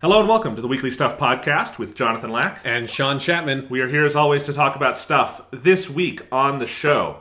Hello and welcome to the Weekly Stuff Podcast with Jonathan Lack and Sean Chapman. We are here as always to talk about stuff. This week on the show,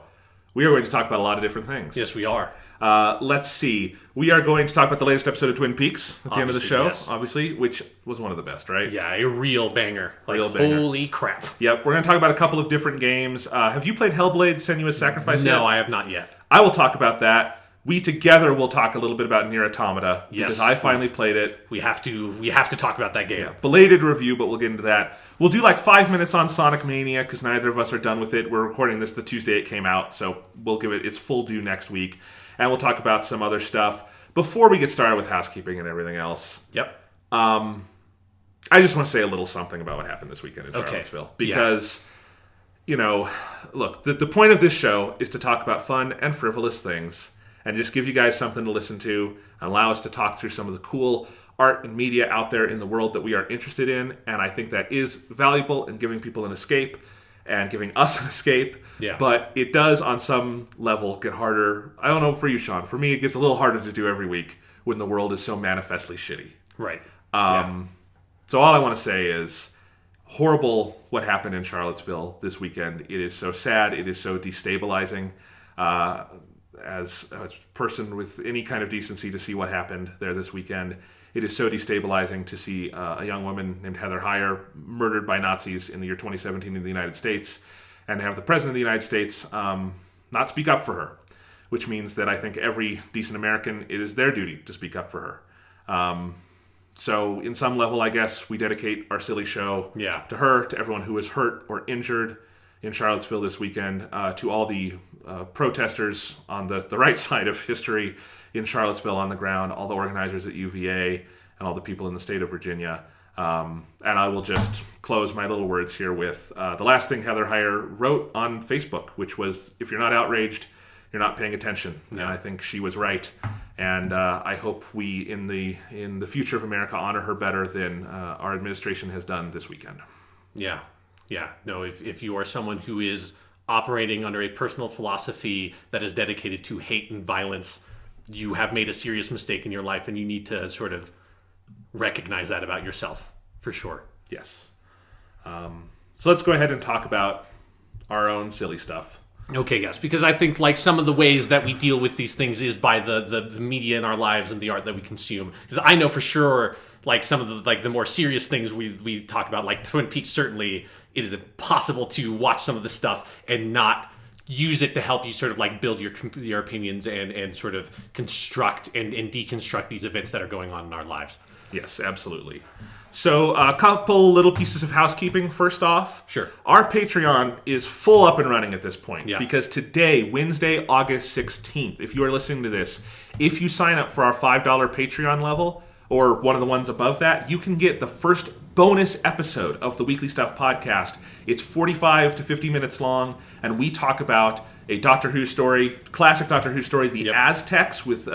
we are going to talk about a lot of different things. Yes, we are. Let's see. We are going to talk about the latest episode of Twin Peaks at the end of the show, yes. Obviously, which was one of the best, right? Yeah, a real banger. Holy crap. Yep, we're going to talk about a couple of different games. Have you played Hellblade: Senua's Sacrifice yet? No, I have not yet. I will talk about that. We together will talk a little bit about Nier Automata, because I finally played it. We have to talk about that game. Yeah, belated review, but we'll get into that. We'll do like 5 minutes on Sonic Mania, because neither of us are done with it. We're recording this the Tuesday it came out, so we'll give it its full due next week. And we'll talk about some other stuff before we get started with housekeeping and everything else. Yep. I just want to say a little something about what happened this weekend in Charlottesville. Because, you know, look, the point of this show is to talk about fun and frivolous things, and just give you guys something to listen to and allow us to talk through some of the cool art and media out there in the world that we are interested in. And I think that is valuable in giving people an escape and giving us an escape. Yeah. But it does, on some level, get harder. I don't know for you, Sean. For me, it gets a little harder to do every week when the world is so manifestly shitty. Right. So all I want to say is, horrible what happened in Charlottesville this weekend. It is so sad. It is so destabilizing. As a person with any kind of decency to see what happened there this weekend. It is so destabilizing to see a young woman named Heather Heyer murdered by Nazis in the year 2017 in the United States, and to have the President of the United States not speak up for her, which means that I think every decent American, it is their duty to speak up for her. So in some level, I guess, we dedicate our silly show to her, to everyone who was hurt or injured in Charlottesville this weekend, to all the protesters on the right side of history in Charlottesville on the ground, all the organizers at UVA, and all the people in the state of Virginia. And I will just close my little words here with the last thing Heather Heyer wrote on Facebook, which was, if you're not outraged, you're not paying attention. Yeah. And I think she was right. And I hope we, in the future of America, honor her better than our administration has done this weekend. Yeah. Yeah. No, if you are someone who is operating under a personal philosophy that is dedicated to hate and violence, you have made a serious mistake in your life, and you need to sort of recognize that about yourself, for sure. Yes. So let's go ahead and talk about our own silly stuff. Okay, yes, because I think like some of the ways that we deal with these things is by the media in our lives and the art that we consume. Because I know for sure, like some of the more serious things we talk about, like Twin Peaks, certainly it is impossible to watch some of this stuff and not use it to help you sort of like build your opinions and sort of construct and deconstruct these events that are going on in our lives. Yes, absolutely. So a couple little pieces of housekeeping. First off, sure. Our Patreon is full up and running at this point. Yeah. Because today, Wednesday, August 16th, if you are listening to this, if you sign up for our $5 Patreon level, or one of the ones above that, you can get the first bonus episode of the Weekly Stuff Podcast. It's 45 to 50 minutes long, and we talk about a Doctor Who story, classic Doctor Who story, The Aztecs, with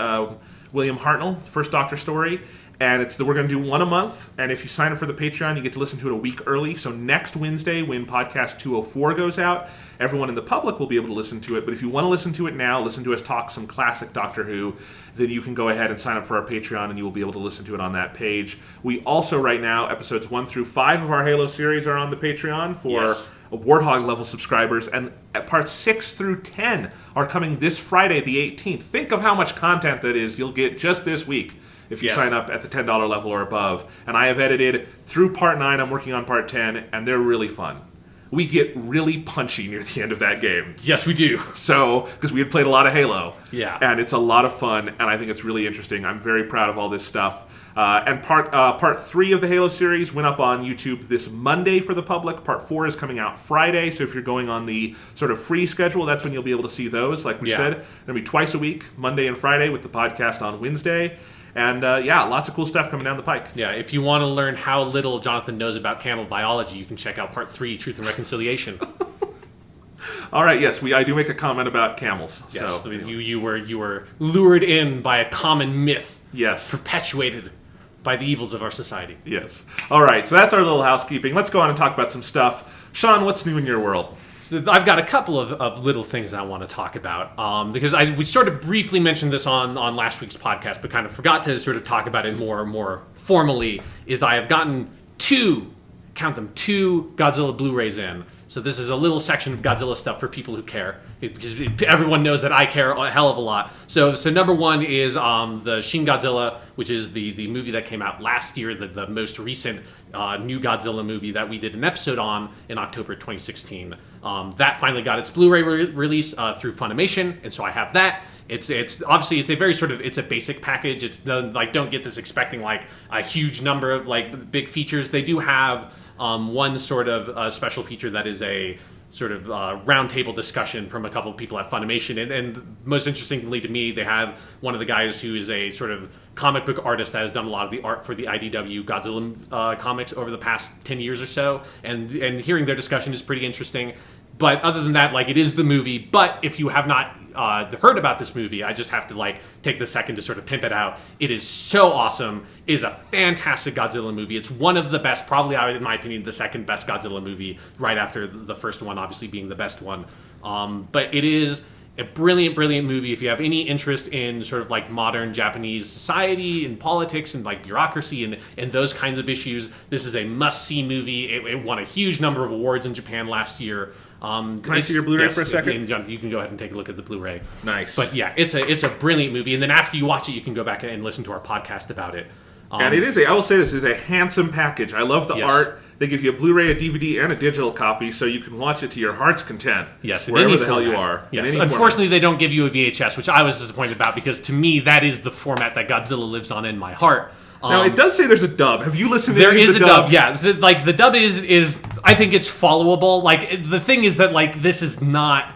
William Hartnell, first Doctor story. And we're going to do one a month, and if you sign up for the Patreon, you get to listen to it a week early. So next Wednesday, when podcast 204 goes out, everyone in the public will be able to listen to it. But if you want to listen to it now, listen to us talk some classic Doctor Who, then you can go ahead and sign up for our Patreon, and you will be able to listen to it on that page. We also, right now, episodes 1 through 5 of our Halo series are on the Patreon for Warthog-level subscribers, and parts 6 through 10 are coming this Friday, the 18th. Think of how much content that is you'll get just this week if you sign up at the $10 level or above. And I have edited through part 9. I'm working on part 10, and they're really fun. We get really punchy near the end of that game. Yes, we do. So, because we had played a lot of Halo. Yeah. And it's a lot of fun, and I think it's really interesting. I'm very proud of all this stuff. And part 3 of the Halo series went up on YouTube this Monday for the public. Part 4 is coming out Friday, so if you're going on the sort of free schedule, that's when you'll be able to see those. Like we said, it'll be twice a week, Monday and Friday, with the podcast on Wednesday. And lots of cool stuff coming down the pike. Yeah, if you want to learn how little Jonathan knows about camel biology, you can check out Part 3, Truth and Reconciliation. All right, yes, I do make a comment about camels. Yes, so you were lured in by a common myth. Yes. Perpetuated by the evils of our society. Yes. All right, so that's our little housekeeping. Let's go on and talk about some stuff. Sean, what's new in your world? So I've got a couple of little things I want to talk about because we sort of briefly mentioned this on last week's podcast, but kind of forgot to sort of talk about it more formally. Is I have gotten two Godzilla Blu-rays in. So this is a little section of Godzilla stuff for people who care, because everyone knows that I care a hell of a lot. So number one is the Shin Godzilla, which is the movie that came out last year, the most recent new Godzilla movie that we did an episode on in October 2016. That finally got its Blu-ray release through Funimation, and so I have that. It's obviously it's a very sort of it's a basic package. It's don't get this expecting like a huge number of like big features. They do have one sort of special feature that is a sort of roundtable discussion from a couple of people at Funimation. And most interestingly to me, they have one of the guys who is a sort of comic book artist that has done a lot of the art for the IDW Godzilla comics over the past 10 years or so. And hearing their discussion is pretty interesting. But other than that, like, it is the movie. But if you have not heard about this movie, I just have to like take the second to sort of pimp it out. It is so awesome. It is a fantastic Godzilla movie. It's one of the best, probably in my opinion, the second best Godzilla movie, right after the first one, obviously being the best one. But it is a brilliant movie. If you have any interest in sort of like modern Japanese society and politics and like bureaucracy and those kinds of issues, this is a must-see movie. It won a huge number of awards in Japan last year. Can I see your Blu-ray for a second? You can go ahead and take a look at the Blu-ray. Nice. But yeah, it's a brilliant movie. And then after you watch it, you can go back and listen to our podcast about it. And it is I will say this is a handsome package. I love the art. They give you a Blu-ray, a DVD, and a digital copy, so you can watch it to your heart's content. Yes, wherever the hell you are. Yes. Unfortunately, they don't give you a VHS, which I was disappointed about, because to me, that is the format that Godzilla lives on in my heart. Now, it does say there's a dub. Have you listened to the dub? There is a dub, yeah. Like, the dub is I think it's followable. Like, the thing is that, like, this is not...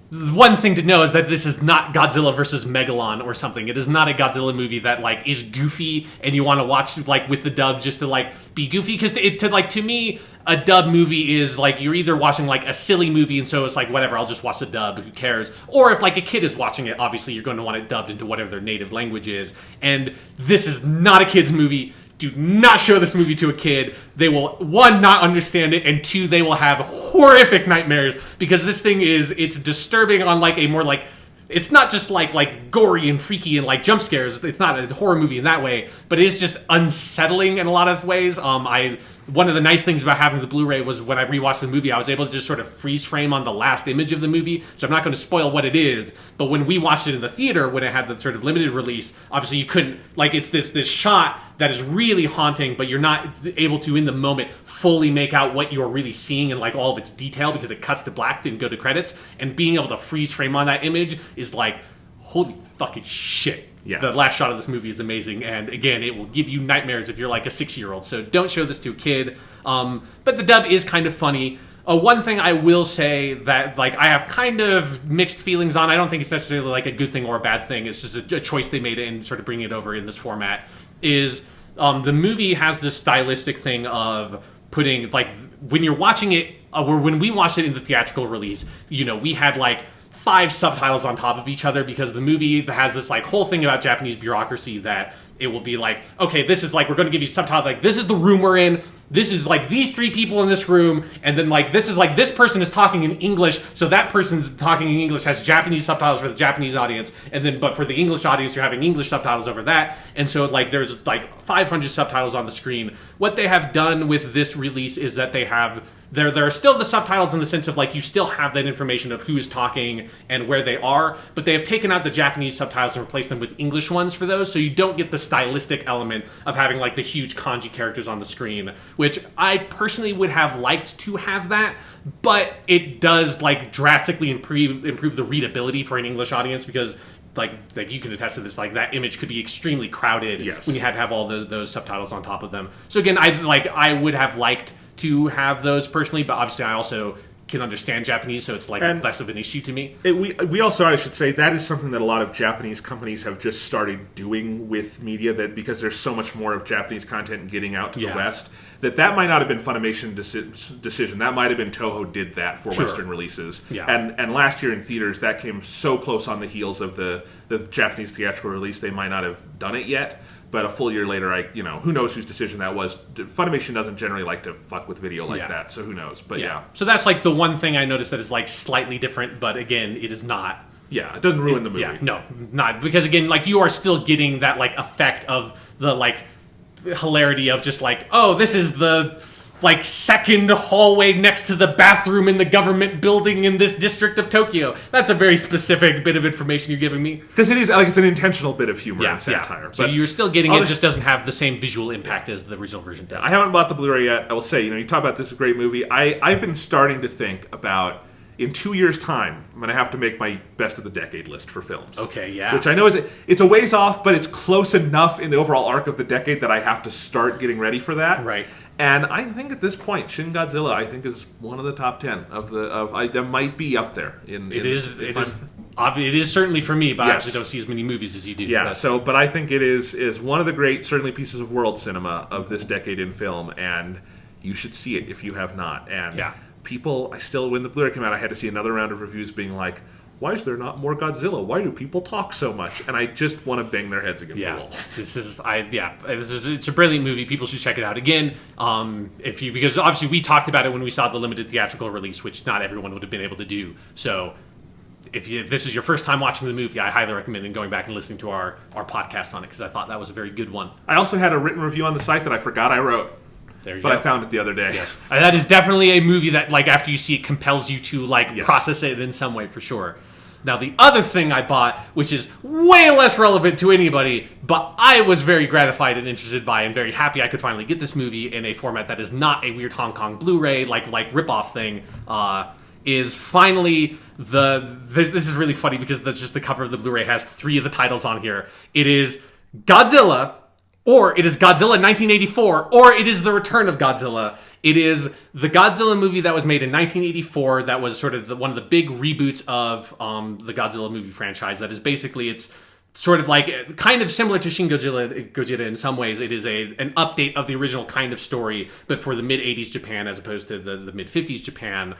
One thing to know is that this is not Godzilla versus Megalon or something. It is not a Godzilla movie that, like, is goofy and you want to watch, like, with the dub just to, like, be goofy. Because, to me, a dub movie is, like, you're either watching, like, a silly movie and so it's like, whatever, I'll just watch the dub, who cares? Or if, like, a kid is watching it, obviously you're going to want it dubbed into whatever their native language is. And this is not a kid's movie. Do not show this movie to a kid. They will, one, not understand it, and two, they will have horrific nightmares, because this thing it's disturbing on like a more like, it's not just like gory and freaky and like jump scares. It's not a horror movie in that way, but it is just unsettling in a lot of ways. One of the nice things about having the Blu-ray was when I rewatched the movie, I was able to just sort of freeze frame on the last image of the movie. So I'm not going to spoil what it is, but when we watched it in the theater, when it had the sort of limited release, obviously you couldn't, like, it's this shot that is really haunting, but you're not able to, in the moment, fully make out what you're really seeing and like all of its detail, because it cuts to black and go to credits. And being able to freeze frame on that image is like, holy fucking shit. Yeah. The last shot of this movie is amazing, and again, it will give you nightmares if you're like a 6-year-old, so don't show this to a kid. But the dub is kind of funny. One thing I will say that, like, I have kind of mixed feelings on, I don't think it's necessarily like a good thing or a bad thing, it's just a choice they made in sort of bringing it over in this format, is the movie has this stylistic thing of putting, like, when you're watching it, or when we watched it in the theatrical release, you know, we had like 5 subtitles on top of each other, because the movie has this like whole thing about Japanese bureaucracy that it will be like, okay, this is like, we're going to give you subtitles, like, this is the room we're in, this is like these 3 people in this room, and then like this is like this person is talking in English, so that person's talking in English has Japanese subtitles for the Japanese audience, and then but for the English audience you're having English subtitles over that, and so like there's like 500 subtitles on the screen. What they have done with this release is that they have there are still the subtitles in the sense of like you still have that information of who is talking and where they are, but they have taken out the Japanese subtitles and replaced them with English ones for those, so you don't get the stylistic element of having like the huge kanji characters on the screen, which I personally would have liked to have that, but it does like drastically improve the readability for an English audience, because like you can attest to this, like that image could be extremely crowded Yes. when you had to have all those subtitles on top of them. So again, I would have liked to have those personally, but obviously I also can understand Japanese, so it's less of an issue to me. We also, I should say, that is something that a lot of Japanese companies have just started doing with media, that because there's so much more of Japanese content getting out to the West, that might not have been Funimation's decision. That might have been Toho did that for Western releases. Yeah. And last year in theaters, that came so close on the heels of the Japanese theatrical release, they might not have done it yet. But a full year later, who knows whose decision that was. Funimation doesn't generally like to fuck with video like that, so who knows. But yeah. So that's like the one thing I noticed that is like slightly different, but again, it is not. Yeah, it doesn't ruin the movie. Yeah, no, not. Because again, like you are still getting that like effect of the like hilarity of just like, oh, this is the like second hallway next to the bathroom in the government building in this district of Tokyo. That's a very specific bit of information you're giving me. Because it is like it's an intentional bit of humor and satire. Yeah. So you're still getting it, just doesn't have the same visual impact as the original version does. I haven't bought the Blu-ray yet. I will say, you talk about this is a great movie. I've been starting to think about, in 2 years' time, I'm going to have to make my best of the decade list for films. Okay, yeah. Which I know it's a ways off, but it's close enough in the overall arc of the decade that I have to start getting ready for that. Right. And I think at this point, Shin Godzilla, I think, is one of the top 10 that might be up there. It is certainly for me, but I actually don't see as many movies as you do. Yeah. But I think it is one of the great, certainly, pieces of world cinema of this decade in film, and you should see it if you have not. And people, when the Blu-ray came out, I had to see another round of reviews being like, why is there not more Godzilla? Why do people talk so much? And I just want to bang their heads against the wall. It's a brilliant movie. People should check it out again. Because obviously we talked about it when we saw the limited theatrical release, which not everyone would have been able to do. So if this is your first time watching the movie, I highly recommend going back and listening to our podcast on it, because I thought that was a very good one. I also had a written review on the site that I forgot I wrote. But I found it the other day. Yes. That is definitely a movie that, like, after you see it, compels you to process it in some way, for sure. Now, the other thing I bought, which is way less relevant to anybody, but I was very gratified and interested by, and very happy I could finally get this movie in a format that is not a weird Hong Kong Blu-ray like rip-off thing, is finally this is really funny because just the cover of the Blu-ray has 3 of the titles on here. It is Godzilla, or it is Godzilla 1984, or it is The Return of Godzilla. It is the Godzilla movie that was made in 1984 that was sort of one of the big reboots of the Godzilla movie franchise. That is basically, it's sort of like, kind of similar to Shin Godzilla in some ways. It is an update of the original kind of story, but for the mid-'80s Japan as opposed to the mid-'50s Japan.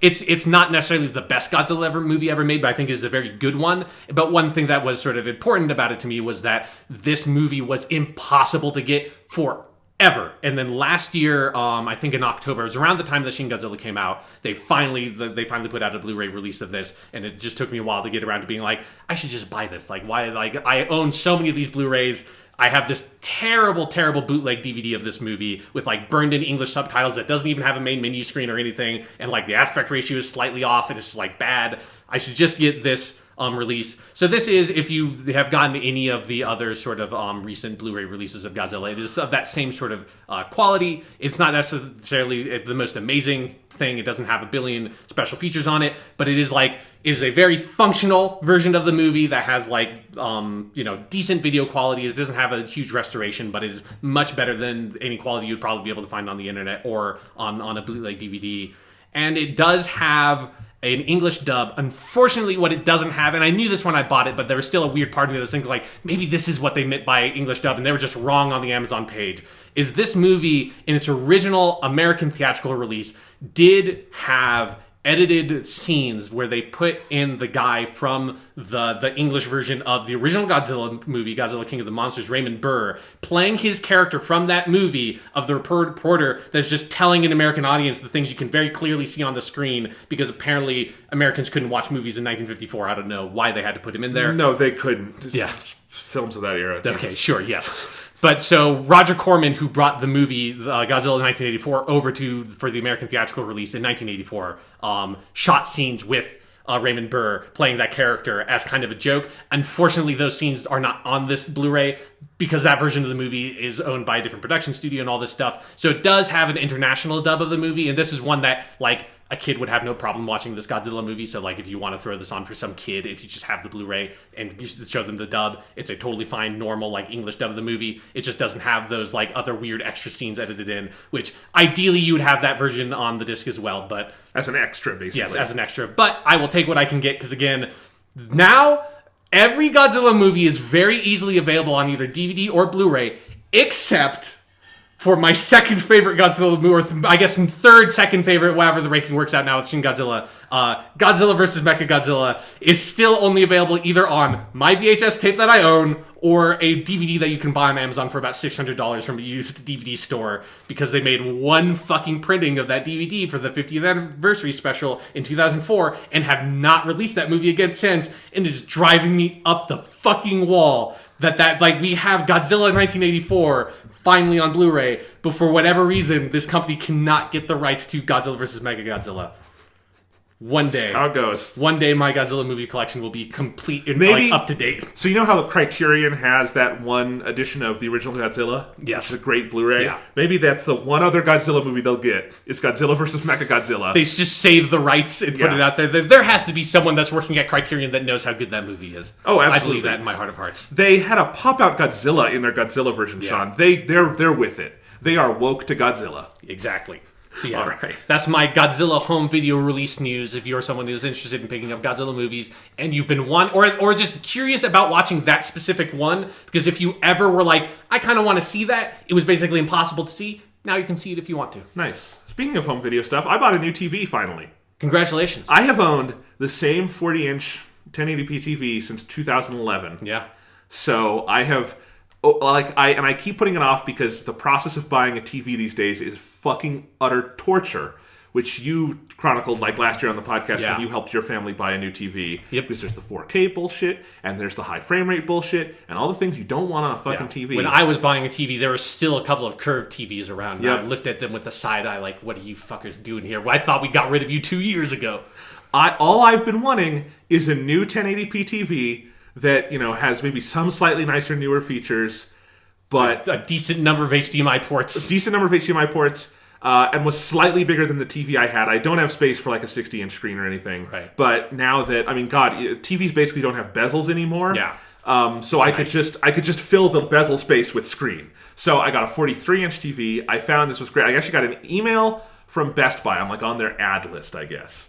It's not necessarily the best Godzilla movie ever made, but I think it is a very good one. But one thing that was sort of important about it to me was that this movie was impossible to get forever. And then last year, I think in October, it was around the time that Shin Godzilla came out, they finally put out a Blu-ray release of this, and it just took me a while to get around to being like, I should just buy this. Like, why? Like, I own so many of these Blu-rays. I have this terrible, terrible bootleg DVD of this movie with like burned in English subtitles that doesn't even have a main menu screen or anything, and like the aspect ratio is slightly off, and it's just like bad. I should just get this release. So this is, if you have gotten any of the other sort of recent Blu-ray releases of Godzilla, it is of that same sort of quality. It's not necessarily the most amazing thing. It doesn't have a billion special features on it, but it is a very functional version of the movie that has decent video quality. It doesn't have a huge restoration, but it is much better than any quality you'd probably be able to find on the internet or on a bootleg DVD. And it does have an English dub. Unfortunately, what it doesn't have, and I knew this when I bought it, but there was still a weird part of me that was thinking, like, maybe this is what they meant by English dub, and they were just wrong on the Amazon page, is this movie, in its original American theatrical release, did have edited scenes where they put in the guy from the English version of the original Godzilla movie, Godzilla King of the Monsters, Raymond Burr, playing his character from that movie of the reporter that's just telling an American audience the things you can very clearly see on the screen, because apparently Americans couldn't watch movies in 1954. I don't know why they had to put him in there. No, they couldn't. Yeah. Films of that era. Okay, sure, yes. But so Roger Corman, who brought the movie Godzilla 1984 over for the American theatrical release in 1984, shot scenes with Raymond Burr playing that character as kind of a joke. Unfortunately, those scenes are not on this Blu-ray because that version of the movie is owned by a different production studio and all this stuff. So it does have an international dub of the movie, and this is one that, like, a kid would have no problem watching this Godzilla movie. So like if you want to throw this on for some kid, if you just have the Blu-ray and show them the dub, it's a totally fine, normal like English dub of the movie. It just doesn't have those like other weird extra scenes edited in, which ideally you would have that version on the disc as well. But as an extra, basically. Yes, as an extra. But I will take what I can get because again, now every Godzilla movie is very easily available on either DVD or Blu-ray, except for my second favorite Godzilla movie, or I guess second favorite, whatever the ranking works out now with Shin Godzilla. Godzilla vs. Mechagodzilla is still only available either on my VHS tape that I own or a DVD that you can buy on Amazon for about $600 from a used DVD store, because they made one fucking printing of that DVD for the 50th anniversary special in 2004 and have not released that movie again since, and it's driving me up the fucking wall that like we have Godzilla 1984 finally on Blu-ray, but for whatever reason this company cannot get the rights to Godzilla vs. Mechagodzilla. One day. That's how it goes. One day my Godzilla movie collection will be complete and Maybe, like, up to date. So you know how the Criterion has that one edition of the original Godzilla? Yes. Which is a great Blu-ray? Yeah. Maybe that's the one other Godzilla movie they'll get. Is Godzilla vs. Mechagodzilla. They just save the rights and put it out there. There has to be someone that's working at Criterion that knows how good that movie is. Oh, absolutely. I believe that in my heart of hearts. They had a pop-out Godzilla in their Godzilla version, Sean. They're with it. They are woke to Godzilla. Exactly. So yeah, All right. That's my Godzilla home video release news. If you're someone who's interested in picking up Godzilla movies and you've been or just curious about watching that specific one, because if you ever were like, I kind of want to see that, it was basically impossible to see. Now you can see it if you want to. Nice. Speaking of home video stuff, I bought a new TV finally. Congratulations. I have owned the same 40-inch 1080p TV since 2011. Yeah. So I have... I keep putting it off because the process of buying a TV these days is fucking utter torture, which you chronicled like last year on the podcast when you helped your family buy a new TV. Yep. Because there's the 4K bullshit, and there's the high frame rate bullshit, and all the things you don't want on a fucking TV. When I was buying a TV, there were still a couple of curved TVs around. Yep. I looked at them with a side eye like, what are you fuckers doing here? Well, I thought we got rid of you 2 years ago. All I've been wanting is a new 1080p TV that, has maybe some slightly nicer, newer features, but a decent number of HDMI ports. And was slightly bigger than the TV I had. I don't have space for like a 60-inch screen or anything. Right. But now that, TVs basically don't have bezels anymore. Yeah. So I could just fill the bezel space with screen. So I got a 43-inch TV. I found this was great. I actually got an email from Best Buy. I'm like on their ad list, I guess.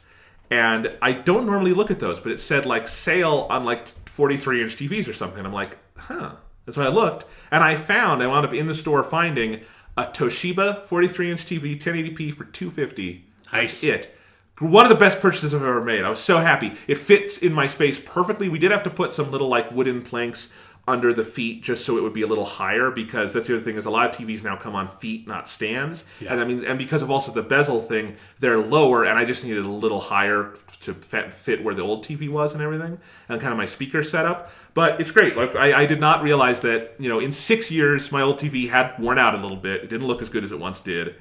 And I don't normally look at those, but it said like sale on like 43-inch TVs or something. I'm like, huh. That's why I looked. And I wound up in the store finding a Toshiba 43-inch TV, 1080p for $250. Nice. That's it. One of the best purchases I've ever made. I was so happy. It fits in my space perfectly. We did have to put some little like wooden planks under the feet just so it would be a little higher, because that's the other thing is a lot of TVs now come on feet, not stands. Yeah. And because of also the bezel thing, they're lower, and I just needed a little higher to fit where the old TV was and everything, and kind of my speaker setup. But it's great. Like I did not realize that, in 6 years my old TV had worn out a little bit. It didn't look as good as it once did.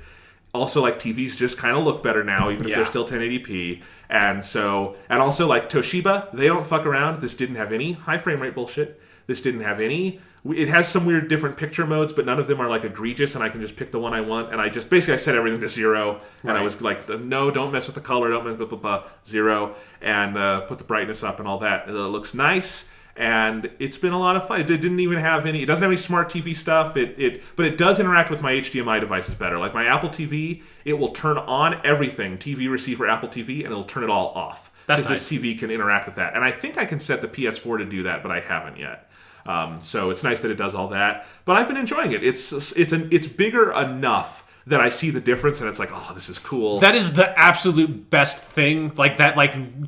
Also, like, TVs just kind of look better now, even if they're still 1080p. And also, like, Toshiba, they don't fuck around. This didn't have any high frame rate bullshit. This didn't have any... It has some weird different picture modes, but none of them are, like, egregious, and I can just pick the one I want. And I set everything to 0. And I was like, no, don't mess with the color, don't mess with 0. And put the brightness up and all that. It looks nice. And it's been a lot of fun. It didn't even have any... It doesn't have any smart TV stuff. But it does interact with my HDMI devices better. Like my Apple TV, it will turn on everything. TV receiver, Apple TV, and it'll turn it all off. That's nice. This TV can interact with that. And I think I can set the PS4 to do that, but I haven't yet. So it's nice that it does all that. But I've been enjoying it. It's bigger enough that I see the difference, and it's like, oh, this is cool. That is the absolute best thing. Like that,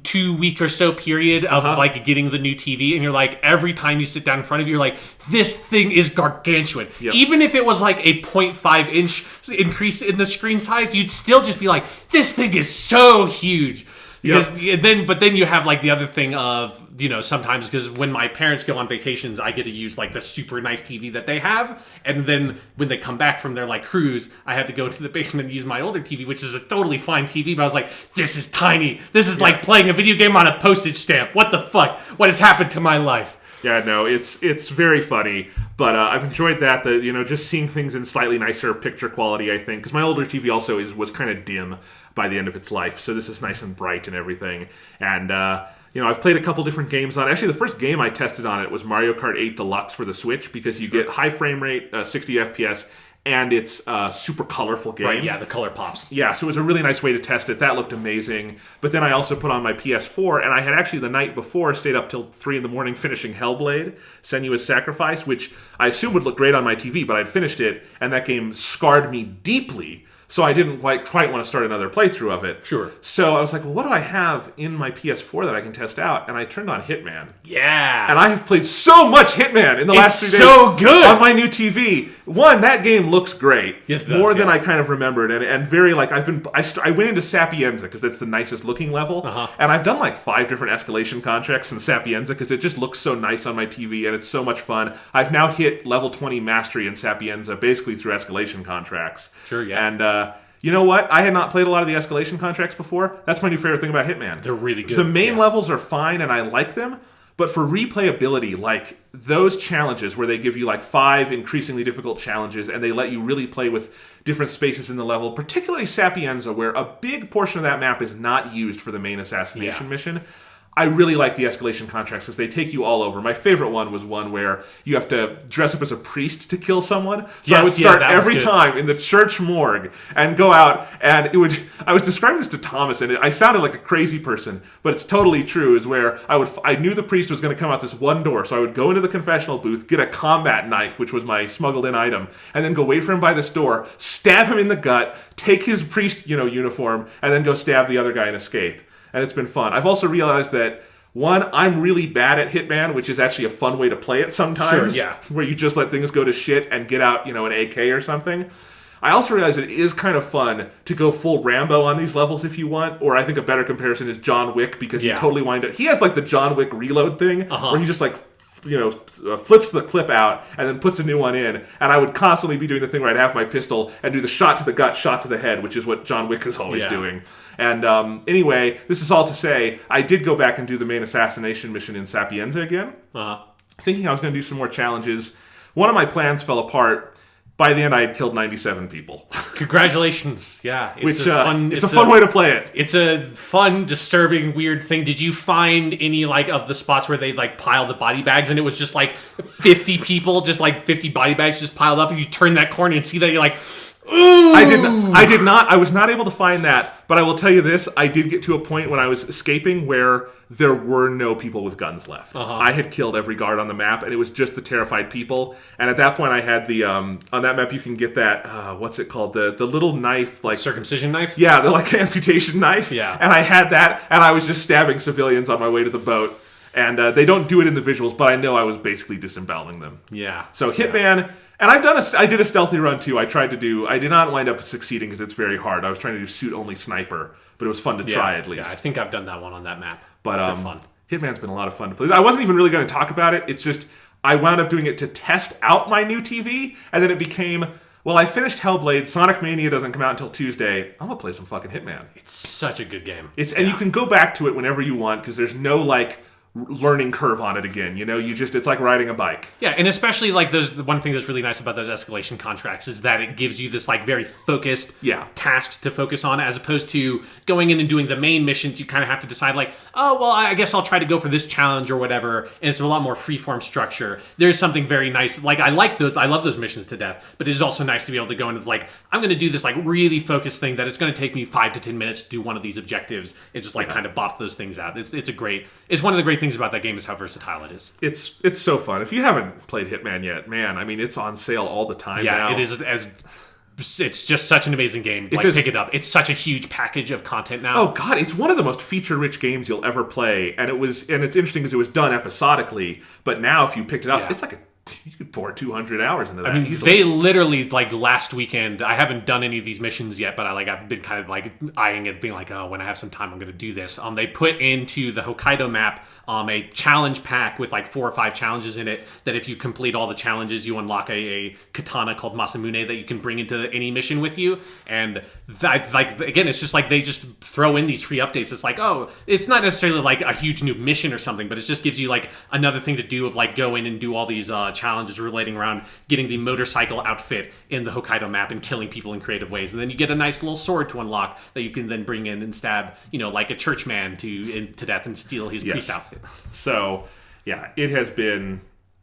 2 week or so period of like getting the new TV, and you're like, every time you sit down in front of you, you're like, this thing is gargantuan. Yep. Even if it was like a 0.5 inch increase in the screen size, you'd still just be like, this thing is so huge. Because then you have like the other thing of, sometimes because when my parents go on vacations, I get to use like the super nice TV that they have, and then when they come back from their like cruise, I have to go to the basement and use my older TV, which is a totally fine TV. But I was like, this is tiny. This is like playing a video game on a postage stamp. What the fuck? What has happened to my life? Yeah, no, it's very funny, but I've enjoyed that. Just seeing things in slightly nicer picture quality. I think because my older TV also was kind of dim by the end of its life, so this is nice and bright and everything. And I've played a couple different games on it. Actually, the first game I tested on it was Mario Kart 8 Deluxe for the Switch because you get high frame rate, 60 FPS. And it's a super colorful game. Right, yeah, the color pops. Yeah, so it was a really nice way to test it. That looked amazing. But then I also put on my PS4, and I had actually the night before stayed up till 3 in the morning finishing Hellblade, Senua's Sacrifice, which I assumed would look great on my TV, but I'd finished it, and that game scarred me deeply. So I didn't quite want to start another playthrough of it. Sure. So I was like, well, what do I have in my PS4 that I can test out? And I turned on Hitman. Yeah. And I have played so much Hitman in the last 3 days. So good on my new TV. One, that game looks great. Yes, it does, more than I kind of remembered, and very like I went into Sapienza because that's the nicest looking level, and I've done like 5 different escalation contracts in Sapienza because it just looks so nice on my TV and it's so much fun. I've now hit level 20 mastery in Sapienza basically through escalation contracts. Sure, yeah. And you know what? I had not played a lot of the escalation contracts before. That's my new favorite thing about Hitman. They're really good. The main levels are fine and I like them. But for replayability, like those challenges where they give you like 5 increasingly difficult challenges and they let you really play with different spaces in the level, particularly Sapienza, where a big portion of that map is not used for the main assassination mission. I really like the escalation contracts because they take you all over. My favorite one was one where you have to dress up as a priest to kill someone. So I would start every time in the church morgue and go out, and I was describing this to Thomas, and I sounded like a crazy person, but it's totally true, is where I knew the priest was going to come out this one door, so I would go into the confessional booth, get a combat knife, which was my smuggled in item, and then go wait for him by this door, stab him in the gut, take his priest, uniform, and then go stab the other guy and escape. And it's been fun. I've also realized that, one, I'm really bad at Hitman, which is actually a fun way to play it sometimes. Sure, yeah. Where you just let things go to shit and get out, an AK or something. I also realized it is kind of fun to go full Rambo on these levels if you want, or I think a better comparison is John Wick, because you totally wind up... He has like the John Wick reload thing, where he just like... flips the clip out and then puts a new one in, and I would constantly be doing the thing where I'd have my pistol and do the shot to the gut, shot to the head, which is what John Wick is always doing. And anyway, this is all to say, I did go back and do the main assassination mission in Sapienza again, thinking I was going to do some more challenges. One of my plans fell apart. By the end, I had killed 97 people. Congratulations. Yeah. It's a fun way to play it. It's a fun, disturbing, weird thing. Did you find any, of the spots where they, pile the body bags and it was just, 50 people, just, 50 body bags just piled up, and you turn that corner and see that, you're like... Ooh. I did not. I was not able to find that, but I will tell you this. I did get to a point when I was escaping where there were no people with guns left. I had killed every guard on the map, and it was just the terrified people. And at that point, I had the, on that map, you can get that, what's it called? The little knife, circumcision knife? Yeah, the, amputation knife. Yeah. And I had that, and I was just stabbing civilians on my way to the boat. And they don't do it in the visuals, but I know I was basically disemboweling them. Yeah. So Hitman... Yeah. And I did a stealthy run too. I did not wind up succeeding because it's very hard. I was trying to do suit-only sniper, but it was fun to try at least. Yeah, I think I've done that one on that map. But they're fun. Hitman's been a lot of fun to play. I wasn't even really going to talk about it. It's just, I wound up doing it to test out my new TV, and then it became, well, I finished Hellblade, Sonic Mania doesn't come out until Tuesday, I'm going to play some fucking Hitman. It's such a good game. And you can go back to it whenever you want, because there's no, learning curve on it again. It's like riding a bike. Yeah, and especially there's the one thing that's really nice about those escalation contracts is that it gives you this very focused tasks to focus on, as opposed to going in and doing the main missions. You kind of have to decide I guess I'll try to go for this challenge or whatever, and it's a lot more freeform structure. There's something very nice. I love those missions to death, but it is also nice to be able to go and I'm going to do this really focused thing that it's going to take me 5 to 10 minutes to do one of these objectives, and just kind of bop those things out. It's one of the great things about that game is how versatile it is. It's so fun. If you haven't played Hitman yet, man, it's on sale all the time now. It is it's just such an amazing game. Pick it up. It's such a huge package of content now. Oh god, it's one of the most feature-rich games you'll ever play, and it's interesting because it was done episodically, but now if you picked it up, it's like a you could pour 200 hours into that. I mean, easily. they literally, like, last weekend, I haven't done any of these missions yet, but I've been kind of, like, eyeing it, being like, oh, when I have some time, I'm going to do this. They put into the Hokkaido map a challenge pack with, like, 4 or 5 challenges in it, that if you complete all the challenges, you unlock a katana called Masamune that you can bring into any mission with you. And, that, like, again, it's just like they just throw in these free updates. It's like, oh, it's not necessarily, like, a huge new mission or something, but it just gives you, like, another thing to do of, like, go in and do all these challenges relating around getting the motorcycle outfit in the Hokkaido map and killing people in creative ways. And then you get a nice little sword to unlock that you can then bring in and stab, like a churchman to death and steal his priest outfit. So, yeah, it has been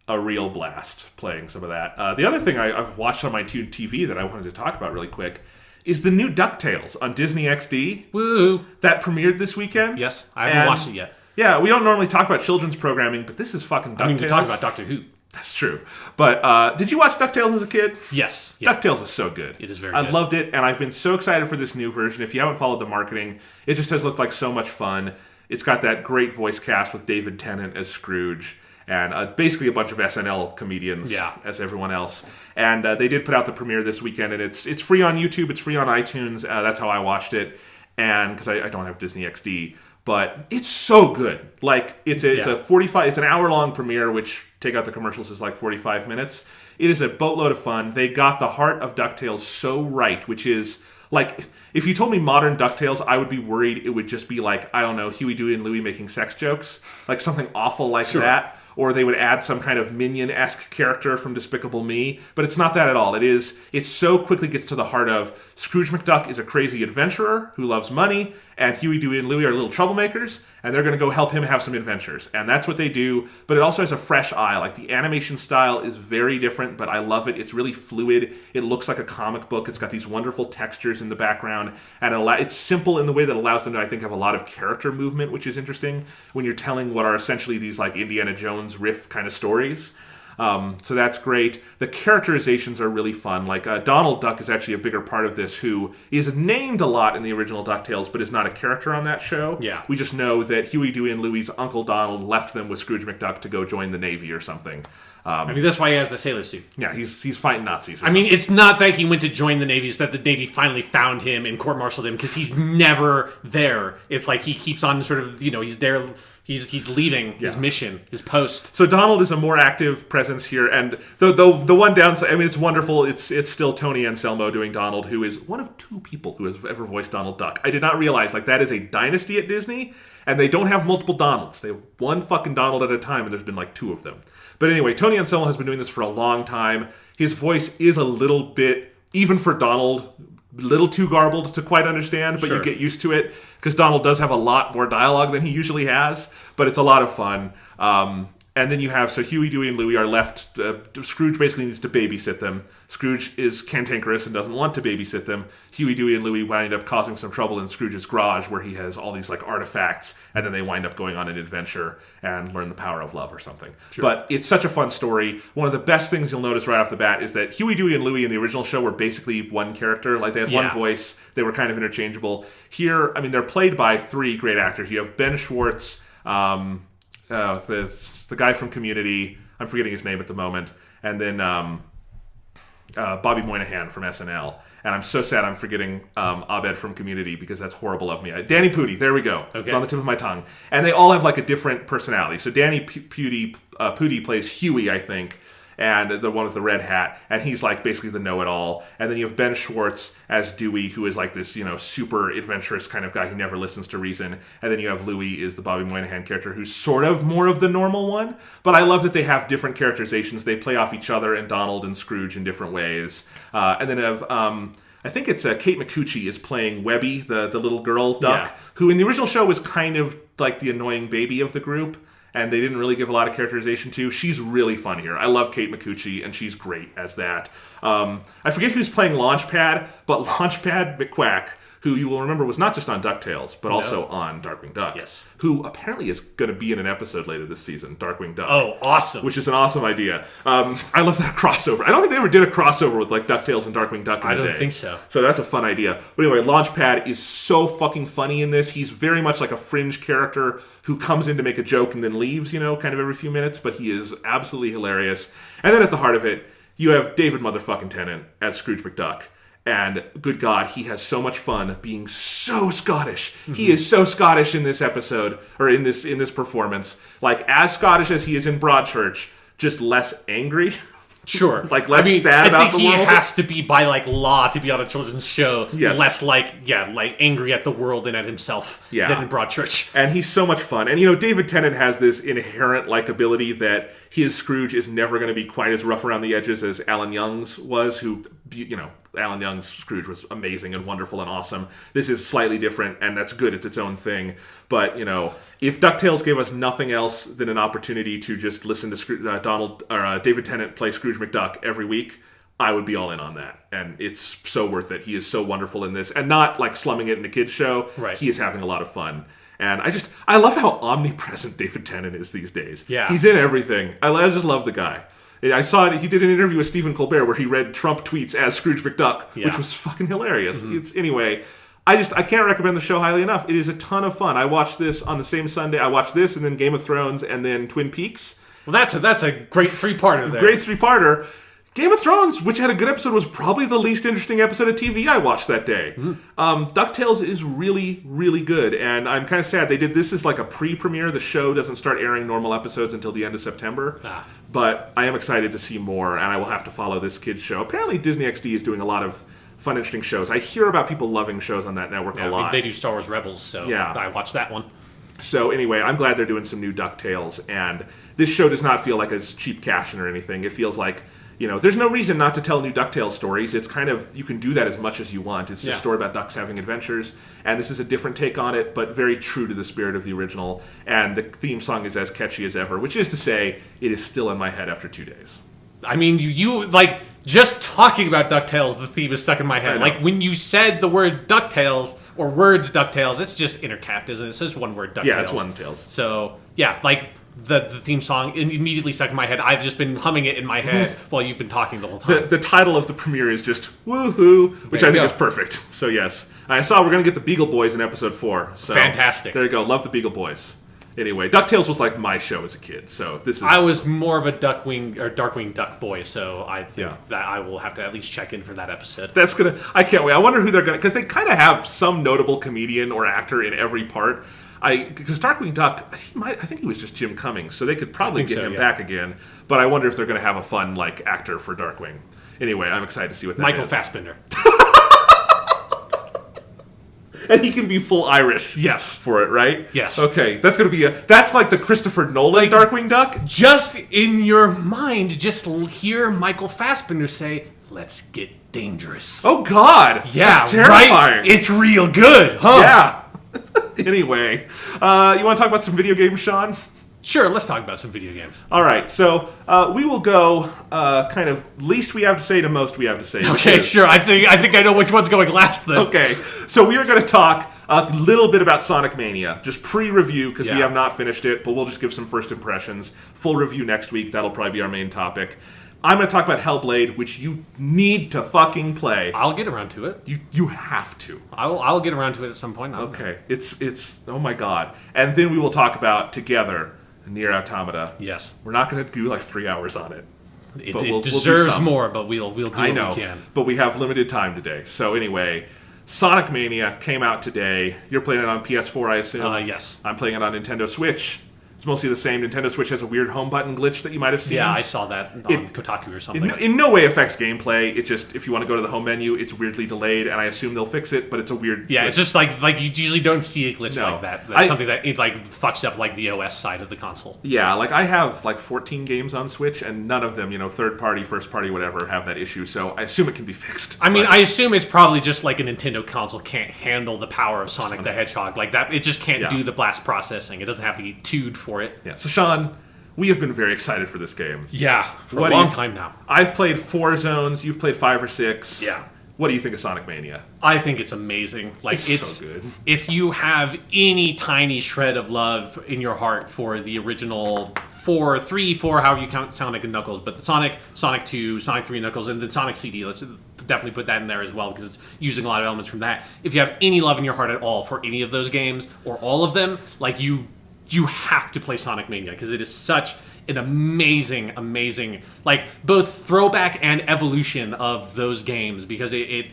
a real blast playing some of that. The other thing I've watched on my TV that I wanted to talk about really quick is the new DuckTales on Disney XD. Woo! That premiered this weekend. Yes, I haven't watched it yet. Yeah, we don't normally talk about children's programming, but this is fucking DuckTales. I mean, we talk about Doctor Who. That's true. But did you watch DuckTales as a kid? Yes. Yeah. DuckTales is so good. It is very good. I loved it, and I've been so excited for this new version. If you haven't followed the marketing, it just has looked like so much fun. It's got that great voice cast with David Tennant as Scrooge, and basically a bunch of SNL comedians as everyone else. And they did put out the premiere this weekend, and it's free on YouTube. It's free on iTunes. That's how I watched it, and because I don't have Disney XD. But it's so good. Like it's a 45. It's an hour-long premiere, which take out the commercials is like 45 minutes. It is a boatload of fun. They got the heart of DuckTales so right, which is like if you told me modern DuckTales, I would be worried it would just be like, I don't know, Huey, Dewey, and Louie making sex jokes, like something awful like that. Or they would add some kind of Minion-esque character from Despicable Me. But it's not that at all. It so quickly gets to the heart of Scrooge McDuck is a crazy adventurer who loves money, and Huey, Dewey, and Louie are little troublemakers, and they're going to go help him have some adventures. And that's what they do. But it also has a fresh eye. Like, the animation style is very different, but I love it. It's really fluid. It looks like a comic book. It's got these wonderful textures in the background. And it's simple in the way that allows them to, I think, have a lot of character movement, which is interesting when you're telling what are essentially these, like, Indiana Jones riff kind of stories. So that's great. The characterizations are really fun. Like Donald Duck is actually a bigger part of this, who is named a lot in the original DuckTales, but is not a character on that show. Yeah. We just know that Huey, Dewey, and Louie's Uncle Donald left them with Scrooge McDuck to go join the Navy or something. I mean, that's why he has the sailor suit. Yeah, he's fighting Nazis. I mean, it's not that he went to join the Navy; it's that the Navy finally found him and court-martialed him because he's never there. It's like he keeps on sort of, he's there. He's leaving his mission, his post. So Donald is a more active presence here, and the one downside, I mean, it's wonderful. It's still Tony Anselmo doing Donald, who is one of 2 people who has ever voiced Donald Duck. I did not realize, like, that is a dynasty at Disney, and they don't have multiple Donalds. They have one fucking Donald at a time, and there's been like 2 of them. But anyway, Tony Anselmo has been doing this for a long time. His voice is a little bit, even for Donald, little too garbled to quite understand, but you get used to it because Donald does have a lot more dialogue than he usually has, but it's a lot of fun. And then you have, so Huey, Dewey, and Louie are left. Scrooge basically needs to babysit them. Scrooge is cantankerous and doesn't want to babysit them. Huey, Dewey, and Louie wind up causing some trouble in Scrooge's garage where he has all these like artifacts, and then they wind up going on an adventure and learn the power of love or something. Sure. But it's such a fun story. One of the best things you'll notice right off the bat is that Huey, Dewey, and Louie in the original show were basically one character. Like, they had one voice. They were kind of interchangeable. Here, I mean, they're played by 3 great actors. You have Ben Schwartz, the guy from Community, I'm forgetting his name at the moment, and then Bobby Moynihan from SNL. And I'm so sad I'm forgetting Abed from Community because that's horrible of me. Danny Pudi, there we go. Okay. It's on the tip of my tongue. And they all have like a different personality. So Danny Pudi plays Huey, I think, and the one with the red hat, and he's like basically the know-it-all. And then you have Ben Schwartz as Dewey, who is like this, super adventurous kind of guy who never listens to reason. And then you have Louie is the Bobby Moynihan character, who's sort of more of the normal one. But I love that they have different characterizations. They play off each other and Donald and Scrooge in different ways. And then have I think it's Kate Micucci is playing Webby, the little girl duck, who in the original show was kind of like the annoying baby of the group. And they didn't really give a lot of characterization to. She's really fun here. I love Kate Micucci, and she's great as that. I forget who's playing Launchpad, but Launchpad McQuack, who you will remember was not just on DuckTales, but also on Darkwing Duck. Yes. Who apparently is going to be in an episode later this season, Darkwing Duck. Oh, awesome. Which is an awesome idea. I love that crossover. I don't think they ever did a crossover with like DuckTales and Darkwing Duck in the day. I don't think so. So that's a fun idea. But anyway, Launchpad is so fucking funny in this. He's very much like a fringe character who comes in to make a joke and then leaves, kind of every few minutes. But he is absolutely hilarious. And then at the heart of it, you have David motherfucking Tennant as Scrooge McDuck. And good God, he has so much fun being so Scottish. Mm-hmm. He is so Scottish in this episode, or in this performance. Like, as Scottish as he is in Broadchurch, just less angry. Sure. Like, less sad about the world. I think he has to be, by, like, law to be on a children's show. Yes. Less, like angry at the world and at himself than in Broadchurch. And he's so much fun. And, David Tennant has this inherent likability that his Scrooge is never going to be quite as rough around the edges as Alan Young's was, who, Alan Young's Scrooge was amazing and wonderful and awesome. This is slightly different, and that's good. It's its own thing. But, if DuckTales gave us nothing else than an opportunity to just listen to David Tennant play Scrooge McDuck every week, I would be all in on that. And it's so worth it. He is so wonderful in this. And not like slumming it in a kid's show. Right. He is having a lot of fun. And I love how omnipresent David Tennant is these days. Yeah. He's in everything. I just love the guy. I saw it. He did an interview with Stephen Colbert where he read Trump tweets as Scrooge McDuck, which was fucking hilarious. Mm-hmm. Anyway, I can't recommend the show highly enough. It is a ton of fun. I watched this on the same Sunday. I watched this and then Game of Thrones and then Twin Peaks. Well, that's a great three-parter there. Great three-parter. Game of Thrones, which had a good episode, was probably the least interesting episode of TV I watched that day. DuckTales is really, really good, and I'm kind of sad they did this as like a pre-premiere. The show doesn't start airing normal episodes until the end of September, but I am excited to see more, and I will have to follow this kid's show. Apparently Disney XD is doing a lot of fun, interesting shows. I hear about people loving shows on that network a lot. They do Star Wars Rebels, so I watched that one. So anyway, I'm glad they're doing some new DuckTales, and this show does not feel like it's cheap cashing or anything. It feels like, there's no reason not to tell new DuckTales stories. It's kind of, you can do that as much as you want. It's just a story about ducks having adventures, and this is a different take on it, but very true to the spirit of the original, and the theme song is as catchy as ever, which is to say, it is still in my head after 2 days. I mean, you like, just talking about DuckTales, the theme is stuck in my head. Like, when you said the word DuckTales, or words DuckTales, it's just intercapped, isn't it? It's just one word DuckTales. Yeah, it's one Tales. So, like, the theme song immediately stuck in my head. I've just been humming it in my head while you've been talking the whole time. The title of the premiere is just woohoo, which I think is perfect. So yes, I saw we're going to get the Beagle Boys in episode 4. So fantastic. There you go. Love the Beagle Boys. Anyway, DuckTales was like my show as a kid, so this is... I was more of a Darkwing Duck boy, so I think that I will have to at least check in for that episode. That's gonna... I can't wait. I wonder who they're gonna... Because they kind of have some notable comedian or actor in every part. Because Darkwing Duck, I think he was just Jim Cummings, so they could probably get him back again. But I wonder if they're going to have a fun actor for Darkwing. Anyway, I'm excited to see what that Michael is. Fassbender. And he can be full Irish. Yes. For it, right? Yes. Okay, that's going to be that's like the Christopher Nolan Darkwing Duck? Just in your mind, just hear Michael Fassbender say, "Let's get dangerous." Oh, God. Yeah, that's terrifying. Right? It's real good, huh? Yeah. Anyway, you want to talk about some video games, Sean? Sure, let's talk about some video games. All right, so we will go kind of least we have to say to most we have to say. Okay, sure. I think I know which one's going last then. Okay, so we are going to talk a little bit about Sonic Mania, just pre-review because we have not finished it, but we'll just give some first impressions. Full review next week. That'll probably be our main topic. I'm going to talk about Hellblade, which you need to fucking play. I'll get around to it. You have to. I'll get around to it at some point. Okay, it's oh my God. And then we will talk about together Nier Automata. Yes. We're not going to do like 3 hours on it. It deserves more, but we'll do what we can. But we have limited time today. So anyway, Sonic Mania came out today. You're playing it on PS4, I assume? Yes. I'm playing it on Nintendo Switch. It's mostly the same. Nintendo Switch has a weird home button glitch that you might have seen. Yeah, I saw that on Kotaku or something. In no way affects gameplay. It just, if you want to go to the home menu, it's weirdly delayed, and I assume they'll fix it, but it's a weird glitch. It's just like you usually don't see a glitch like that. That's something that it fucks up the OS side of the console. Yeah, I have 14 games on Switch, and none of them, third party, first party, whatever, have that issue, so I assume it can be fixed. I mean, I assume it's probably just like a Nintendo console can't handle the power of Sonic the Hedgehog. Like that, it just can't do the blast processing. It doesn't have the TUD for it. Yeah, so Sean, we have been very excited for this game. Yeah, for a long time now. I've played 4 zones. You've played 5 or 6. Yeah. What do you think of Sonic Mania? I think it's amazing. Like it's so good. If you have any tiny shred of love in your heart for the original 3, 4, however you count Sonic and Knuckles, but the Sonic 2, Sonic 3 Knuckles, and the Sonic CD, let's definitely put that in there as well because it's using a lot of elements from that. If you have any love in your heart at all for any of those games or all of them, like you have to play Sonic Mania because it is such an amazing, like both throwback and evolution of those games because it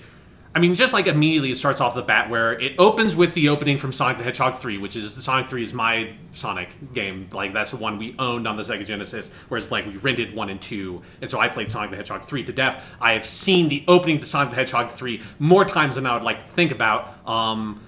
I mean, just like immediately it starts off the bat where it opens with the opening from Sonic the Hedgehog 3, which is Sonic 3 is my Sonic game. Like that's the one we owned on the Sega Genesis, whereas like we rented 1 and 2, and so I played Sonic the Hedgehog 3 to death. I have seen the opening to Sonic the Hedgehog 3 more times than I would like to think about.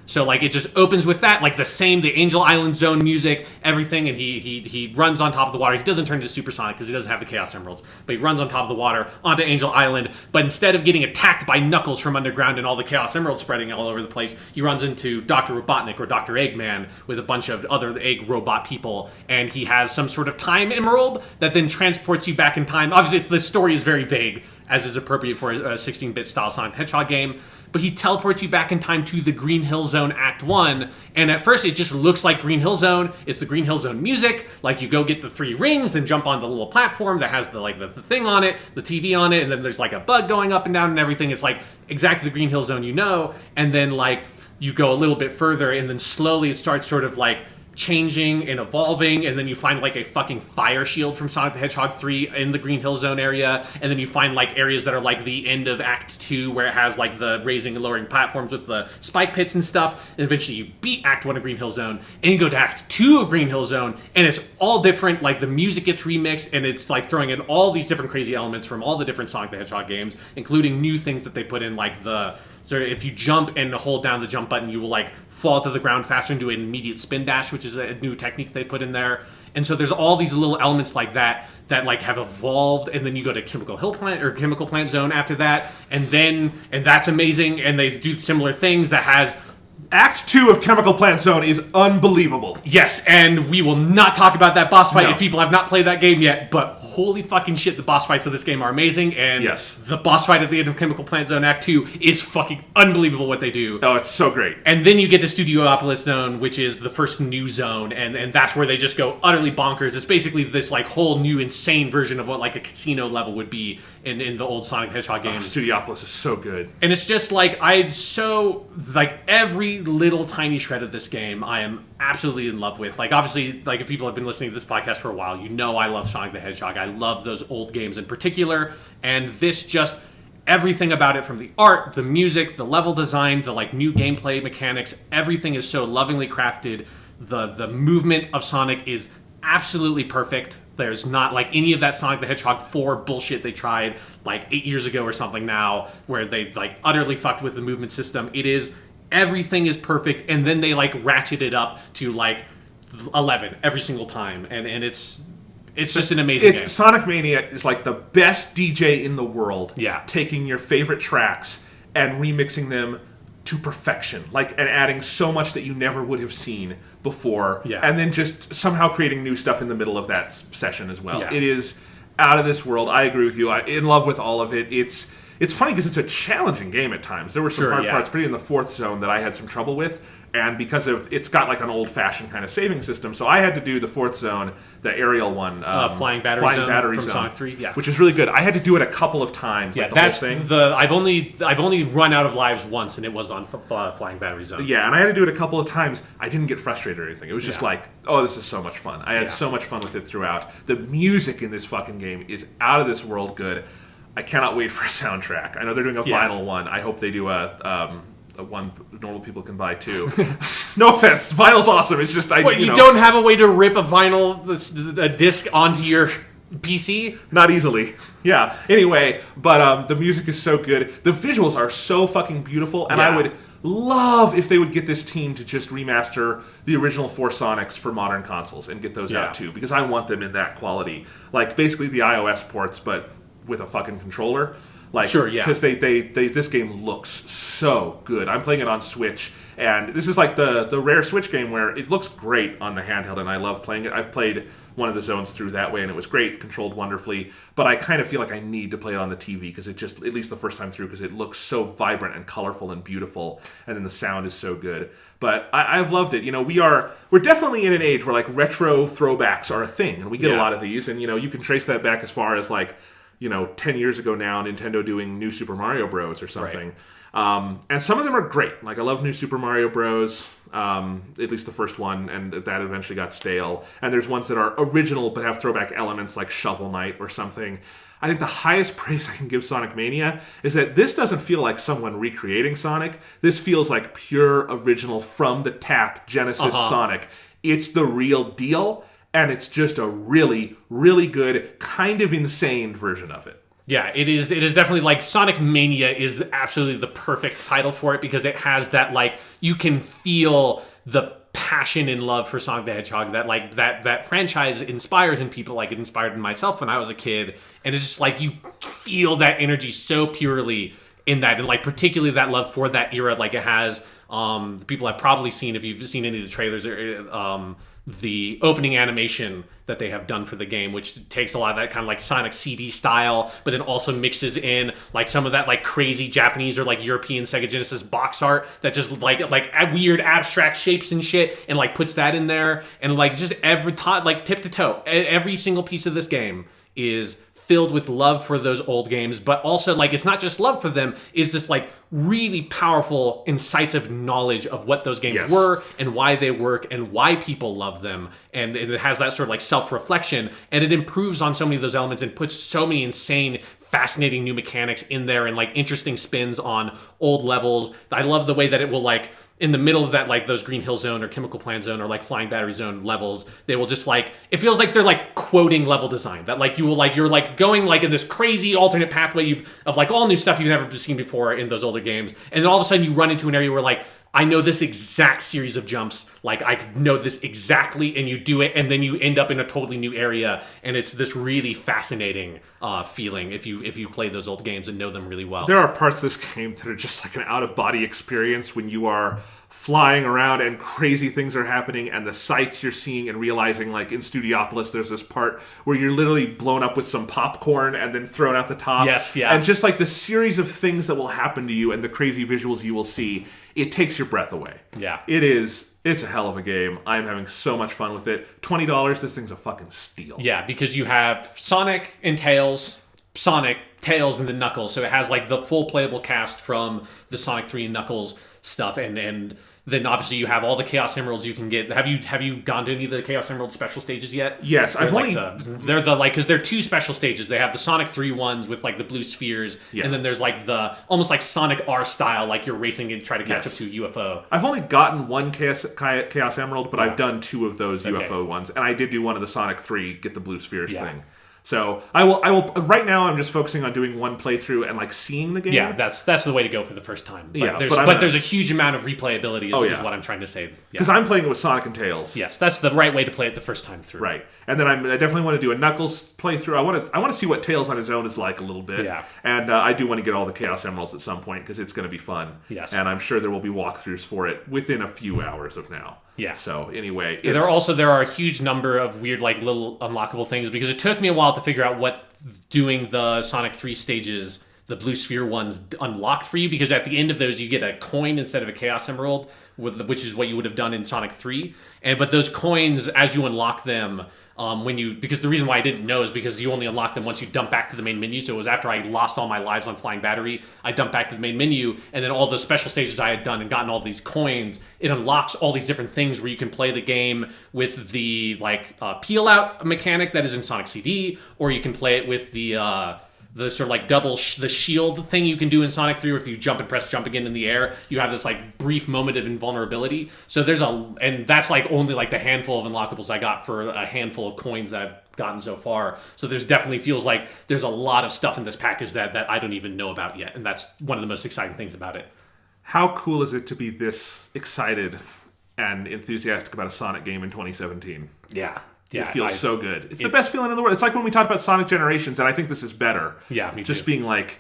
So like it just opens with that, like the Angel Island Zone music, everything, and he runs on top of the water. He doesn't turn into Super Sonic because he doesn't have the Chaos Emeralds, but he runs on top of the water onto Angel Island. But instead of getting attacked by Knuckles from underground and all the Chaos Emeralds spreading all over the place, he runs into Dr. Robotnik or Dr. Eggman with a bunch of other egg robot people, and he has some sort of time emerald that then transports you back in time. Obviously, the story is very vague, as is appropriate for a 16-bit style Sonic the Hedgehog game, but he teleports you back in time to the Green Hill Zone Act 1, and at first it just looks like Green Hill Zone. It's the Green Hill Zone music, like you go get the 3 rings and jump on the little platform that has the thing on it, the TV on it, and then there's like a bug going up and down and everything. It's like exactly the Green Hill Zone and then like you go a little bit further and then slowly it starts sort of like changing and evolving, and then you find like a fucking fire shield from Sonic the Hedgehog 3 in the Green Hill Zone area, and then you find like areas that are like the end of Act 2 where it has like the raising and lowering platforms with the spike pits and stuff, and eventually you beat Act 1 of Green Hill Zone, and you go to Act 2 of Green Hill Zone, and it's all different, like the music gets remixed, and it's like throwing in all these different crazy elements from all the different Sonic the Hedgehog games, including new things that they put in, like so if you jump and hold down the jump button, you will like fall to the ground faster and do an immediate spin dash, which is a new technique they put in there. And so there's all these little elements like that like have evolved, and then you go to Chemical Plant Zone after that, and that's amazing, and they do similar things that has Act 2 of Chemical Plant Zone is unbelievable. Yes, and we will not talk about that boss fight No. if people have not played that game yet, but holy fucking shit, the boss fights of this game are amazing, and yes. The boss fight at the end of Chemical Plant Zone Act 2 is fucking unbelievable what they do. Oh, it's so great. And then you get to Studiopolis Zone, which is the first new zone, and that's where they just go utterly bonkers. It's basically this like whole new insane version of what like a casino level would be in the old Sonic the Hedgehog games. Studiopolis is so good. And it's just like, every little tiny shred of this game I am absolutely in love with. Like, obviously, like if people have been listening to this podcast for a while, you know I love Sonic the Hedgehog. I love those old games in particular, and this just, everything about it, from the art, the music, the level design, the like new gameplay mechanics, everything is so lovingly crafted. The movement of Sonic is absolutely perfect. There's not like any of that Sonic the Hedgehog 4 bullshit they tried like 8 years ago or something now, where they like utterly fucked with the movement system. Everything is perfect, and then they like ratchet it up to like 11 every single time, and it's just an amazing game. Sonic Mania is like the best DJ in the world. Yeah. Taking your favorite tracks and remixing them to perfection, like, and adding so much that you never would have seen before. Yeah. And then just somehow creating new stuff in the middle of that session as well. Yeah. It is out of this world. I agree with you. I'm in love with all of it. It's funny because it's a challenging game at times. There were some hard parts, particularly in the 4th zone, that I had some trouble with. And because of, it's got like an old-fashioned kind of saving system, so I had to do the 4th zone, the aerial one, Flying Battery Zone from Zone, Sonic 3, yeah, which is really good. I had to do it a couple of times. Yeah, like the that's whole thing. I've only run out of lives once, and it was on Flying Battery Zone. Yeah, and I had to do it a couple of times. I didn't get frustrated or anything. It was just like, oh, this is so much fun. I had so much fun with it throughout. The music in this fucking game is out of this world good. I cannot wait for a soundtrack. I know they're doing a vinyl one. I hope they do a one normal people can buy too. No offense, vinyl's awesome. It's just you don't have a way to rip a disc onto your PC? Not easily. Yeah. Anyway, but the music is so good. The visuals are so fucking beautiful, and I would love if they would get this team to just remaster the original 4 Sonics for modern consoles and get those out too, because I want them in that quality. Like basically the iOS ports, but with a fucking controller. Like, Sure, yeah. Because this game looks so good. I'm playing it on Switch, and this is like the rare Switch game where it looks great on the handheld, and I love playing it. I've played one of the zones through that way, and it was great, controlled wonderfully. But I kind of feel like I need to play it on the TV because it just, at least the first time through, because it looks so vibrant and colorful and beautiful, and then the sound is so good. But I've loved it. We're definitely in an age where like retro throwbacks are a thing, and we get a lot of these, and you can trace that back as far as like 10 years ago now, Nintendo doing New Super Mario Bros. Or something. Right. And some of them are great. Like, I love New Super Mario Bros., at least the first one, and that eventually got stale. And there's ones that are original but have throwback elements like Shovel Knight or something. I think the highest praise I can give Sonic Mania is that this doesn't feel like someone recreating Sonic. This feels like pure original from the tap Genesis Sonic. It's the real deal. And it's just a really, really good, kind of insane version of it. Yeah, it is definitely like Sonic Mania is absolutely the perfect title for it because it has that, like, you can feel the passion and love for Sonic the Hedgehog that franchise inspires in people, like it inspired in myself when I was a kid. And it's just like you feel that energy so purely in that, and like particularly that love for that era. Like it has the people have probably seen, if you've seen any of the trailers, the opening animation that they have done for the game, which takes a lot of that kind of like Sonic CD style, but then also mixes in like some of that like crazy Japanese or like European Sega Genesis box art that just like weird abstract shapes and shit, and like puts that in there, and like just like tip to toe, every single piece of this game is filled with love for those old games, but also like it's not just love for them, it's this like really powerful, incisive knowledge of what those games were and why they work and why people love them, and it has that sort of like self-reflection, and it improves on so many of those elements and puts so many insane, fascinating new mechanics in there and like interesting spins on old levels. I love the way that it will like in the middle of that, like those Green Hill Zone or Chemical Plant Zone or like Flying Battery Zone levels, they will just like, it feels like they're like quoting level design, that like you will like, you're like going like in this crazy alternate pathway of like all new stuff you've never seen before in those older games, and then all of a sudden you run into an area where like, I know this exact series of jumps, like I know this exactly, and you do it, and then you end up in a totally new area, and it's this really fascinating feeling if you play those old games and know them really well. There are parts of this game that are just like an out-of-body experience when you are flying around and crazy things are happening, and the sights you're seeing and realizing, like in Studiopolis, there's this part where you're literally blown up with some popcorn and then thrown out the top. Yes, yeah. And just like the series of things that will happen to you and the crazy visuals you will see, it takes your breath away. Yeah. It's a hell of a game. I'm having so much fun with it. $20, this thing's a fucking steal. Yeah, because you have Sonic and Tails, Sonic, Tails, and then Knuckles. So it has like the full playable cast from the Sonic 3 and Knuckles stuff, and then obviously you have all the Chaos Emeralds you can get. Have you gone to any of the Chaos Emerald special stages yet? Yes, I've only they're the like, because they're two special stages. They have the Sonic 3 ones with like the blue spheres, and then there's like the almost like Sonic R style, like you're racing and try to catch up to a UFO. I've only gotten one Chaos Emerald, but I've done two of those UFO ones, and I did do one of the Sonic 3 get the blue spheres thing. So I will. Right now, I'm just focusing on doing one playthrough and like seeing the game. Yeah, that's the way to go for the first time. But there's a huge amount of replayability. Is what I'm trying to say. Because I'm playing it with Sonic and Tails. Yes, that's the right way to play it the first time through. Right, and then I definitely want to do a Knuckles playthrough. I want to see what Tails on his own is like a little bit. Yeah, and I do want to get all the Chaos Emeralds at some point because it's going to be fun. Yes, and I'm sure there will be walkthroughs for it within a few hours of now. Yeah. So anyway, there are a huge number of weird like little unlockable things, because it took me a while to figure out what doing the Sonic 3 stages, the blue sphere ones, unlocked for you, because at the end of those you get a coin instead of a Chaos Emerald, which is what you would have done in Sonic 3. But those coins, as you unlock them, because the reason why I didn't know is because you only unlock them once you dump back to the main menu. So it was after I lost all my lives on Flying Battery, I dumped back to the main menu, and then all those special stages I had done and gotten all these coins, it unlocks all these different things where you can play the game with the like peel out mechanic that is in Sonic CD, or you can play it with the sort of like double the shield thing you can do in Sonic 3, where if you jump and press jump again in the air, you have this like brief moment of invulnerability. So and that's like only like the handful of unlockables I got for a handful of coins that I've gotten so far. So there's definitely feels like there's a lot of stuff in this package that I don't even know about yet, and that's one of the most exciting things about it. How cool is it to be this excited and enthusiastic about a Sonic game in 2017? Yeah. It feels so good. It's the best feeling in the world. It's like when we talked about Sonic Generations, and I think this is better. Yeah, me too. Just being like,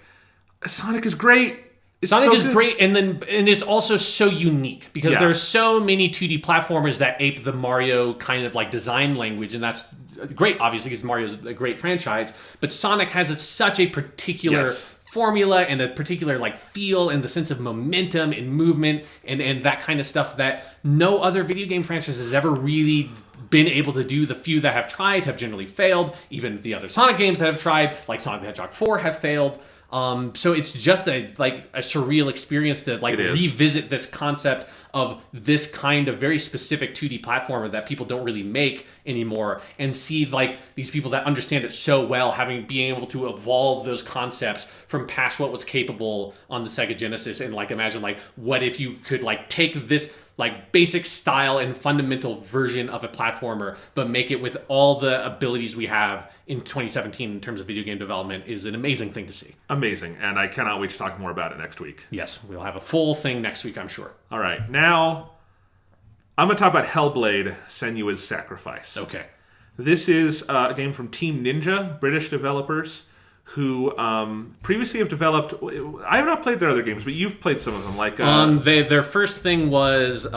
Sonic is great. Sonic is great, and it's also so unique because there are so many 2D platformers that ape the Mario kind of like design language, and that's great, obviously, because Mario's a great franchise. But Sonic has such a particular formula and a particular like feel and the sense of momentum and movement and that kind of stuff that no other video game franchise has ever really been able to do. The few that have tried have generally failed. Even the other Sonic games that have tried, like Sonic the Hedgehog 4, have failed. So it's just a surreal experience to revisit this concept of this kind of very specific 2D platformer that people don't really make anymore, and see like these people that understand it so well being able to evolve those concepts from past what was capable on the Sega Genesis, and like imagine like what if you could like take this like basic style and fundamental version of a platformer, but make it with all the abilities we have in 2017 in terms of video game development is an amazing thing to see. Amazing, and I cannot wait to talk more about it next week. Yes, we'll have a full thing next week, I'm sure. All right, now I'm going to talk about Hellblade: Senua's Sacrifice. Okay. This is a game from Team Ninja, British developers, who previously have developed... I have not played their other games, but you've played some of them. Like their first thing was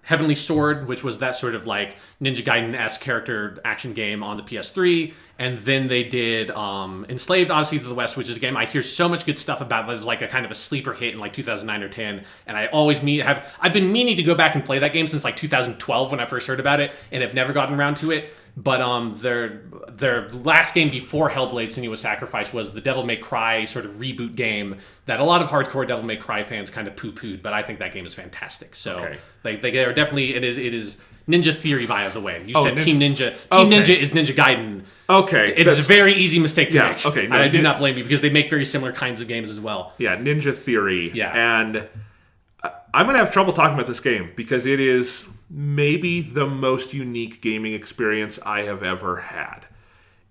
Heavenly Sword, which was that sort of like Ninja Gaiden-esque character action game on the PS3. And then they did Enslaved Odyssey to the West, which is a game I hear so much good stuff about. It's like a kind of a sleeper hit in like 2009 or 10. And I always I've been meaning to go back and play that game since like 2012 when I first heard about it, and have never gotten around to it. But their last game before Hellblade: Senua's Sacrifice was the Devil May Cry sort of reboot game that a lot of hardcore Devil May Cry fans kind of poo-pooed, but I think that game is fantastic. So they are definitely... It is Ninja Theory, by the way. You said Team Ninja. Team Ninja is Ninja Gaiden. Okay. It is a very easy mistake to make. Okay. And I do not blame you, because they make very similar kinds of games as well. Yeah, Ninja Theory. Yeah. And I'm going to have trouble talking about this game because it is maybe the most unique gaming experience I have ever had.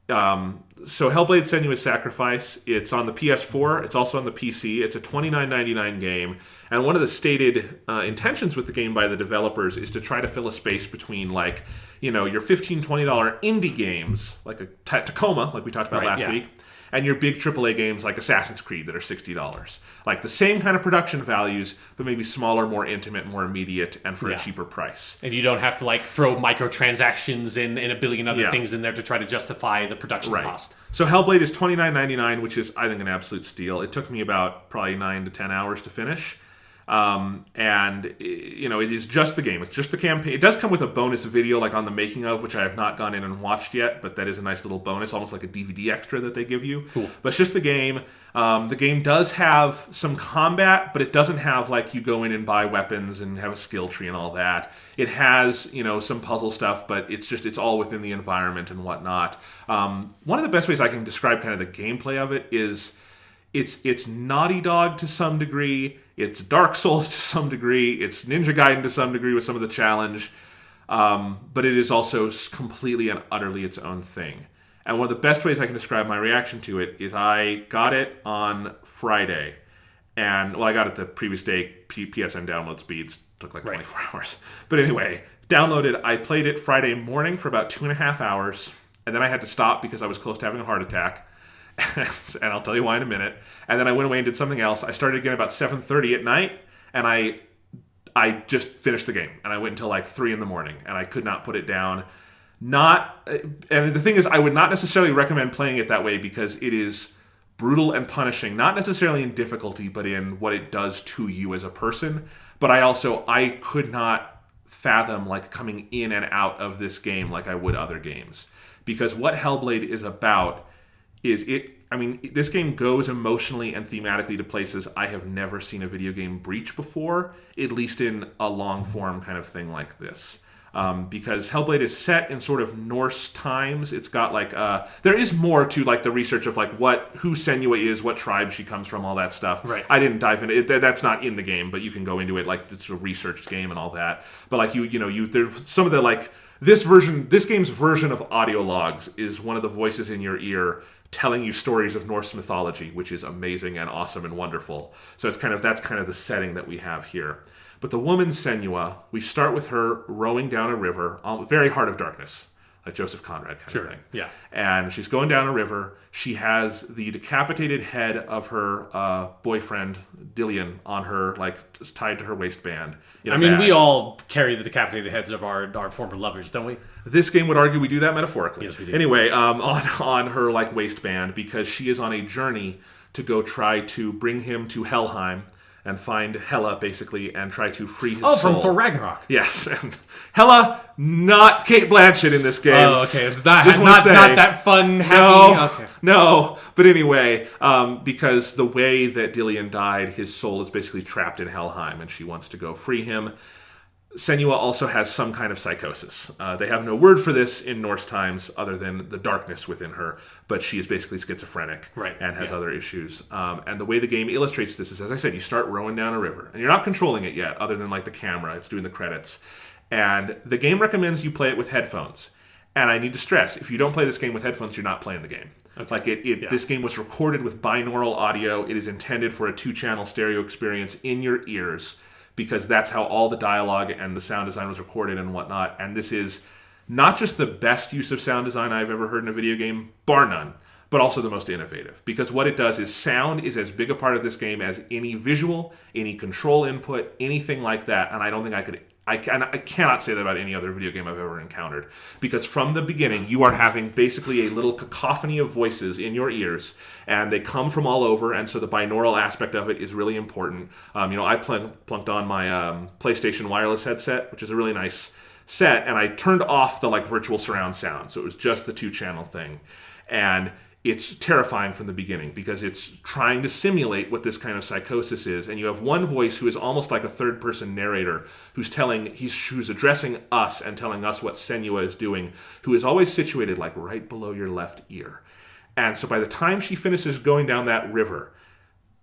So Hellblade: Senua's Sacrifice, it's on the PS4, it's also on the PC, it's a $29.99 game, and one of the stated intentions with the game by the developers is to try to fill a space between like, your $15, $20 indie games, like a Tacoma, like we talked about last week, and your big AAA games like Assassin's Creed that are $60. Like the same kind of production values, but maybe smaller, more intimate, more immediate, and for a cheaper price. And you don't have to like throw microtransactions and a billion other things in there to try to justify the production cost. So Hellblade is $29.99, which is, I think, an absolute steal. It took me about probably 9 to 10 hours to finish. And it is just the game. It's just the campaign. It does come with a bonus video like on the making of, which I have not gone in and watched yet, but that is a nice little bonus, almost like a DVD extra that they give you. Cool. But it's just the game. The game does have some combat, but it doesn't have like you go in and buy weapons and have a skill tree and all that. It has, some puzzle stuff, but it's all within the environment and whatnot. One of the best ways I can describe kind of the gameplay of it is it's Naughty Dog to some degree, it's Dark Souls to some degree, it's Ninja Gaiden to some degree with some of the challenge, but it is also completely and utterly its own thing. And one of the best ways I can describe my reaction to it is I got it on Friday, and I got it the previous day. PSN download speeds took like 24 hours. But anyway, downloaded, I played it Friday morning for about 2.5 hours, and then I had to stop because I was close to having a heart attack. And I'll tell you why in a minute. And then I went away and did something else. I started again about 7:30 at night, and I just finished the game. And I went until like 3 in the morning, and I could not put it down. And the thing is, I would not necessarily recommend playing it that way because it is brutal and punishing, not necessarily in difficulty, but in what it does to you as a person. But I could not fathom like coming in and out of this game like I would other games. Because what Hellblade is about this game goes emotionally and thematically to places I have never seen a video game breach before, at least in a long-form kind of thing like this. Because Hellblade is set in sort of Norse times. It's got like there is more to like the research of like who Senua is, what tribe she comes from, all that stuff. Right. I didn't dive into it. That's not in the game, but you can go into it like it's a researched game and all that. But like there's some of the like this game's version of audio logs is one of the voices in your ear telling you stories of Norse mythology, which is amazing and awesome and wonderful. So that's kind of the setting that we have here. But the woman Senua, we start with her rowing down a river, very Heart of Darkness. like Joseph Conrad kind Sure. of thing. Yeah. And she's going down a river. She has the decapitated head of her boyfriend, Dillion, on her, like, just tied to her waistband. I mean, we all carry the decapitated heads of our former lovers, don't we? This game would argue we do that metaphorically. Yes, we do. Anyway, on her, like, waistband, because she is on a journey to go try to bring him to Helheim and find Hela, basically, and try to free his soul. Oh, from Thor Ragnarok. Yes, and Hela, not Kate Blanchett in this game. Oh, okay. So not that fun, happy... No, okay. no. But anyway, because the way that Dillion died, his soul is basically trapped in Helheim, and she wants to go free him. Senua also has some kind of psychosis. They have no word for this in Norse times other than the darkness within her, but she is basically schizophrenic and has other issues. And the way the game illustrates this is, as I said, you start rowing down a river, and you're not controlling it yet other than like the camera. It's doing the credits. And the game recommends you play it with headphones. And I need to stress, if you don't play this game with headphones, you're not playing the game. Okay. Like this game was recorded with binaural audio. It is intended for a 2-channel stereo experience in your ears, because that's how all the dialogue and the sound design was recorded and whatnot. And this is not just the best use of sound design I've ever heard in a video game, bar none, but also the most innovative. Because what it does is sound is as big a part of this game as any visual, any control input, anything like that. And I don't think I cannot say that about any other video game I've ever encountered. Because from the beginning, you are having basically a little cacophony of voices in your ears, and they come from all over, and so the binaural aspect of it is really important. I plunked on my PlayStation wireless headset, which is a really nice set, and I turned off the virtual surround sound, so it was just the 2-channel thing. And it's terrifying from the beginning because it's trying to simulate what this kind of psychosis is. And you have one voice who is almost like a third-person narrator who's addressing us and telling us what Senua is doing, who is always situated like right below your left ear. And so by the time she finishes going down that river,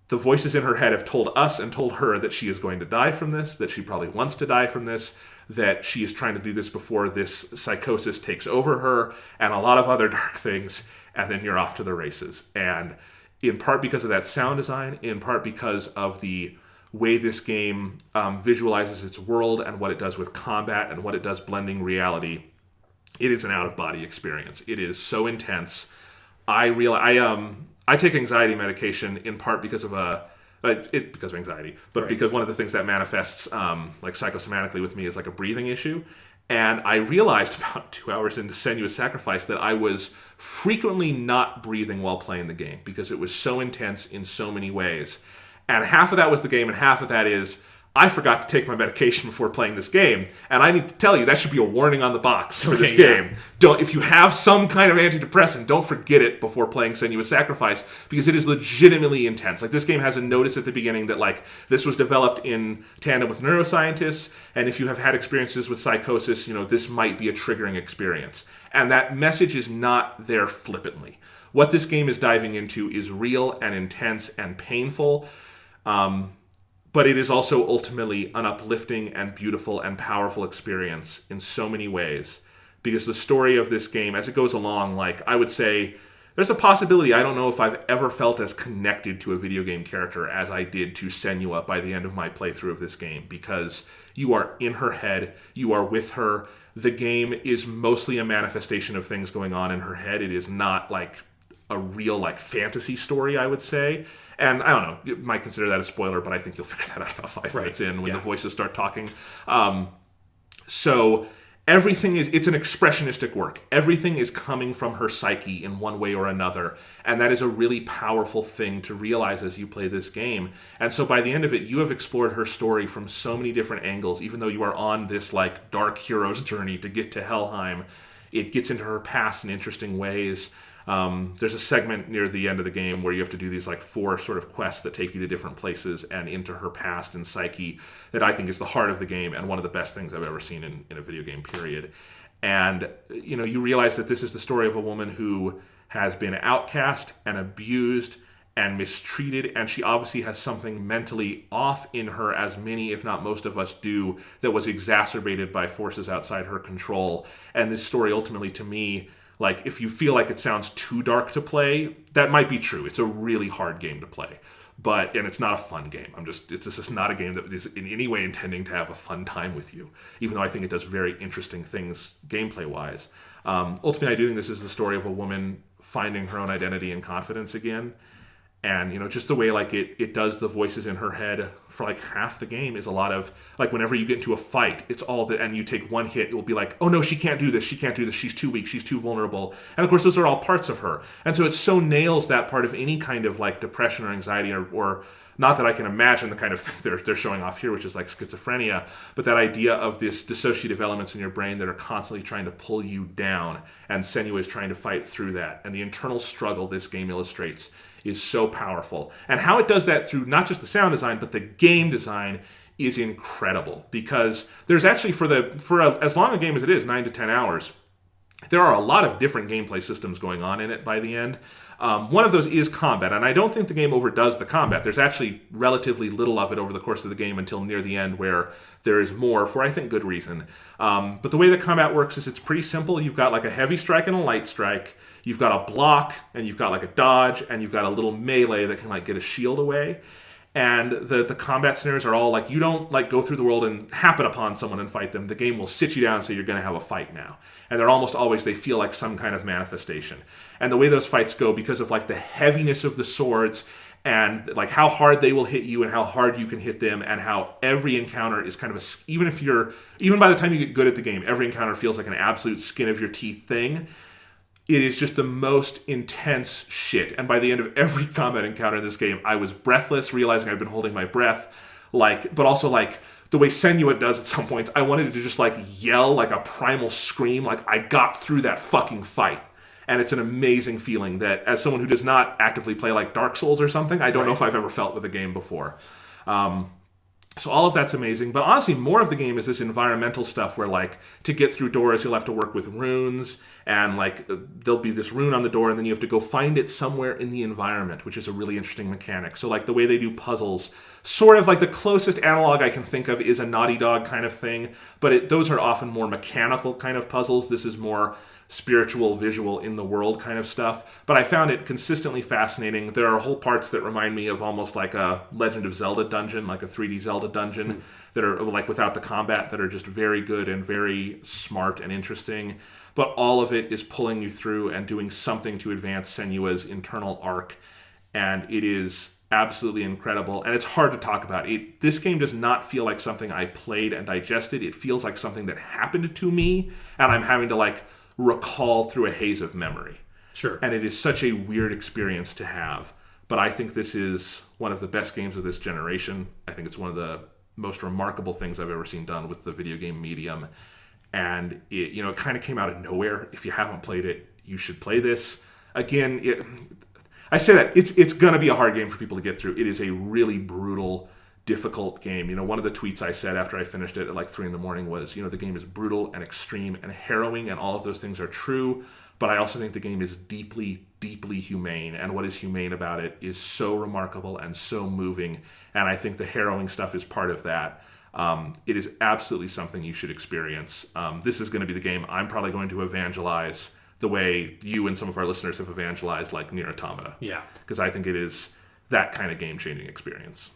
the voices in her head have told us and told her that she is going to die from this, that she probably wants to die from this, that she is trying to do this before this psychosis takes over her, and a lot of other dark things. And then you're off to the races. And in part because of that sound design, in part because of the way this game visualizes its world and what it does with combat and what it does blending reality, it is an out-of-body experience. It is so intense. I take anxiety medication in part because of anxiety, but because one of the things that manifests psychosomatically with me is like a breathing issue. And I realized about 2 hours into Senua's Sacrifice that I was frequently not breathing while playing the game because it was so intense in so many ways. And half of that was the game, and half of that is I forgot to take my medication before playing this game. And I need to tell you, that should be a warning on the box for this game. If you have some kind of antidepressant, don't forget it before playing Senua's Sacrifice, because it is legitimately intense. Like, this game has a notice at the beginning that, this was developed in tandem with neuroscientists, and if you have had experiences with psychosis, this might be a triggering experience. And that message is not there flippantly. What this game is diving into is real and intense and painful, but it is also ultimately an uplifting and beautiful and powerful experience in so many ways. Because the story of this game, as it goes along, I would say, there's a possibility, I don't know if I've ever felt as connected to a video game character as I did to Senua by the end of my playthrough of this game. Because you are in her head, you are with her. The game is mostly a manifestation of things going on in her head. It is not a real fantasy story, I would say. And I don't know, you might consider that a spoiler, but I think you'll figure that out about 5 minutes in when the voices start talking. So everything it's an expressionistic work. Everything is coming from her psyche in one way or another. And that is a really powerful thing to realize as you play this game. And so by the end of it, you have explored her story from so many different angles, even though you are on this dark hero's journey to get to Helheim. It gets into her past in interesting ways. There's a segment near the end of the game where you have to do these 4 sort of quests that take you to different places and into her past and psyche that I think is the heart of the game and one of the best things I've ever seen in a video game, period. And, you realize that this is the story of a woman who has been outcast and abused and mistreated, and she obviously has something mentally off in her, as many, if not most of us do, that was exacerbated by forces outside her control. And this story ultimately, to me, Like, if you feel like it sounds too dark to play, that might be true. It's a really hard game to play. And it's not a fun game. It's just not a game that is in any way intending to have a fun time with you, even though I think it does very interesting things gameplay-wise. Ultimately, I do think this is the story of a woman finding her own identity and confidence again. And, just the way, like, it does the voices in her head for, like, half the game is a lot of, like, whenever you get into a fight, it's all and you take one hit, it will be like, oh, no, she can't do this, she's too weak, she's too vulnerable. And, of course, those are all parts of her. And so it so nails that part of any kind of, like, depression or anxiety or not that I can imagine the kind of thing they're showing off here, which is, like, schizophrenia, but that idea of this dissociative elements in your brain that are constantly trying to pull you down, and Senua is trying to fight through that. And the internal struggle this game illustrates is so powerful. And how it does that through not just the sound design, but the game design is incredible. Because there's actually, as long a game as it is, 9 to 10 hours, there are a lot of different gameplay systems going on in it by the end. One of those is combat, and I don't think the game overdoes the combat. There's actually relatively little of it over the course of the game until near the end, where there is more, for I think good reason. But the way the combat works is it's pretty simple. You've got like a heavy strike and a light strike. You've got a block, and you've got like a dodge, and you've got a little melee that can like get a shield away. And the combat scenarios are all like, you don't like go through the world and happen upon someone and fight them. The game will sit you down and say you're going to have a fight now. And they're almost always, they feel like some kind of manifestation. And the way those fights go, because of like the heaviness of the swords and like how hard they will hit you and how hard you can hit them, and how every encounter is kind of even by the time you get good at the game, every encounter feels like an absolute skin of your teeth thing. It is just the most intense shit. And by the end of every combat encounter in this game, I was breathless, realizing I'd been holding my breath. But also like the way Senua does at some point, I wanted to just like yell like a primal scream, like I got through that fucking fight. And it's an amazing feeling that, as someone who does not actively play like Dark Souls or something, I don't know if I've ever felt with a game before. So all of that's amazing, but honestly, more of the game is this environmental stuff where, like, to get through doors, you'll have to work with runes, and, like, there'll be this rune on the door, and then you have to go find it somewhere in the environment, which is a really interesting mechanic. So, like, the way they do puzzles, sort of like the closest analog I can think of is a Naughty Dog kind of thing, but those are often more mechanical kind of puzzles. This is more spiritual, visual, in the world kind of stuff. But I found it consistently fascinating. There are whole parts that remind me of almost like a Legend of Zelda dungeon, like a 3D Zelda dungeon, that are like without the combat, that are just very good and very smart and interesting. But all of it is pulling you through and doing something to advance Senua's internal arc. And it is absolutely incredible. And it's hard to talk about. This game does not feel like something I played and digested. It feels like something that happened to me, and I'm having to like recall through a haze of memory. Sure. And it is such a weird experience to have. But I think this is one of the best games of this generation. I think it's one of the most remarkable things I've ever seen done with the video game medium. And it kind of came out of nowhere. If you haven't played it, you should play this. Again, I say that it's going to be a hard game for people to get through. It is a really brutal, difficult game. One of the tweets I said after I finished it at like 3 a.m. was, the game is brutal and extreme and harrowing, and all of those things are true. But I also think the game is deeply, deeply humane, and what is humane about it is so remarkable and so moving. And I think the harrowing stuff is part of that. It is absolutely something you should experience. This is going to be the game I'm probably going to evangelize the way you and some of our listeners have evangelized like Nier Automata. Yeah. Because I think it is that kind of game-changing experience.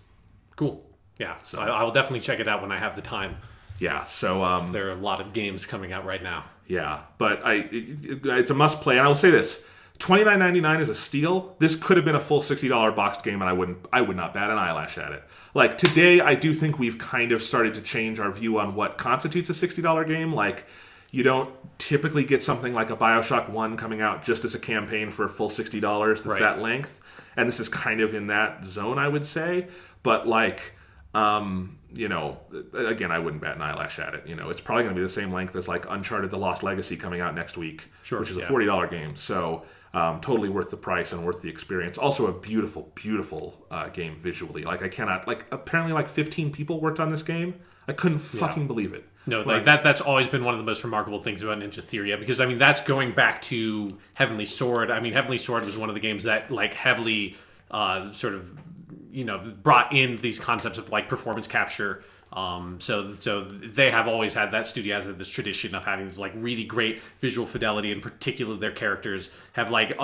Cool. Yeah. So I will definitely check it out when I have the time. Yeah. So there are a lot of games coming out right now. Yeah, but it's a must play. And I will say this: $29.99 is a steal. This could have been a full $60 boxed game, and I would not bat an eyelash at it. Like today, I do think we've kind of started to change our view on what constitutes a $60 game. Like, you don't typically get something like a BioShock 1 coming out just as a campaign for a full $60 that's right. that length. And this is kind of in that zone, I would say. But like, again, I wouldn't bat an eyelash at it. It's probably going to be the same length as like Uncharted: The Lost Legacy coming out next week, which is a $40 game. So totally worth the price and worth the experience. Also a beautiful, beautiful game visually. Like apparently like 15 people worked on this game. I couldn't fucking believe it. No, like that's always been one of the most remarkable things about Ninja Theory, because that's going back to Heavenly Sword. Heavenly Sword was one of the games that like heavily sort of brought in these concepts of like performance capture So they have always had, that studio has this tradition of having this like really great visual fidelity, in particular their characters have like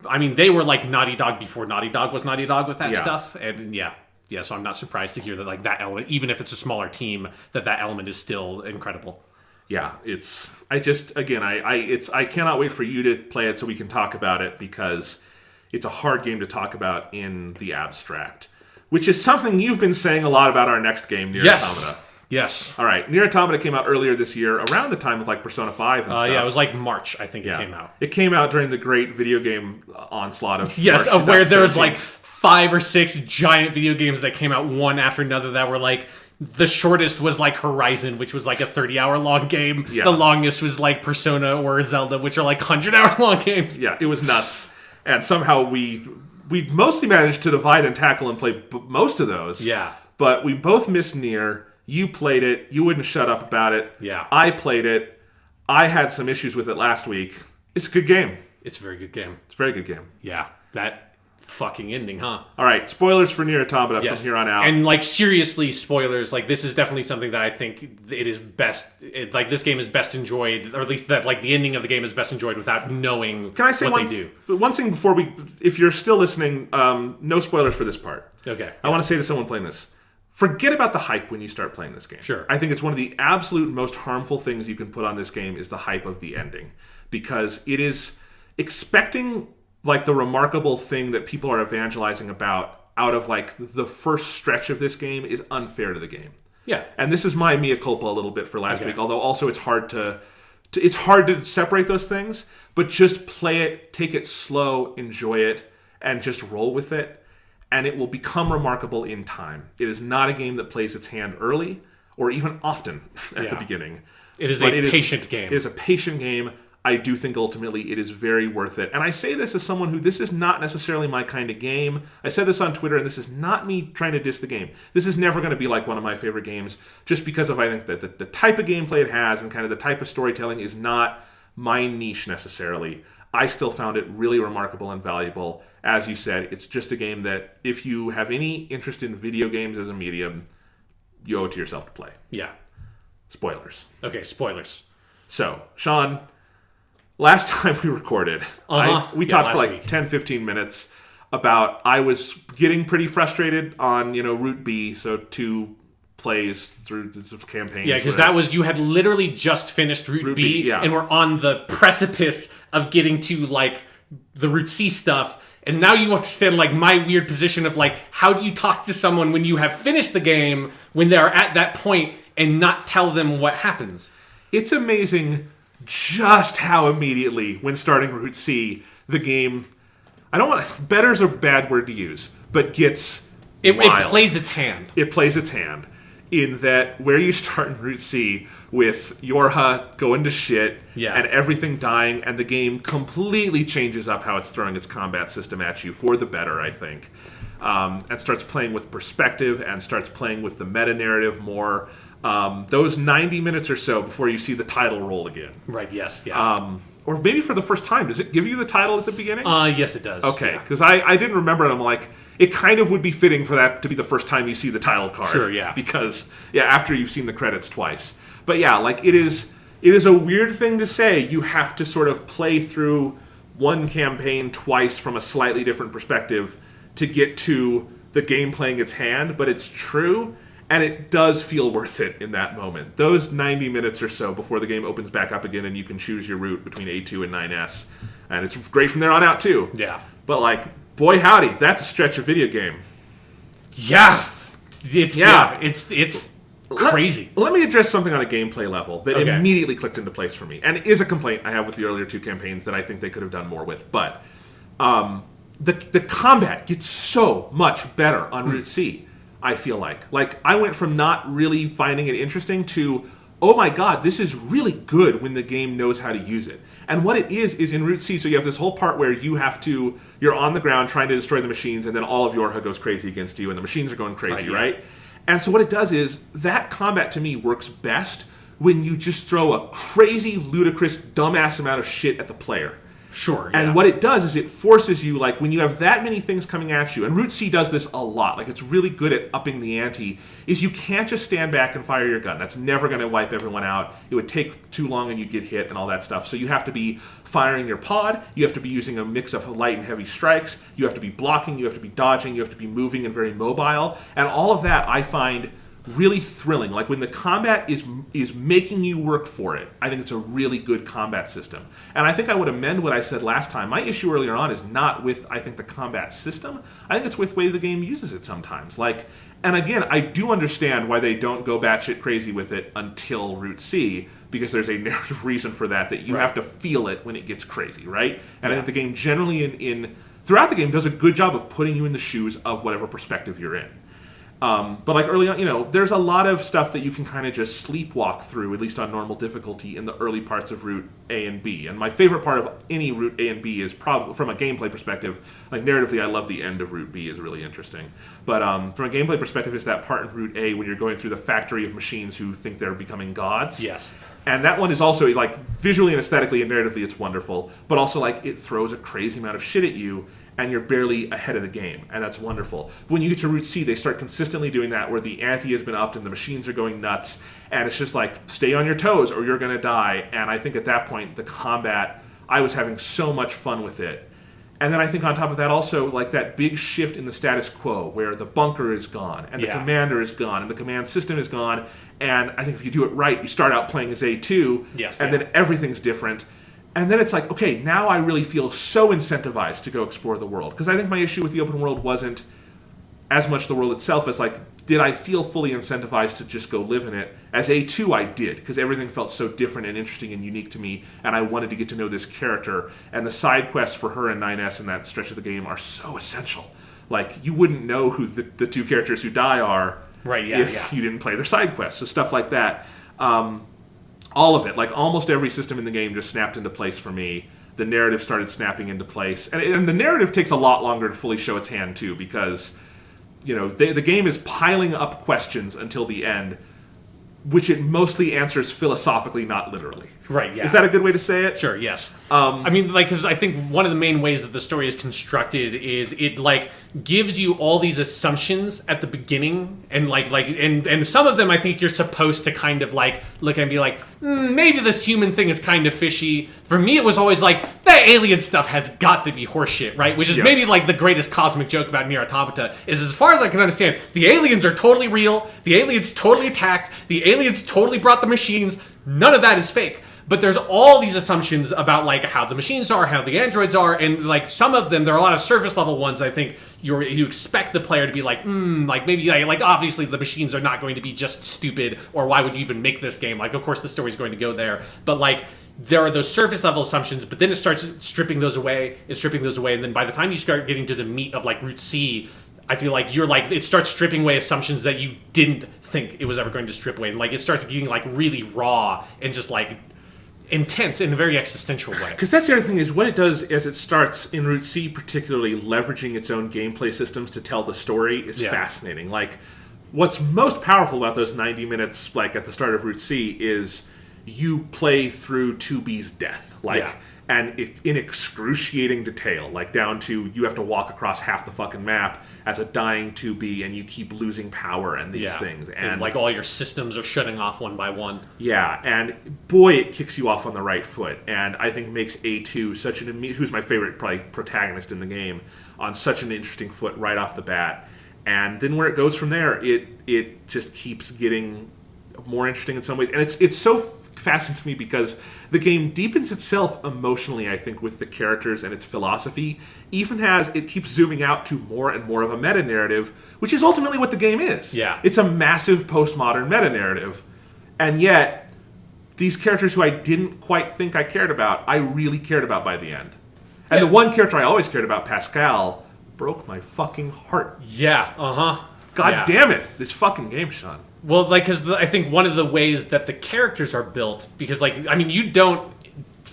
I mean, they were like Naughty Dog before Naughty Dog was Naughty Dog with that stuff, and so I'm not surprised to hear that like that element, even if it's a smaller team, that element is still incredible. Yeah, I cannot wait for you to play it so we can talk about it, because it's a hard game to talk about in the abstract, which is something you've been saying a lot about our next game, Nier Automata. Yes. All right, Nier Automata came out earlier this year, around the time of like Persona 5 and stuff. Yeah, it was like March, I think it came out. It came out during the great video game onslaught of Yes, March of where there was 2017. like 5 or 6 giant video games that came out one after another that were like, the shortest was like Horizon, which was like a 30-hour long game. Yeah. The longest was like Persona or Zelda, which are like 100-hour long games. Yeah, it was nuts. And somehow we mostly managed to divide and tackle and play most of those. Yeah. But we both missed Nier. You played it. You wouldn't shut up about it. Yeah. I played it. I had some issues with it last week. It's a good game. It's a very good game. It's a very good game. Yeah. That fucking ending, huh? All right, spoilers for Nier Automata from here on out. And like seriously, spoilers. Like this is definitely something that I think it is best. Like this game is best enjoyed, or at least that like the ending of the game is best enjoyed without knowing Can I say what they do. One thing before if you're still listening, no spoilers for this part. Okay. I want to say to someone playing this, forget about the hype when you start playing this game. Sure. I think it's one of the absolute most harmful things you can put on this game is the hype of the ending, because it is expecting like the remarkable thing that people are evangelizing about out of like the first stretch of this game is unfair to the game. Yeah. And this is my mea culpa a little bit for last week, although also it's hard to separate those things, but just play it, take it slow, enjoy it, and just roll with it, and it will become remarkable in time. It is not a game that plays its hand early or even often at the beginning. It is a patient game. It is a patient game. I do think ultimately it is very worth it. And I say this as someone who, this is not necessarily my kind of game. I said this on Twitter, and this is not me trying to diss the game. This is never going to be like one of my favorite games, just because of, I think, that the type of gameplay it has and kind of the type of storytelling is not my niche necessarily. I still found it really remarkable and valuable. As you said, it's just a game that if you have any interest in video games as a medium, you owe it to yourself to play. Yeah. Spoilers. Okay, spoilers. So, Sean, last time we recorded, we talked for like 10, 15 minutes about, I was getting pretty frustrated on, Route B, so 2 plays through the campaign. Yeah, because that was, you had literally just finished Route B, and we're on the precipice of getting to like the Route C stuff, and now you understand like my weird position of like, how do you talk to someone when you have finished the game, when they're at that point, and not tell them what happens? It's amazing just how immediately, when starting Route C, the game, better's a bad word to use, but gets wild. It plays its hand. It plays its hand in that where you start in Route C with Yorha going to shit and everything dying, and the game completely changes up how it's throwing its combat system at you for the better, I think. And starts playing with perspective and starts playing with the meta-narrative more. Those 90 minutes or so before you see the title roll again. Right, yes, yeah. Or maybe for the first time. Does it give you the title at the beginning? Yes, it does. Okay, because I didn't remember it. I'm like, it kind of would be fitting for that to be the first time you see the title card. Sure, yeah. Because, after you've seen the credits twice. But like, it is a weird thing to say. You have to sort of play through one campaign twice from a slightly different perspective to get to the game playing its hand, but it's true. And it does feel worth it in that moment. Those 90 minutes or so before the game opens back up again and you can choose your route between A2 and 9S. And it's great from there on out, too. Yeah. But, like, boy howdy, that's a stretch of video game. Yeah. It's crazy. Let me address something on a gameplay level that immediately clicked into place for me. And it is a complaint I have with the earlier 2 campaigns that I think they could have done more with. But the combat gets so much better on Route C. I feel like. Like, I went from not really finding it interesting to, oh my god, this is really good when the game knows how to use it. And what it is in Route C, so you have this whole part where you're on the ground trying to destroy the machines, and then all of Yorha goes crazy against you, and the machines are going crazy, right? And so what it does is, that combat to me works best when you just throw a crazy, ludicrous, dumbass amount of shit at the player. Sure. And yeah. what it does is it forces you, like, when you have that many things coming at you, and Route C does this a lot, like, it's really good at upping the ante, is you can't just stand back and fire your gun. That's never going to wipe everyone out. It would take too long and you'd get hit and all that stuff. So you have to be firing your pod, you have to be using a mix of light and heavy strikes, you have to be blocking, you have to be dodging, you have to be moving and very mobile, and all of that I find really thrilling. Like, when the combat is making you work for it, I think it's a really good combat system. And I think I would amend what I said last time. My issue earlier on is not with, I think, the combat system. I think it's with the way the game uses it sometimes. Like, and again, I do understand why they don't go batshit crazy with it until Route C, because there's a narrative reason for that you have to feel it when it gets crazy, right? And I think the game generally throughout the game does a good job of putting you in the shoes of whatever perspective you're in. But like early on, there's a lot of stuff that you can kind of just sleepwalk through, at least on normal difficulty, in the early parts of Route A and B. And my favorite part of any Route A and B is probably, from a gameplay perspective, like narratively, I love the end of Route B, is really interesting. But from a gameplay perspective, it's that part in Route A when you're going through the factory of machines who think they're becoming gods. Yes. And that one is also, like, visually and aesthetically and narratively, it's wonderful. But also, like, it throws a crazy amount of shit at you, and you're barely ahead of the game, and that's wonderful. But when you get to Route C, they start consistently doing that, where the ante has been upped and the machines are going nuts, and it's just like, stay on your toes or you're going to die. And I think at that point, the combat, I was having so much fun with it. And then I think on top of that also, like, that big shift in the status quo, where the bunker is gone, and the commander is gone, and the command system is gone, and I think if you do it right, you start out playing as A2, and then everything's different. And then it's like, okay, now I really feel so incentivized to go explore the world. Because I think my issue with the open world wasn't as much the world itself as, like, did I feel fully incentivized to just go live in it? As A2, I did, because everything felt so different and interesting and unique to me, and I wanted to get to know this character. And the side quests for her and 9S in that stretch of the game are so essential. Like, you wouldn't know who the two characters who die are if you didn't play their side quests. So stuff like that. All of it, like almost every system in the game just snapped into place for me. The narrative started snapping into place. And the narrative takes a lot longer to fully show its hand, too, because, the game is piling up questions until the end, which it mostly answers philosophically, not literally. Right, yeah. Is that a good way to say it? Sure, yes. I mean, like, because I think one of the main ways that the story is constructed is it, like, gives you all these assumptions at the beginning, and, and some of them I think you're supposed to kind of, like, look at and be like, maybe this human thing is kind of fishy. For me, it was always like, that alien stuff has got to be horseshit, right? Which is maybe, like, the greatest cosmic joke about Nier Automata, is as far as I can understand, the aliens are totally real, the aliens totally attacked, the aliens totally brought the machines, none of that is fake. But there's all these assumptions about, like, how the machines are, how the androids are, and, like, some of them, there are a lot of surface level ones, I think, you expect the player to be like, like, maybe, like, obviously the machines are not going to be just stupid, or why would you even make this game? Like, of course the story's going to go there. But, like, there are those surface level assumptions, but then it starts stripping those away, and then by the time you start getting to the meat of, like, Route C, I feel like it starts stripping away assumptions that you didn't think it was ever going to strip away. And, like, it starts getting, like, really raw and just, like, intense in a very existential way. Because that's the other thing, is what it does as it starts in Route C, particularly leveraging its own gameplay systems to tell the story, is fascinating. Like, what's most powerful about those 90 minutes, like, at the start of Route C, is you play through 2B's death. Like, and in excruciating detail, like down to you have to walk across half the fucking map as a dying 2B, and you keep losing power and these things. And like all your systems are shutting off one by one. Yeah, and boy, it kicks you off on the right foot. And I think makes A2 such an who's my favorite probably protagonist in the game, on such an interesting foot right off the bat. And then where it goes from there, it just keeps getting more interesting in some ways. And it's so fascinating to me because the game deepens itself emotionally, I think, with the characters and its philosophy, even as it keeps zooming out to more and more of a meta-narrative, which is ultimately what the game is. Yeah. It's a massive postmodern meta-narrative. And yet, these characters who I didn't quite think I cared about, I really cared about by the end. And the one character I always cared about, Pascal, broke my fucking heart. Yeah, God damn it, this fucking game, Sean. Well, like, because I think one of the ways that the characters are built, because, like, I mean, you don't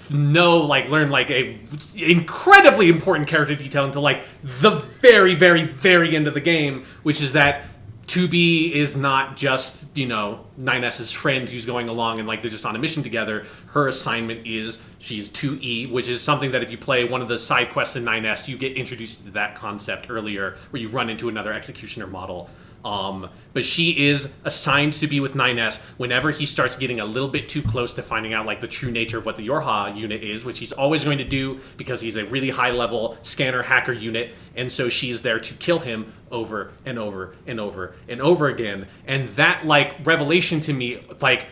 learn, like, a incredibly important character detail until, like, the very, very, very end of the game, which is that 2B is not just, 9S's friend who's going along and, like, they're just on a mission together. Her assignment is She's 2E, which is something that if you play one of the side quests in 9S, you get introduced to that concept earlier, where you run into another executioner model. But she is assigned to be with 9S whenever he starts getting a little bit too close to finding out like the true nature of what the Yorha unit is, which he's always going to do because he's a really high level scanner hacker unit, and so she is there to kill him over and over and over and over again. And that like revelation to me like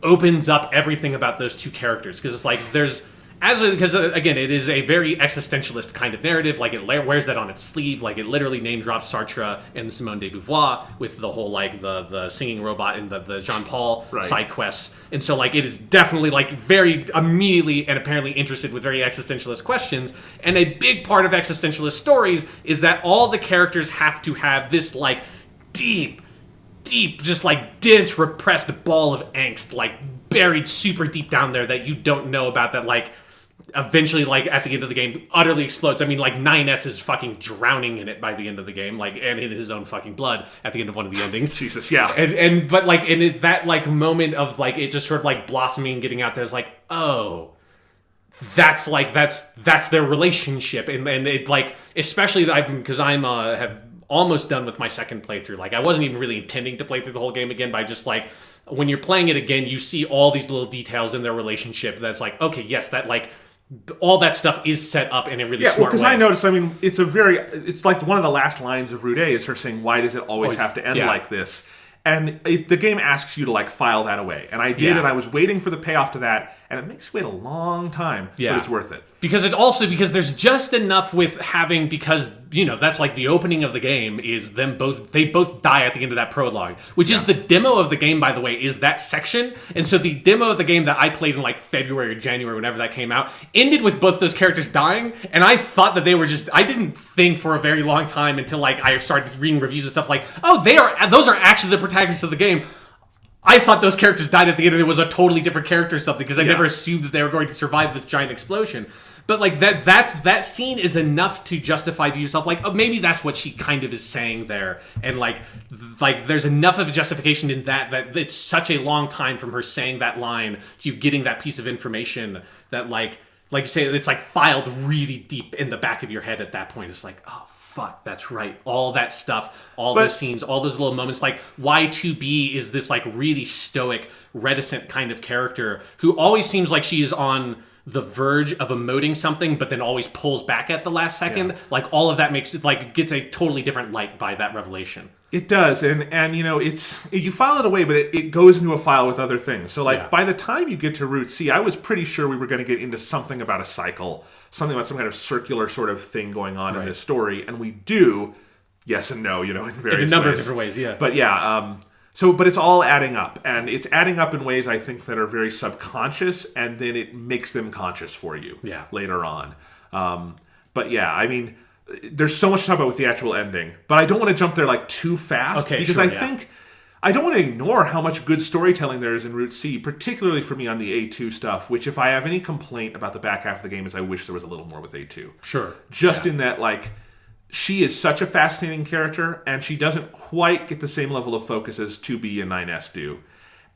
opens up everything about those two characters, because it's like because again, it is a very existentialist kind of narrative. Like it wears that on its sleeve. Like it literally name drops Sartre and Simone de Beauvoir with the whole like the singing robot and the Jean Paul side quests. And so like it is definitely like very immediately and apparently interested with very existentialist questions. And a big part of existentialist stories is that all the characters have to have this like deep, just like dense, repressed ball of angst, like buried super deep down there that you don't know about, that like eventually, like at the end of the game, utterly explodes. I mean, like 9S is fucking drowning in it by the end of the game, like, and in his own fucking blood at the end of one of the endings. Jesus, yeah. But like in that like moment of like it just sort of like blossoming, getting out there, is like, oh, that's their relationship, and it like, especially because I'm have almost done with my second playthrough. Like I wasn't even really intending to play through the whole game again, but I just like, when you're playing it again, you see all these little details in their relationship that's like, okay, yes, that like all that stuff is set up in a really smart way. Yeah, well, because I noticed, I mean, it's like one of the last lines of Route A is her saying, why does it always have to end like this? And the game asks you to like file that away. And I did, and I was waiting for the payoff to that, and it makes you wait a long time, but it's worth it. Because there's just enough with having, because, you know, that's like the opening of the game is they both die at the end of that prologue, which is the demo of the game, by the way, is that section. And so the demo of the game that I played in like February or January, whenever that came out, ended with both those characters dying. And I thought that they were I didn't think for a very long time until like I started reading reviews and stuff like, oh, those are actually the protagonists of the game. I thought those characters died at the end and it was a totally different character or something, because I never assumed that they were going to survive this giant explosion. But like that scene is enough to justify to yourself, like, oh, maybe that's what she kind of is saying there, and like there's enough of a justification in that it's such a long time from her saying that line to you getting that piece of information that like you say, it's like filed really deep in the back of your head at that point. It's like, oh fuck, that's right. All that stuff, those scenes, all those little moments, like Y2B is this like really stoic, reticent kind of character who always seems like she is on the verge of emoting something, but then always pulls back at the last second. Yeah. Like all of that makes it like gets a totally different light by that revelation. It does, and you know, you file it away, but it goes into a file with other things. So like by the time you get to Route C, I was pretty sure we were going to get into something about a cycle, something about some kind of circular sort of thing going on in this story, and we do, yes and no, you know, in various in a number of different ways, yeah. But yeah, but it's all adding up, and it's adding up in ways I think that are very subconscious, and then it makes them conscious for you later on. But yeah, I mean, there's so much to talk about with the actual ending, but I don't want to jump there like too fast, because I think I don't want to ignore how much good storytelling there is in Route C, particularly for me on the A2 stuff, which if I have any complaint about the back half of the game is I wish there was a little more with A2. Sure. Just in that, like, she is such a fascinating character, and she doesn't quite get the same level of focus as 2B and 9S do.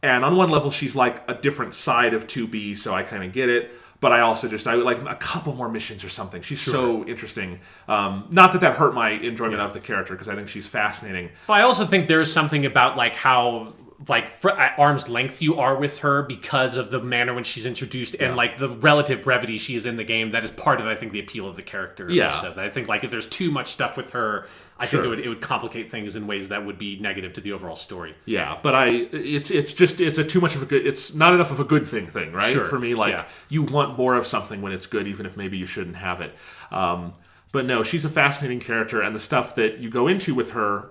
And on one level, she's like a different side of 2B, so I kind of get it. But I also I would like a couple more missions or something. She's so interesting. Not that hurt my enjoyment of the character, because I think she's fascinating. But I also think there's something about like how like at arm's length you are with her because of the manner when she's introduced and like the relative brevity she is in the game. That is part of, I think, the appeal of the character. So I think like if there's too much stuff with her, I think it would complicate things in ways that would be negative to the overall story. Yeah, but it's not enough of a good thing, right? For me, like you want more of something when it's good, even if maybe you shouldn't have it. But no, she's a fascinating character, and the stuff that you go into with her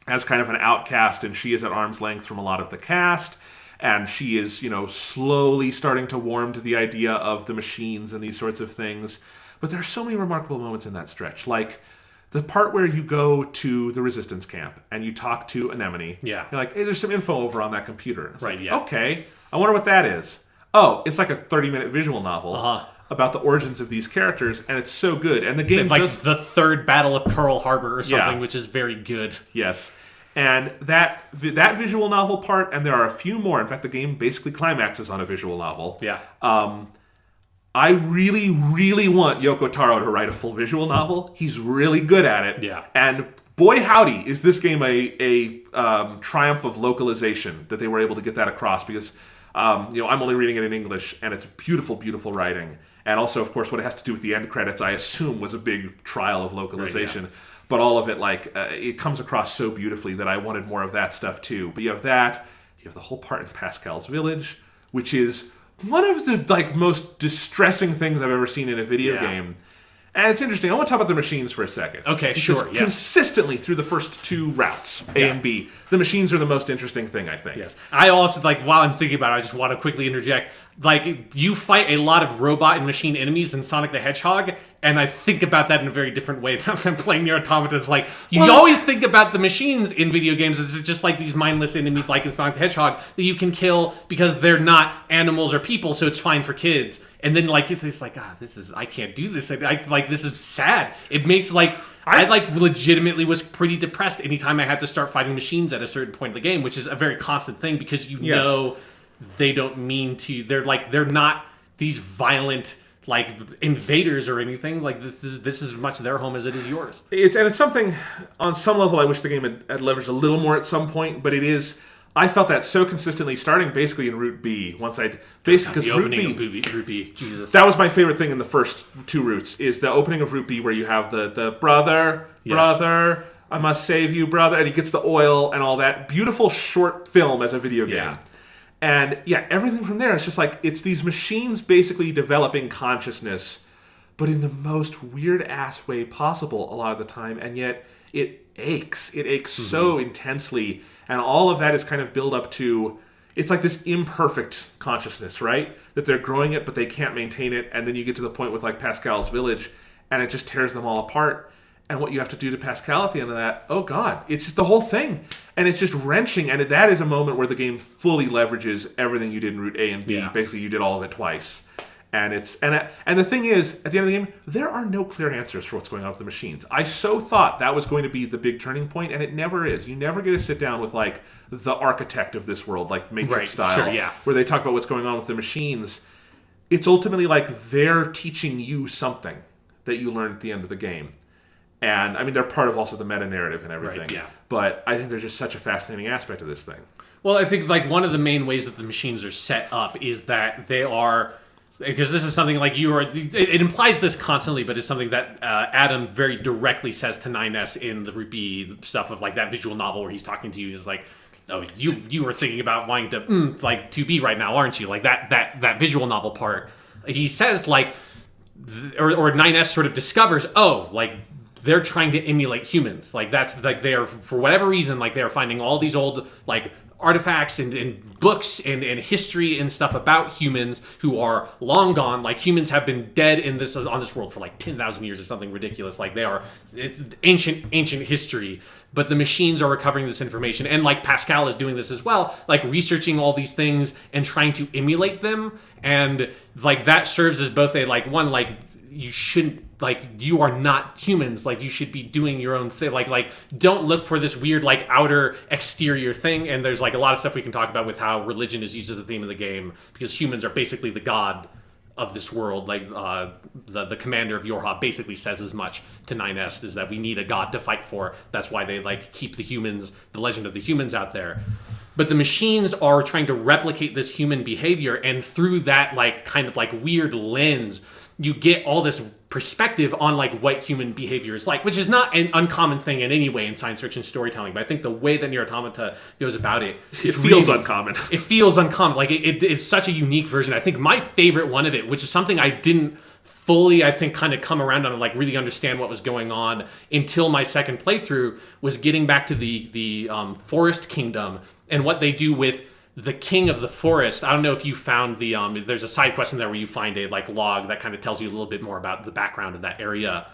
as kind of an outcast, and she is at arm's length from a lot of the cast, and she is, you know, slowly starting to warm to the idea of the machines and these sorts of things. But there are so many remarkable moments in that stretch, like the part where you go to the resistance camp and you talk to Anemone. Yeah. You're like, hey, there's some info over on that computer. It's like, okay, I wonder what that is. Oh, it's like a 30-minute visual novel about the origins of these characters, and it's so good. And the game like the third Battle of Pearl Harbor or something, which is very good. Yes. And that visual novel part, and there are a few more. In fact, the game basically climaxes on a visual novel. Yeah. I really, really want Yoko Taro to write a full visual novel. He's really good at it. Yeah. And boy howdy, is this game a triumph of localization that they were able to get that across, because I'm only reading it in English, and it's beautiful, beautiful writing. And also, of course, what it has to do with the end credits, I assume, was a big trial of localization. Right, yeah. But all of it, it comes across so beautifully that I wanted more of that stuff too. But you have that, you have the whole part in Pascal's Village, which is one of the most distressing things I've ever seen in a video game. And it's interesting. I want to talk about the machines for a second. Okay, sure. Yes. Consistently through the first two routes, A and B, the machines are the most interesting thing, I think. Yes. I also, while I'm thinking about it, I just want to quickly interject. You fight a lot of robot and machine enemies in Sonic the Hedgehog, and I think about that in a very different way than I'm playing Nier Automata. It's you always think about the machines in video games as just these mindless enemies like in Sonic the Hedgehog that you can kill because they're not animals or people, so it's fine for kids. And then I can't do this. This is sad. It makes I legitimately was pretty depressed anytime I had to start fighting machines at a certain point in the game, which is a very constant thing because know they don't mean to. They're not these violent invaders or anything. This is as much their home as it is yours. It's something on some level I wish the game had leveraged a little more at some point, but it is. I felt that so consistently, starting basically in Route B. Once I'd basically the opening of Route B, Jesus, that was my favorite thing in the first two routes. Is the opening of Route B where you have the brother, I must save you, brother, and he gets the oil and all that beautiful short film as a video game. Yeah. And everything from there is just it's these machines basically developing consciousness, but in the most weird ass way possible a lot of the time, and yet it aches. It aches so intensely. And all of that is kind of built up to, it's like this imperfect consciousness, right? That they're growing it, but they can't maintain it. And then you get to the point with Pascal's Village, and it just tears them all apart. And what you have to do to Pascal at the end of that, oh God, it's just the whole thing. And it's just wrenching. And that is a moment where the game fully leverages everything you did in Route A and B. Yeah. Basically, you did all of it twice. And and the thing is, at the end of the game, there are no clear answers for what's going on with the machines. I so thought that was going to be the big turning point, and it never is. You never get to sit down with the architect of this world, Matrix style, where they talk about what's going on with the machines. It's ultimately they're teaching you something that you learn at the end of the game. And I mean, they're part of also the meta narrative and everything. Right, yeah. But I think there's just such a fascinating aspect of this thing. Well, I think one of the main ways that the machines are set up is that they are. Because this is something it implies this constantly, but it's something that Adam very directly says to 9S in the Route B stuff of that visual novel where he's talking to you. He's oh, you were thinking about wanting to 2B right now, aren't you? That visual novel part. He says or 9S sort of discovers, they're trying to emulate humans. They are, for whatever reason, they are finding all these old artifacts and books and history and stuff about humans who are long gone. Humans have been dead on this world for 10,000 years or something ridiculous. It's ancient history. But the machines are recovering this information, and Pascal is doing this as well, researching all these things and trying to emulate them. And that serves as both you shouldn't. You are not humans. You should be doing your own thing. Don't look for this weird, outer exterior thing. And there's a lot of stuff we can talk about with how religion is used as the theme of the game, because humans are basically the god of this world. The commander of Yorha basically says as much to 9S, is that we need a god to fight for. That's why they keep the legend of the humans out there. But the machines are trying to replicate this human behavior, and through that weird lens, you get all this perspective on what human behavior is which is not an uncommon thing in any way in science fiction storytelling. But I think the way that Nier Automata goes about it, feels uncommon. It feels uncommon. It's such a unique version. I think my favorite one of it, which is something I didn't fully, kind of come around on and really understand what was going on until my second playthrough, was getting back to the Forest Kingdom and what they do with the king of the forest. I don't know if you found there's a side quest in there where you find a log that kind of tells you a little bit more about the background of that area.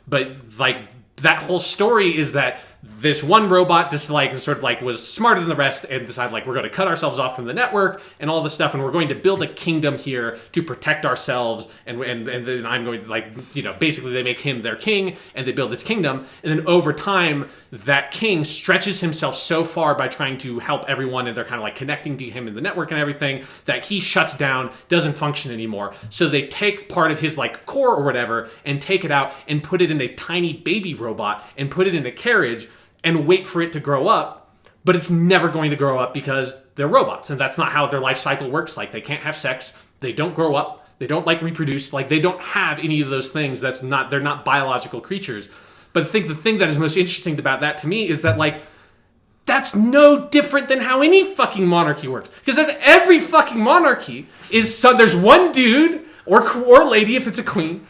But that whole story is that this one robot just like sort of like was smarter than the rest and decided like we're going to cut ourselves off from the network and all this stuff, and we're going to build a kingdom here to protect ourselves, and then I'm going to like, you know, basically they make him their king and they build this kingdom, and then over time that king stretches himself so far by trying to help everyone, and they're kind of like connecting to him in the network and everything, that he shuts down, doesn't function anymore. So they take part of his like core or whatever and take it out and put it in a tiny baby robot and put it in a carriage and wait for it to grow up, but it's never going to grow up because they're robots, and that's not how their life cycle works. Like, they can't have sex, they don't grow up, they don't like reproduce, like they don't have any of those things. They're not biological creatures. But I think the thing that is most interesting about that to me is that like that's no different than how any fucking monarchy works, because as every fucking monarchy is, so there's one dude or lady if it's a queen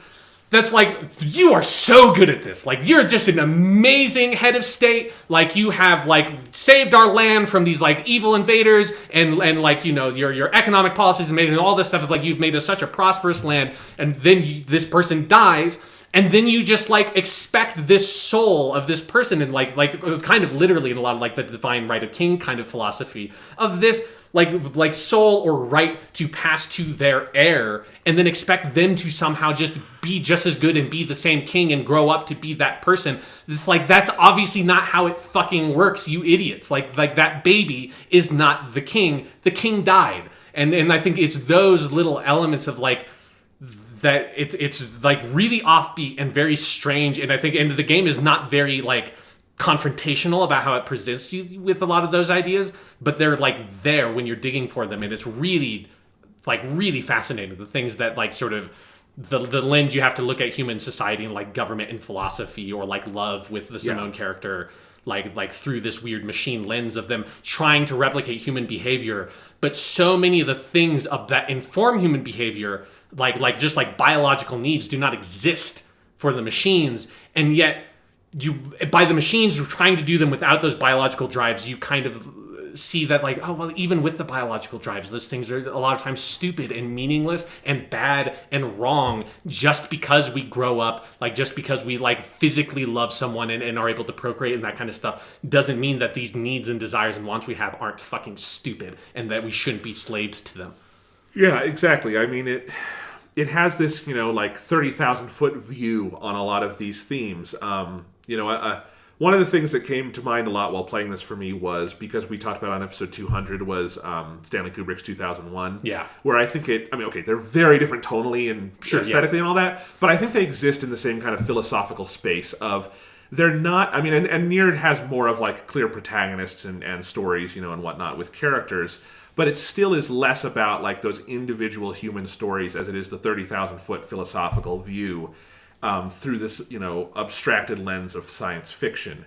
that's like, you are so good at this. Like, you're just an amazing head of state. Like, you have, like, saved our land from these, like, evil invaders. And like, you know, your economic policies is amazing. All this stuff is, like, you've made us such a prosperous land. And then this person dies. And then you just, like, expect this soul of this person. And, like kind of literally in a lot of, like, the divine right of king kind of philosophy of this, like soul or right to pass to their heir, and then expect them to somehow just be just as good and be the same king and grow up to be that person. It's like, that's obviously not how it fucking works, you idiots. Like that baby is not the king. The king died. And I think it's those little elements of like that it's like really offbeat and very strange. And I think the game is not very like confrontational about how it presents you with a lot of those ideas, but they're like there when you're digging for them, and it's really fascinating, the things that like sort of the lens you have to look at human society and like government and philosophy, or like love with the Simone character, like through this weird machine lens of them trying to replicate human behavior. But so many of the things of that inform human behavior, like just like biological needs, do not exist for the machines, and yet you, by the machines trying to do them without those biological drives, you kind of see that like, oh well, even with the biological drives, those things are a lot of times stupid and meaningless and bad and wrong, just because we grow up, like just because we like physically love someone and are able to procreate and that kind of stuff, doesn't mean that these needs and desires and wants we have aren't fucking stupid and that we shouldn't be slaved to them. Yeah, exactly. I mean, it has this, you know, like 30,000 foot view on a lot of these themes. You know, one of the things that came to mind a lot while playing this for me was, because we talked about on episode 200, was Stanley Kubrick's 2001. Yeah. Where I think they're very different tonally and aesthetically and all that, but I think they exist in the same kind of philosophical space of, they're not, I mean, and Nier has more of like clear protagonists and stories, you know, and whatnot with characters, but it still is less about like those individual human stories as it is the 30,000 foot philosophical view through this, you know, abstracted lens of science fiction.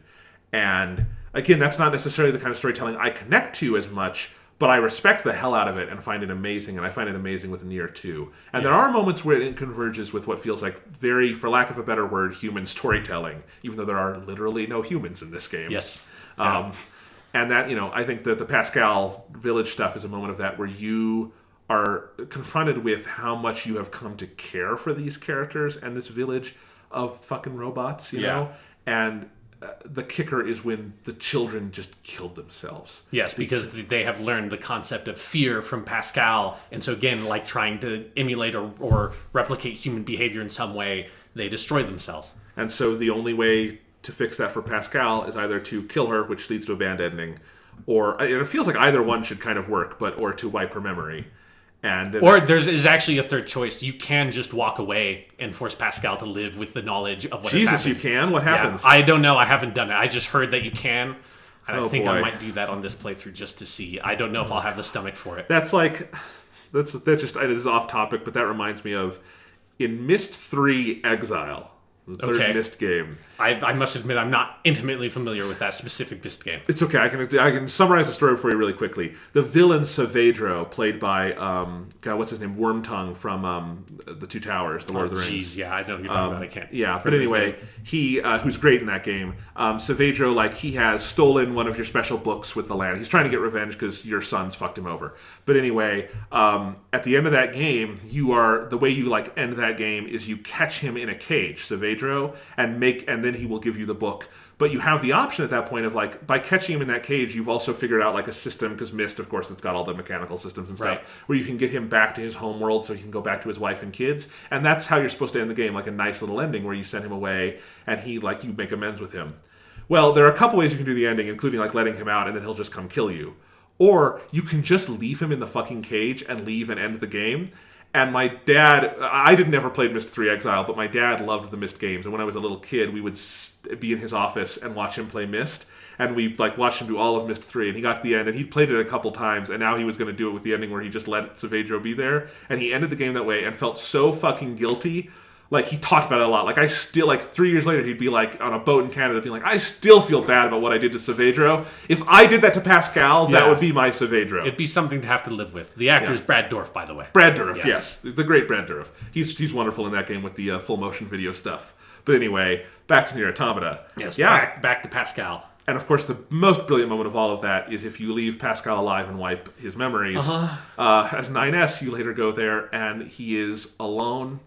And again, that's not necessarily the kind of storytelling I connect to as much, but I respect the hell out of it and find it amazing, and I find it amazing with Nier 2. And there are moments where it converges with what feels like very, for lack of a better word, human storytelling, even though there are literally no humans in this game. Yes. And that, you know, I think that the Pascal Village stuff is a moment of that, where you are confronted with how much you have come to care for these characters and this village of fucking robots, you know? And the kicker is when the children just killed themselves. Yes, because they have learned the concept of fear from Pascal, and so again, like trying to emulate or replicate human behavior in some way, they destroy themselves. And so the only way to fix that for Pascal is either to kill her, which leads to a bad ending, or it feels like either one should kind of work, or to wipe her memory. And there's actually a third choice. You can just walk away and force Pascal to live with the knowledge of what has happened. Jesus, you can? What happens? Yeah, I don't know. I haven't done it. I just heard that you can. And I think I might do that on this playthrough just to see. I don't know if I'll have the stomach for it. That's just, this is off topic, but that reminds me of in Myst 3 Exile. The third Myst game. I must admit, I'm not intimately familiar with that specific Myst game. It's okay. I can summarize the story for you really quickly. The villain Saavedro, played by what's his name, Wormtongue from the Two Towers, the Lord of the Rings. Yeah, I know who you're talking about. I can't. Yeah, but anyway, he who's great in that game. Saavedro, like, he has stolen one of your special books with the land. He's trying to get revenge because your sons fucked him over. But anyway, at the end of that game, the way you like end that game is you catch him in a cage. Saavedro Savedro and then he will give you the book. But you have the option at that point of like, by catching him in that cage, you've also figured out like a system, because Myst, of course, it's got all the mechanical systems and stuff, right, where you can get him back to his home world so he can go back to his wife and kids. And that's how you're supposed to end the game, like a nice little ending where you send him away and you make amends with him. Well, there are a couple ways you can do the ending, including like letting him out and then he'll just come kill you. Or you can just leave him in the fucking cage and leave and end the game. And my dad, I did never played Myst 3 Exile, but my dad loved the Myst games. And when I was a little kid, we would be in his office and watch him play Myst. And we like watched him do all of Myst 3. And he got to the end, and he'd played it a couple times. And now he was going to do it with the ending where he just let Savedro be there. And he ended the game that way and felt so fucking guilty. Like, he talked about it a lot. Like, I still, like, 3 years later, he'd be, like, on a boat in Canada being like, I still feel bad about what I did to Savedro. If I did that to Pascal, that would be my Savedro. It'd be something to have to live with. The actor is Brad Dourif, by the way. Brad Dourif, yes. The great Brad Dourif. He's wonderful in that game with the full motion video stuff. But anyway, back to Nier Automata. Yes, back to Pascal. And, of course, the most brilliant moment of all of that is if you leave Pascal alive and wipe his memories. As 9S, you later go there, and he is alone,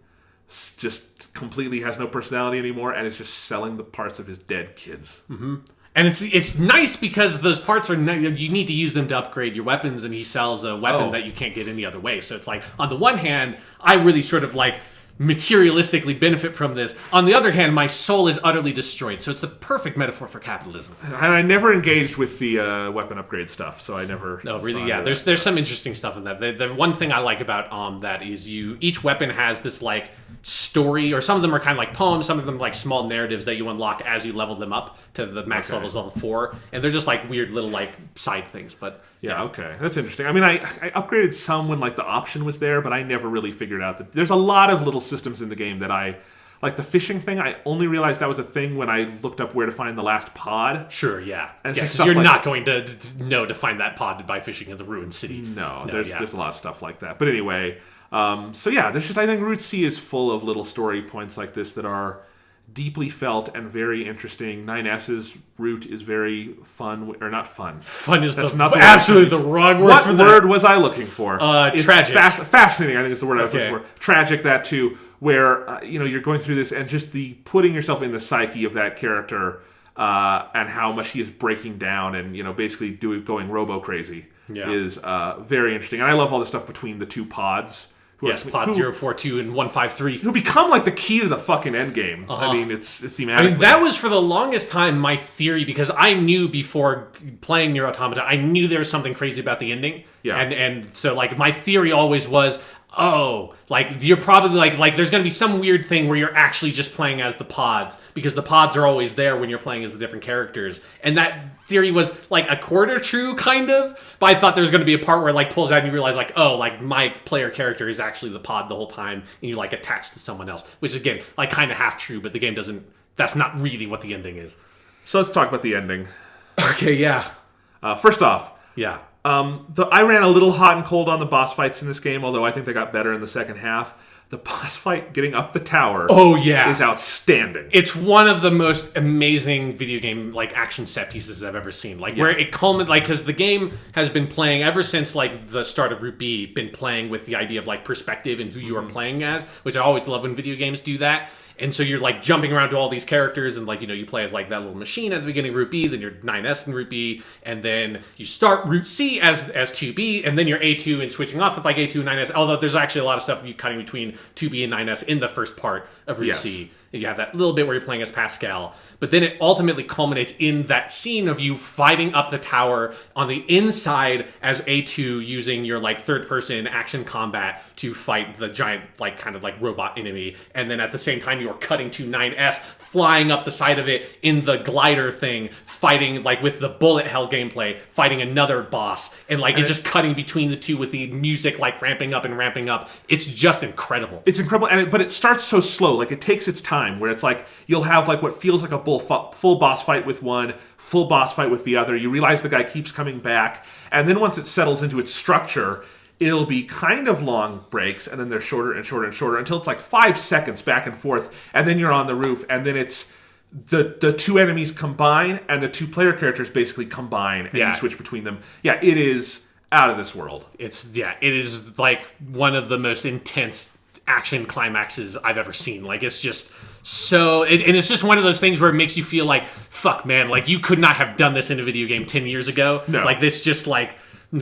just completely has no personality anymore, and is just selling the parts of his dead kids. Mm-hmm. And it's nice because those parts are you need to use them to upgrade your weapons, and he sells a weapon that you can't get any other way. So it's like, on the one hand, I really sort of like materialistically benefit from this. On the other hand, my soul is utterly destroyed. So it's the perfect metaphor for capitalism. And I never engaged with the weapon upgrade stuff, so I never... No, really, yeah. There's some interesting stuff in that. The one thing I like about that is each weapon has this like story, or some of them are kind of like poems, some of them like small narratives that you unlock as you level them up to the max levels, level 4, and they're just like weird little like side things. But yeah, okay, that's interesting. I mean, I upgraded some when like the option was there, but I never really figured out that there's a lot of little systems in the game that I like. The fishing thing, I only realized that was a thing when I looked up where to find the last pod. Sure, yeah. And you're like not going to know to find that pod by fishing in the ruined city. No, there's a lot of stuff like that. But anyway, so yeah, there's just, I think Route C is full of little story points like this that are deeply felt and very interesting. 9S's route is very fun, or not fun. Fun is absolutely the wrong word for that. What word was I looking for? Tragic. Fascinating, I think is the word I was looking for. Tragic, that too, where you're going through this and just the putting yourself in the psyche of that character and how much he is breaking down and basically going robo crazy is very interesting. And I love all the stuff between the two pods. Yes, Pod 042 and 153. Who become like the key to the fucking end game. I mean, it's thematically. I mean, that was for the longest time my theory, because I knew before playing Nier Automata, I knew there was something crazy about the ending. Yeah. And so like my theory always was, like you're probably like there's going to be some weird thing where you're actually just playing as the pods, because the pods are always there when you're playing as the different characters. And that theory was like a quarter true, kind of. But I thought there was going to be a part where it like pulls out and you realize like, like my player character is actually the pod the whole time, and you like attach to someone else, which is again like kind of half true, but the game doesn't. That's not really what the ending is. So let's talk about the ending. Okay, yeah. First off, yeah. I ran a little hot and cold on the boss fights in this game, although I think they got better in the second half. The boss fight getting up the tower is outstanding. It's one of the most amazing video game like action set pieces I've ever seen. Like where it culminates, like because the game has been playing ever since like the start of Route B, been playing with the idea of like perspective and who you are playing as, which I always love when video games do that. And so you're like jumping around to all these characters, and like you play as like that little machine at the beginning of Route B, then you're 9S in Route B, and then you start Route C as 2B, and then you're A2 and switching off with like A2 and 9S. Although there's actually a lot of stuff you cutting between 2B and 9S in the first part of Route C. And you have that little bit where you're playing as Pascal, but then it ultimately culminates in that scene of you fighting up the tower on the inside as A2, using your like third-person action combat to fight the giant like kind of like robot enemy, and then at the same time you're cutting to 9S flying up the side of it in the glider thing, fighting like with the bullet hell gameplay, fighting another boss, and like it's just cutting between the two with the music like ramping up and ramping up. It's just incredible. It's incredible, but it starts so slow. Like it takes its time. Where it's like you'll have like what feels like a full boss fight with one, full boss fight with the other. You realize the guy keeps coming back, and then once it settles into its structure, it'll be kind of long breaks, and then they're shorter and shorter and shorter until it's like 5 seconds back and forth, and then you're on the roof, and then it's the two enemies combine, and the two player characters basically combine, and you switch between them. Yeah, it is out of this world. It is like one of the most intense action climaxes I've ever seen. Like it's just so, and it's just one of those things where it makes you feel like, fuck, man, like you could not have done this in a video game 10 years ago. No. Like this just like,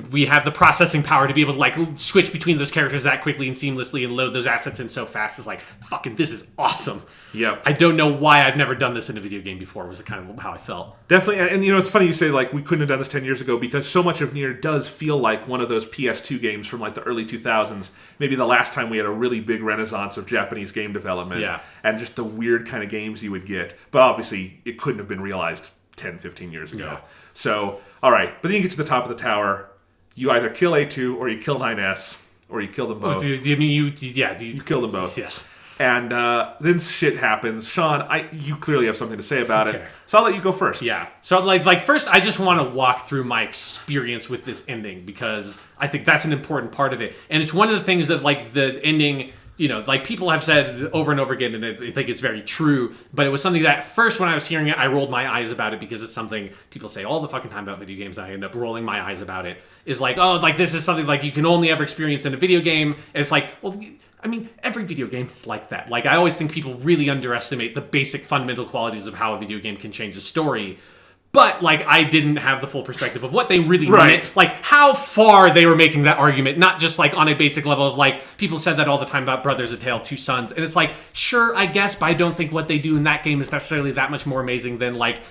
we have the processing power to be able to like switch between those characters that quickly and seamlessly and load those assets in so fast. It's like, fucking, this is awesome. Yep. I don't know why I've never done this in a video game before, was kind of how I felt. Definitely, and it's funny you say like we couldn't have done this 10 years ago because so much of Nier does feel like one of those PS2 games from like the early 2000s, maybe the last time we had a really big renaissance of Japanese game development, and just the weird kind of games you would get. But obviously, it couldn't have been realized 10, 15 years ago. Yeah. So, all right, but then you get to the top of the tower, you either kill A2 or you kill 9S or you kill them both. I mean, you kill them both. Yes. And then shit happens. Sean, you clearly have something to say about it, so I'll let you go first. Yeah. So like first, I just want to walk through my experience with this ending because I think that's an important part of it, and it's one of the things that like the ending. Like people have said over and over again, and I think it's very true, but it was something that first when I was hearing it, I rolled my eyes about it because it's something people say all the fucking time about video games, and I end up rolling my eyes about it. Is like, oh, like this is something like you can only ever experience in a video game. And it's like, well, I mean, every video game is like that. Like I always think people really underestimate the basic fundamental qualities of how a video game can change a story. But, like, I didn't have the full perspective of what they really meant. Like, how far they were making that argument. Not just, like, on a basic level of, like, people said that all the time about Brothers: A Tale of Two Sons. And it's like, sure, I guess, but I don't think what they do in that game is necessarily that much more amazing than, like,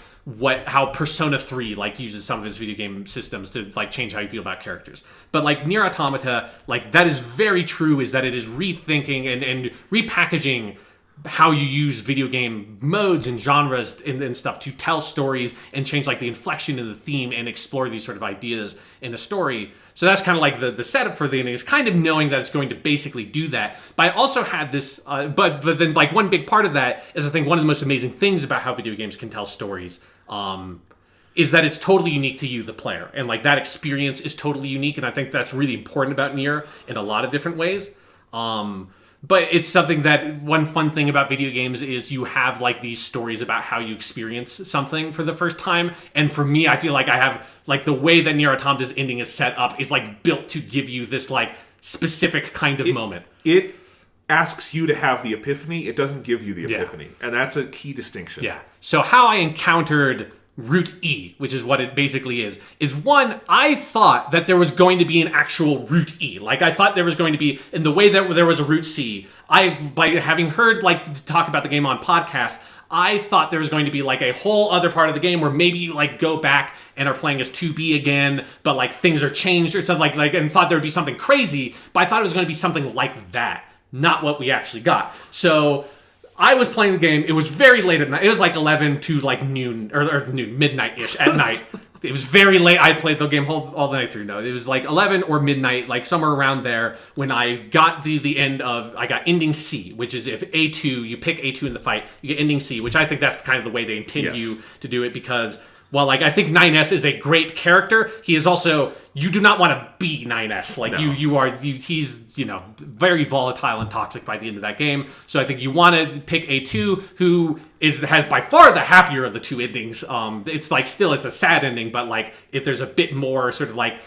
how Persona 3, like, uses some of its video game systems to, like, change how you feel about characters. But, like, Nier Automata, like, that is very true, is that it is rethinking and repackaging how you use video game modes and genres and stuff to tell stories and change like the inflection and the theme and explore these sort of ideas in a story. So that's kind of like the setup for the ending, is kind of knowing that it's going to basically do that. But I also had this, but then like one big part of that is I think one of the most amazing things about how video games can tell stories is that it's totally unique to you, the player. And like that experience is totally unique. And I think that's really important about Nier in a lot of different ways. But it's something that one fun thing about video games is you have like these stories about how you experience something for the first time. And for me, I feel like I have like the way that Nier Automata's ending is set up is like built to give you this like specific kind of moment. It asks you to have the epiphany. It doesn't give you the epiphany. And that's a key distinction. Yeah. So how I encountered Route E, which is what it basically is one, I thought that there was going to be an actual Route E. Like, I thought there was going to be, in the way that there was a Route C, by having heard, like, talk about the game on podcasts, I thought there was going to be, like, a whole other part of the game where maybe you, like, go back and are playing as 2B again, but, like, things are changed or something, like and thought there would be something crazy, but I thought it was going to be something like that, not what we actually got. So I was playing the game. It was very late at night. It was like 11 to like noon, or noon, midnight-ish at night. It was very late. I played the game all the night through. No, it was like 11 or midnight, like somewhere around there, when I got the end of, I got ending C, which is if A2, you pick A2 in the fight, you get ending C, which I think that's kind of the way they intend you to do it, because while like I think 9S is a great character, he is also, you do not want to be 9S. Like he's very volatile and toxic by the end of that game. So I think you want to pick A2, who has by far the happier of the two endings. It's like still it's a sad ending, but like if there's a bit more sort of like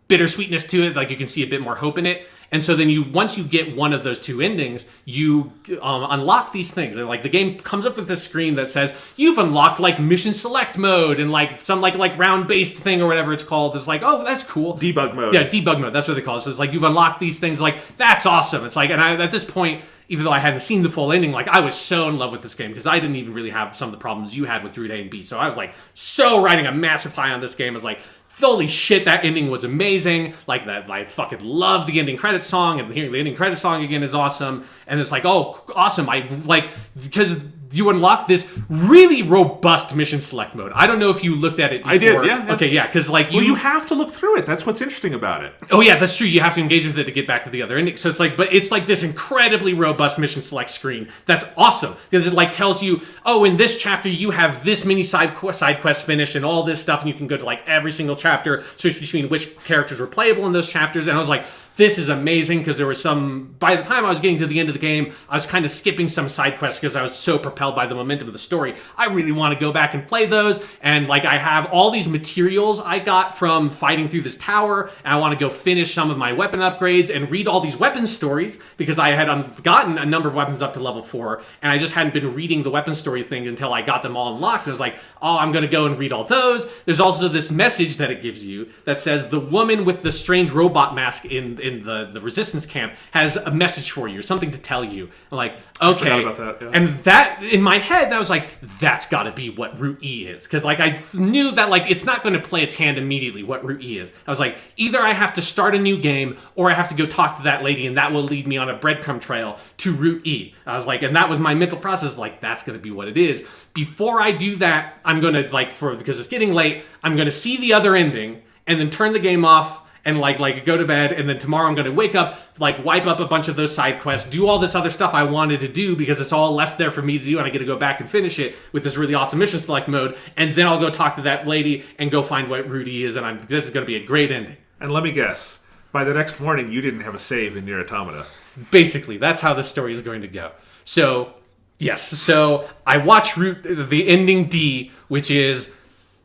bittersweetness to it, like you can see a bit more hope in it. And so then once you get one of those two endings, you unlock these things. And like the game comes up with this screen that says, you've unlocked like mission select mode and like some like round based thing or whatever it's called. It's like, oh, that's cool. Debug mode. Yeah, debug mode. That's what they call it. So it's like you've unlocked these things. Like, that's awesome. It's like, and at this point, even though I hadn't seen the full ending, like I was so in love with this game because I didn't even really have some of the problems you had with Route A and B. So I was like so riding a massive high on this game. I was like, holy shit, that ending was amazing. Like that, I fucking love the ending credits song, and hearing the ending credits song again is awesome. And it's like, oh, awesome. I like, because you unlock this really robust mission select mode. I don't know if you looked at it before. I did, yeah. Okay, yeah, because like you have to look through it. That's what's interesting about it. Oh yeah, that's true. You have to engage with it to get back to the other ending. So it's like, but it's like this incredibly robust mission select screen. That's awesome because it like tells you, oh, in this chapter you have this mini side quest finish and all this stuff, and you can go to like every single chapter, switch between which characters were playable in those chapters. And I was like, this is amazing, because there was by the time I was getting to the end of the game, I was kind of skipping some side quests because I was so propelled by the momentum of the story. I really want to go back and play those, and like I have all these materials I got from fighting through this tower, and I want to go finish some of my weapon upgrades and read all these weapon stories, because I had gotten a number of weapons up to level 4, and I just hadn't been reading the weapon story thing until I got them all unlocked. I was like, oh, I'm going to go and read all those. There's also this message that it gives you that says the woman with the strange robot mask in the resistance camp has a message for you, something to tell you. I'm like, okay. I forgot about that, yeah. And that, in my head, that was like, that's got to be what Route E is. Because like I knew that like it's not going to play its hand immediately what Route E is. I was like, either I have to start a new game, or I have to go talk to that lady, and that will lead me on a breadcrumb trail to Route E. I was like, and that was my mental process, like, that's going to be what it is. Before I do that, I'm going to, like, because it's getting late, I'm going to see the other ending, and then turn the game off, and like go to bed, and then tomorrow I'm going to wake up, like wipe up a bunch of those side quests, do all this other stuff I wanted to do because it's all left there for me to do, and I get to go back and finish it with this really awesome mission select mode, and then I'll go talk to that lady and go find what Rudy is, and this is going to be a great ending. And let me guess, by the next morning you didn't have a save in Nier Automata. Basically, that's how the story is going to go. So, yes, so I watch the ending D, which is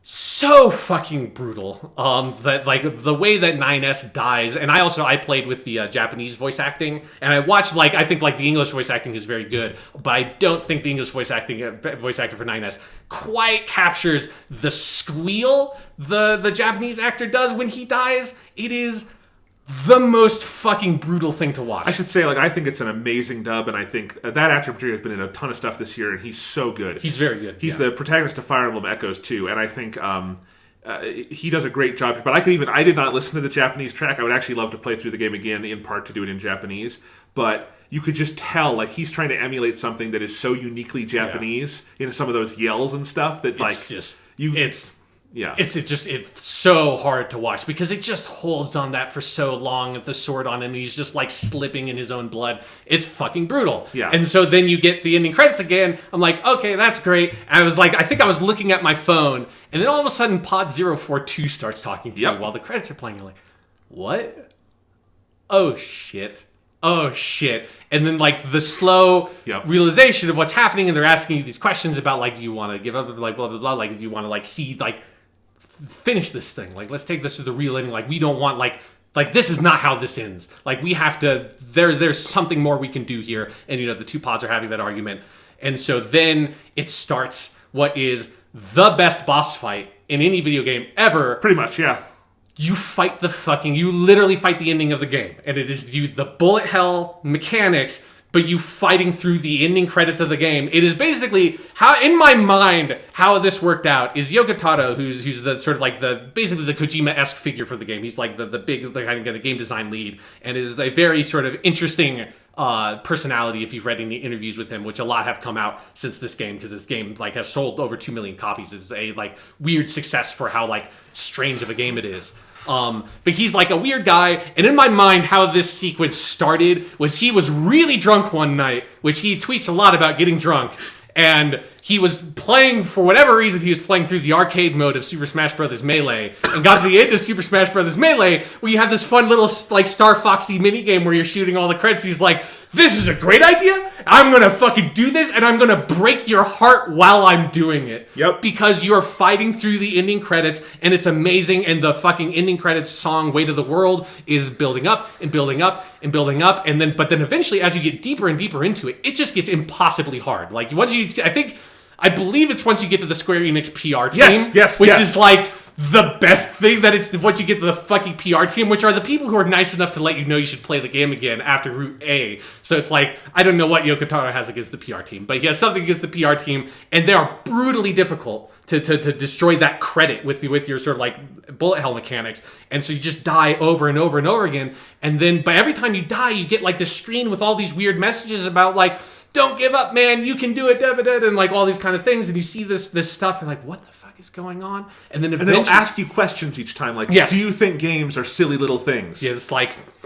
so fucking brutal. That like the way that 9S dies, and I played with the Japanese voice acting, and I watched I think the English voice acting is very good, but I don't think the English voice actor for 9S quite captures the squeal the Japanese actor does when he dies. It is the most fucking brutal thing to watch. I should say, I think it's an amazing dub, and I think that actor in particular has been in a ton of stuff this year, and he's so good. He's very good. He's the protagonist of Fire Emblem Echoes too, and I think he does a great job. But I did not listen to the Japanese track. I would actually love to play through the game again, in part to do it in Japanese. But you could just tell, he's trying to emulate something that is so uniquely Japanese in some of those yells and stuff that it's so hard to watch because it just holds on that for so long with the sword on him. He's just slipping in his own blood. It's fucking brutal. Yeah. And so then you get the ending credits again. I'm like, okay, that's great. And I was I think I was looking at my phone, and then all of a sudden Pod 042 starts talking to you while the credits are playing. You're like, what? Oh shit. Oh shit. And then the slow realization of what's happening, and they're asking you these questions about do you want to give up, blah blah blah, do you want to see finish this thing, let's take this to the real ending, we don't want this is not how this ends, we have to, there's something more we can do here. And the two pods are having that argument, and so then it starts what is the best boss fight in any video game ever. Pretty much, yeah. You literally fight the ending of the game, and it is the bullet hell mechanics, but you fighting through the ending credits of the game. It is basically how, in my mind, how this worked out is Yoko Taro, who's the sort of basically the Kojima-esque figure for the game. He's the big kind of game design lead, and is a very sort of interesting personality if you've read any interviews with him, which a lot have come out since this game, because this game has sold over 2 million copies. It's a weird success for how strange of a game it is. But he's a weird guy, and in my mind, how this sequence started was he was really drunk one night, which he tweets a lot about getting drunk, and he was playing, for whatever reason, he was playing through the arcade mode of Super Smash Bros. Melee, and got to the end of Super Smash Bros. Melee, where you have this fun little, Star Foxy minigame where you're shooting all the credits. He's like, this is a great idea, I'm gonna fucking do this, and I'm gonna break your heart while I'm doing it. Yep. Because you're fighting through the ending credits, and it's amazing, and the fucking ending credits song, Weight of the World, is building up, and building up, and building up, but then eventually, as you get deeper and deeper into it, it just gets impossibly hard. I believe it's once you get to the Square Enix PR team, which is the best thing, that it's once you get to the fucking PR team, which are the people who are nice enough to let you know you should play the game again after Route A. So it's I don't know what Yoko Taro has against the PR team, but he has something against the PR team, and they are brutally difficult to destroy that credit with your sort of bullet hell mechanics. And so you just die over and over and over again. And then, but every time you die, you get this screen with all these weird messages about don't give up, man, you can do it, and all these kind of things. And you see this stuff, and what the fuck is going on? And then eventually, they'll ask you questions each time, yes. Do you think games are silly little things? Yeah, it's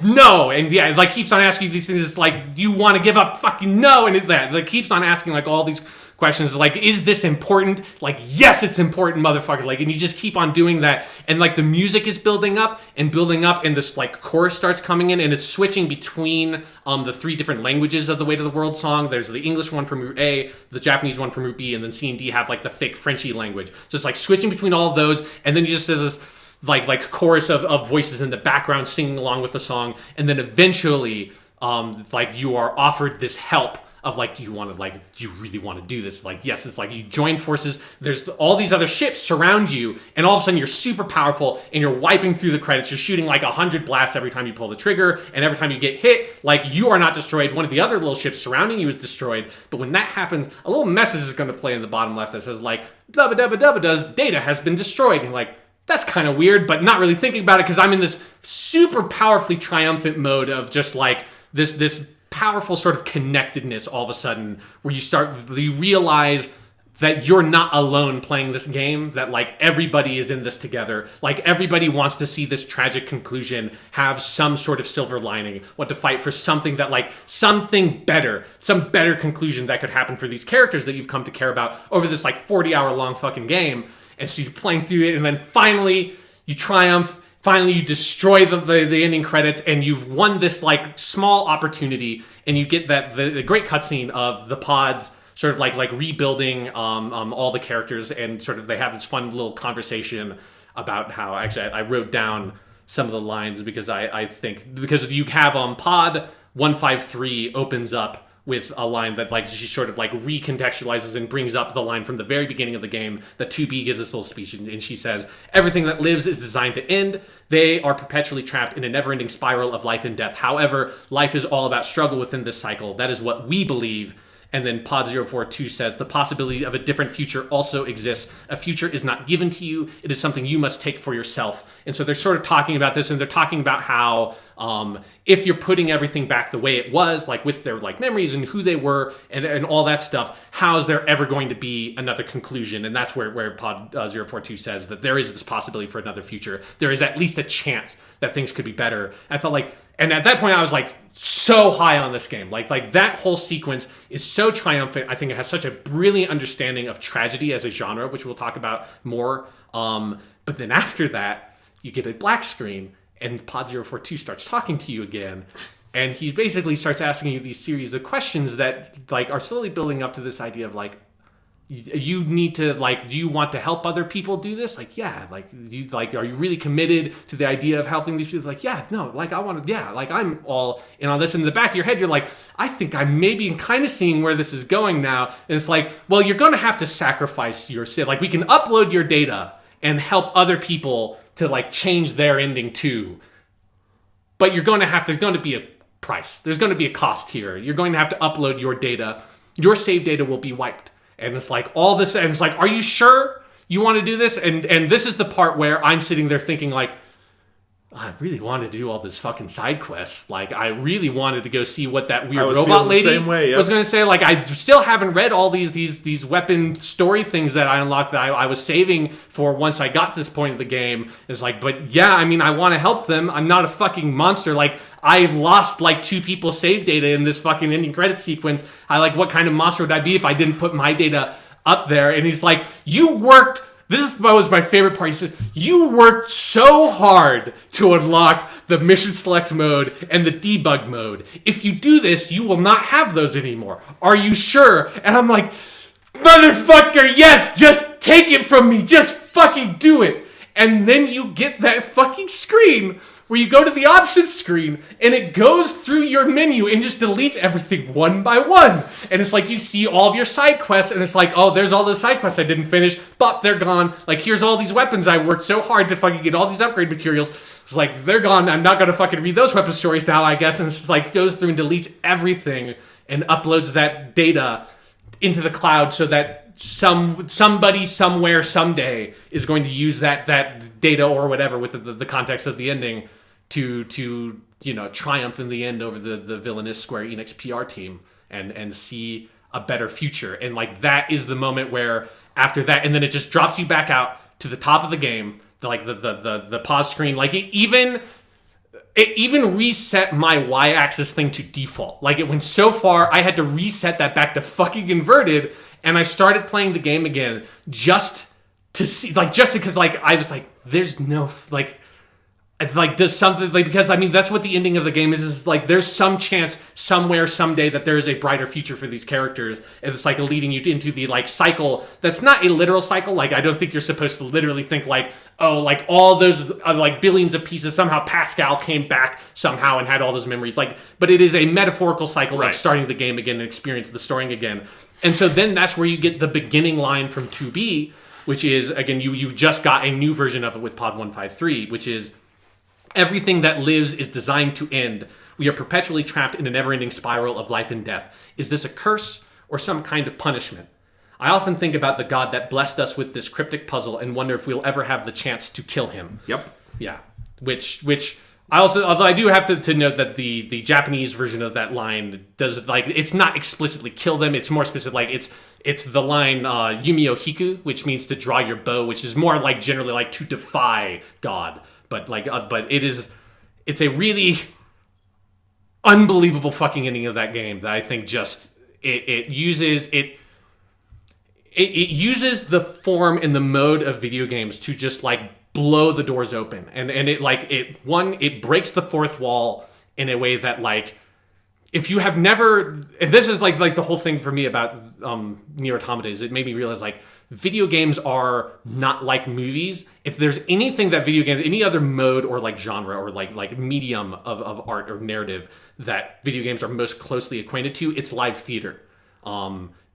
no, and keeps on asking you these things. It's you want to give up, fucking no, and it keeps on asking all these questions like, is this important? Like, yes, it's important, motherfucker. Like, and you just keep on doing that. And like the music is building up, and this like chorus starts coming in, and it's switching between the 3 different languages of the Way to the World song. There's the English one from Route A, the Japanese one from Route B, and then C and D have like the fake Frenchy language. So it's like switching between all of those, and then you just have this like chorus of voices in the background singing along with the song, and then eventually like you are offered this help of like, do you really want to do this? Like, yes, it's like you join forces. There's all these other ships surround you, and all of a sudden you're super powerful, and you're wiping through the credits. You're shooting like 100 blasts every time you pull the trigger, and every time you get hit, like you are not destroyed. One of the other little ships surrounding you is destroyed. But when that happens, a little message is going to play in the bottom left that says like, "Dubba dubba dubba does data has been destroyed." And like, that's kind of weird, but not really thinking about it because I'm in this super powerfully triumphant mode of just like this powerful sort of connectedness all of a sudden, where you realize that you're not alone playing this game, that like everybody is in this together. Like everybody wants to see this tragic conclusion have some sort of silver lining, want to fight for something that like something better, some better conclusion that could happen for these characters that you've come to care about over this like 40-hour long fucking game. And so you're playing through it, and then finally you triumph. Finally, you destroy the ending credits, and you've won this like small opportunity, and you get the great cutscene of the pods sort of like rebuilding all the characters, and sort of they have this fun little conversation about how actually I wrote down some of the lines because I think because you have pod 153 opens up with a line that like she sort of like recontextualizes and brings up the line from the very beginning of the game that 2B gives this little speech, and she says, "Everything that lives is designed to end. They are perpetually trapped in a never-ending spiral of life and death. However, life is all about struggle within this cycle. That is what we believe." And then Pod 042 says, "The possibility of a different future also exists. A future is not given to you. It is something you must take for yourself." And so they're sort of talking about this, and they're talking about how if you're putting everything back the way it was, like with their like memories and who they were and all that stuff, how's there ever going to be another conclusion? And that's where Pod 042 says that there is this possibility for another future. There is at least a chance that things could be better. I felt like, and at that point I was like so high on this game. Like that whole sequence is so triumphant. I think it has such a brilliant understanding of tragedy as a genre, which we'll talk about more. But then after that, you get a black screen, and Pod 042 starts talking to you again. And he basically starts asking you these series of questions that like are slowly building up to this idea of like, you need to like, do you want to help other people do this? Like, yeah, like, do you like, are you really committed to the idea of helping these people? Like, yeah, no, like I want to, yeah, like I'm all in on this. And in the back of your head, you're like, I think I'm maybe kind of seeing where this is going now. And it's like, well, you're going to have to sacrifice your shit. Like, we can upload your data and help other people to like change their ending too. But you're going to have, there's going to be a price. There's going to be a cost here. You're going to have to upload your data. Your save data will be wiped. And it's like all this, and it's like, are you sure you want to do this? And this is the part where I'm sitting there thinking like, I really wanted to do all this fucking side quests. Like, I really wanted to go see what that weird robot lady same way, yep. was going to say. Like, I still haven't read all these weapon story things that I unlocked that I was saving for once I got to this point of the game. It's like, but yeah, I mean, I want to help them. I'm not a fucking monster. Like, I lost like 2 people's save data in this fucking ending credit sequence. What kind of monster would I be if I didn't put my data up there? And he's like, you worked. This was my favorite part. He said, you worked so hard to unlock the mission select mode and the debug mode. If you do this, you will not have those anymore. Are you sure? And I'm like, motherfucker, yes, just take it from me. Just fucking do it. And then you get that fucking screen where you go to the options screen and it goes through your menu and just deletes everything one by one. And it's like you see all of your side quests and it's like, oh, there's all those side quests I didn't finish, but they're gone. Like, here's all these weapons I worked so hard to fucking get all these upgrade materials. It's like, they're gone. I'm not going to fucking read those weapon stories now, I guess. And it's like goes through and deletes everything and uploads that data into the cloud so that somebody somewhere someday is going to use that data or whatever with the context of the ending to you know, triumph in the end over the villainous Square Enix PR team and see a better future. And like, that is the moment where after that, and then it just drops you back out to the top of the game, the pause screen. Like, it even reset my y-axis thing to default. Like, it went so far, I had to reset that back to fucking inverted. And I started playing the game again just to see, like, just because, like, I was like, there's no, like, does something, like, because, I mean, that's what the ending of the game is like, there's some chance somewhere, someday, that there is a brighter future for these characters, and it's, like, leading you into the, like, cycle that's not a literal cycle. Like, I don't think you're supposed to literally think, like, oh, like, all those, like, billions of pieces, somehow Pascal came back somehow and had all those memories, like, but it is a metaphorical cycle, like, starting the game again and experience the story again. And so then that's where you get the beginning line from 2B, which is, again, you just got a new version of it with Pod 153, which is, everything that lives is designed to end. We are perpetually trapped in a never-ending spiral of life and death. Is this a curse or some kind of punishment? I often think about the God that blessed us with this cryptic puzzle and wonder if we'll ever have the chance to kill him. Yep. Yeah. Which I also, although I do have to note that the Japanese version of that line does, like, it's not explicitly kill them. It's more specific, like, it's the line Yumio Hiku, which means to draw your bow, which is more like generally like to defy God. But like, but it's a really unbelievable fucking ending of that game that I think just it uses the form and the mode of video games to just like blow the doors open, and it breaks the fourth wall in a way that, like, if you have never, and this is like the whole thing for me about Nier Automata, is it made me realize, like, video games are not like movies. If there's anything that video games, any other mode or like genre or like medium of art or narrative that video games are most closely acquainted to, it's live theater.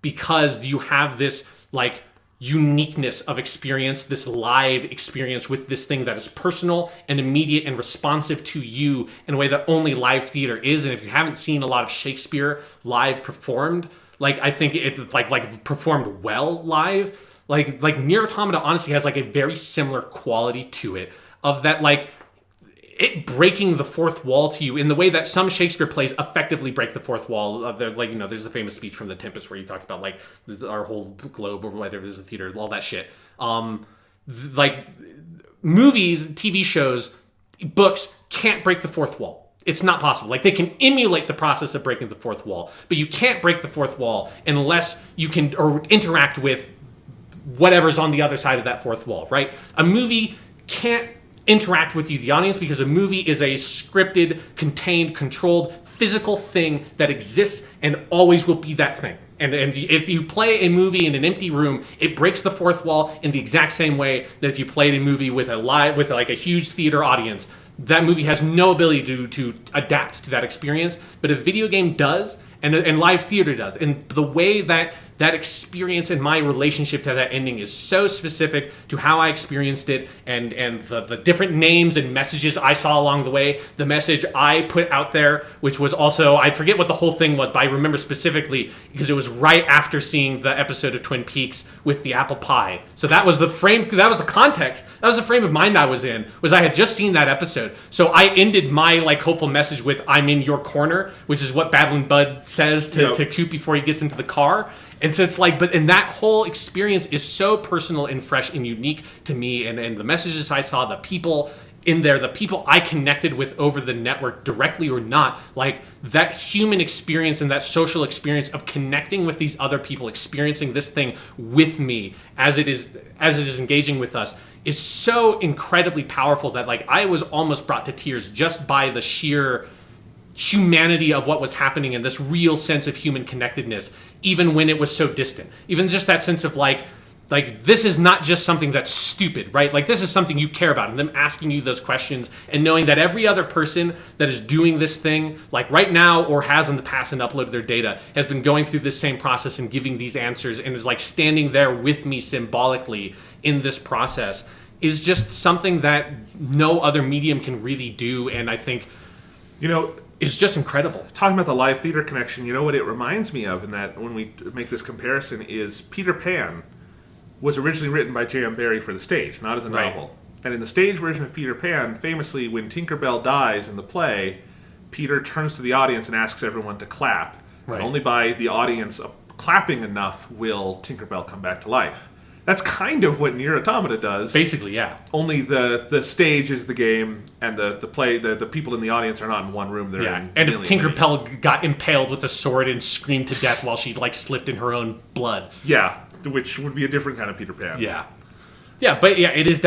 Because you have this like uniqueness of experience, this live experience with this thing that is personal and immediate and responsive to you in a way that only live theater is. And if you haven't seen a lot of Shakespeare live performed, like, I think it like performed well live. Like Nier Automata honestly has like a very similar quality to it, of that, like, it breaking the fourth wall to you in the way that some Shakespeare plays effectively break the fourth wall. Like, you know, there's the famous speech from The Tempest where he talks about, like, our whole globe or whatever, there's a theater, all that shit. Like, movies, TV shows, books can't break the fourth wall. It's not possible. Like, they can emulate the process of breaking the fourth wall, but you can't break the fourth wall unless you can or interact with whatever's on the other side of that fourth wall, right? A movie can't interact with you, the audience, because a movie is a scripted, contained, controlled, physical thing that exists and always will be that thing. And if you play a movie in an empty room, it breaks the fourth wall in the exact same way that if you played a movie with a huge theater audience, that movie has no ability to adapt to that experience. But a video game does, and live theater does. And the way that experience and my relationship to that ending is so specific to how I experienced it, and the different names and messages I saw along the way. The message I put out there, which was also, I forget what the whole thing was, but I remember specifically because it was right after seeing the episode of Twin Peaks with the apple pie. So that was the frame, that was the context, that was the frame of mind I was in, was I had just seen that episode. So I ended my like hopeful message with, "I'm in your corner," which is what Battling Bud says to Coop before he gets into the car. And so it's like, and that whole experience is so personal and fresh and unique to me. And the messages I saw, the people in there, the people I connected with over the network, directly or not, like that human experience and that social experience of connecting with these other people, experiencing this thing with me as it is engaging with us, is so incredibly powerful that, like, I was almost brought to tears just by the sheer humanity of what was happening and this real sense of human connectedness, even when it was so distant. Even just that sense of like this is not just something that's stupid, right? Like, this is something you care about, and them asking you those questions and knowing that every other person that is doing this thing, like right now or has in the past and uploaded their data, has been going through this same process and giving these answers and is like standing there with me symbolically in this process, is just something that no other medium can really do. And I think, it's just incredible. Talking about the live theater connection, you know what it reminds me of, in that when we make this comparison, is Peter Pan was originally written by J.M. Barrie for the stage, not as a novel. And in the stage version of Peter Pan, famously, when Tinkerbell dies in the play, Peter turns to the audience and asks everyone to clap. Right. And only by the audience clapping enough will Tinkerbell come back to life. That's kind of what Nier Automata does. Basically, yeah. Only the stage is the game, and the people in the audience are not in one room. They're in And if million. Tinkerbell got impaled with a sword and screamed to death while she like slipped in her own blood. Yeah, which would be a different kind of Peter Pan. Yeah. Yeah, but yeah, it is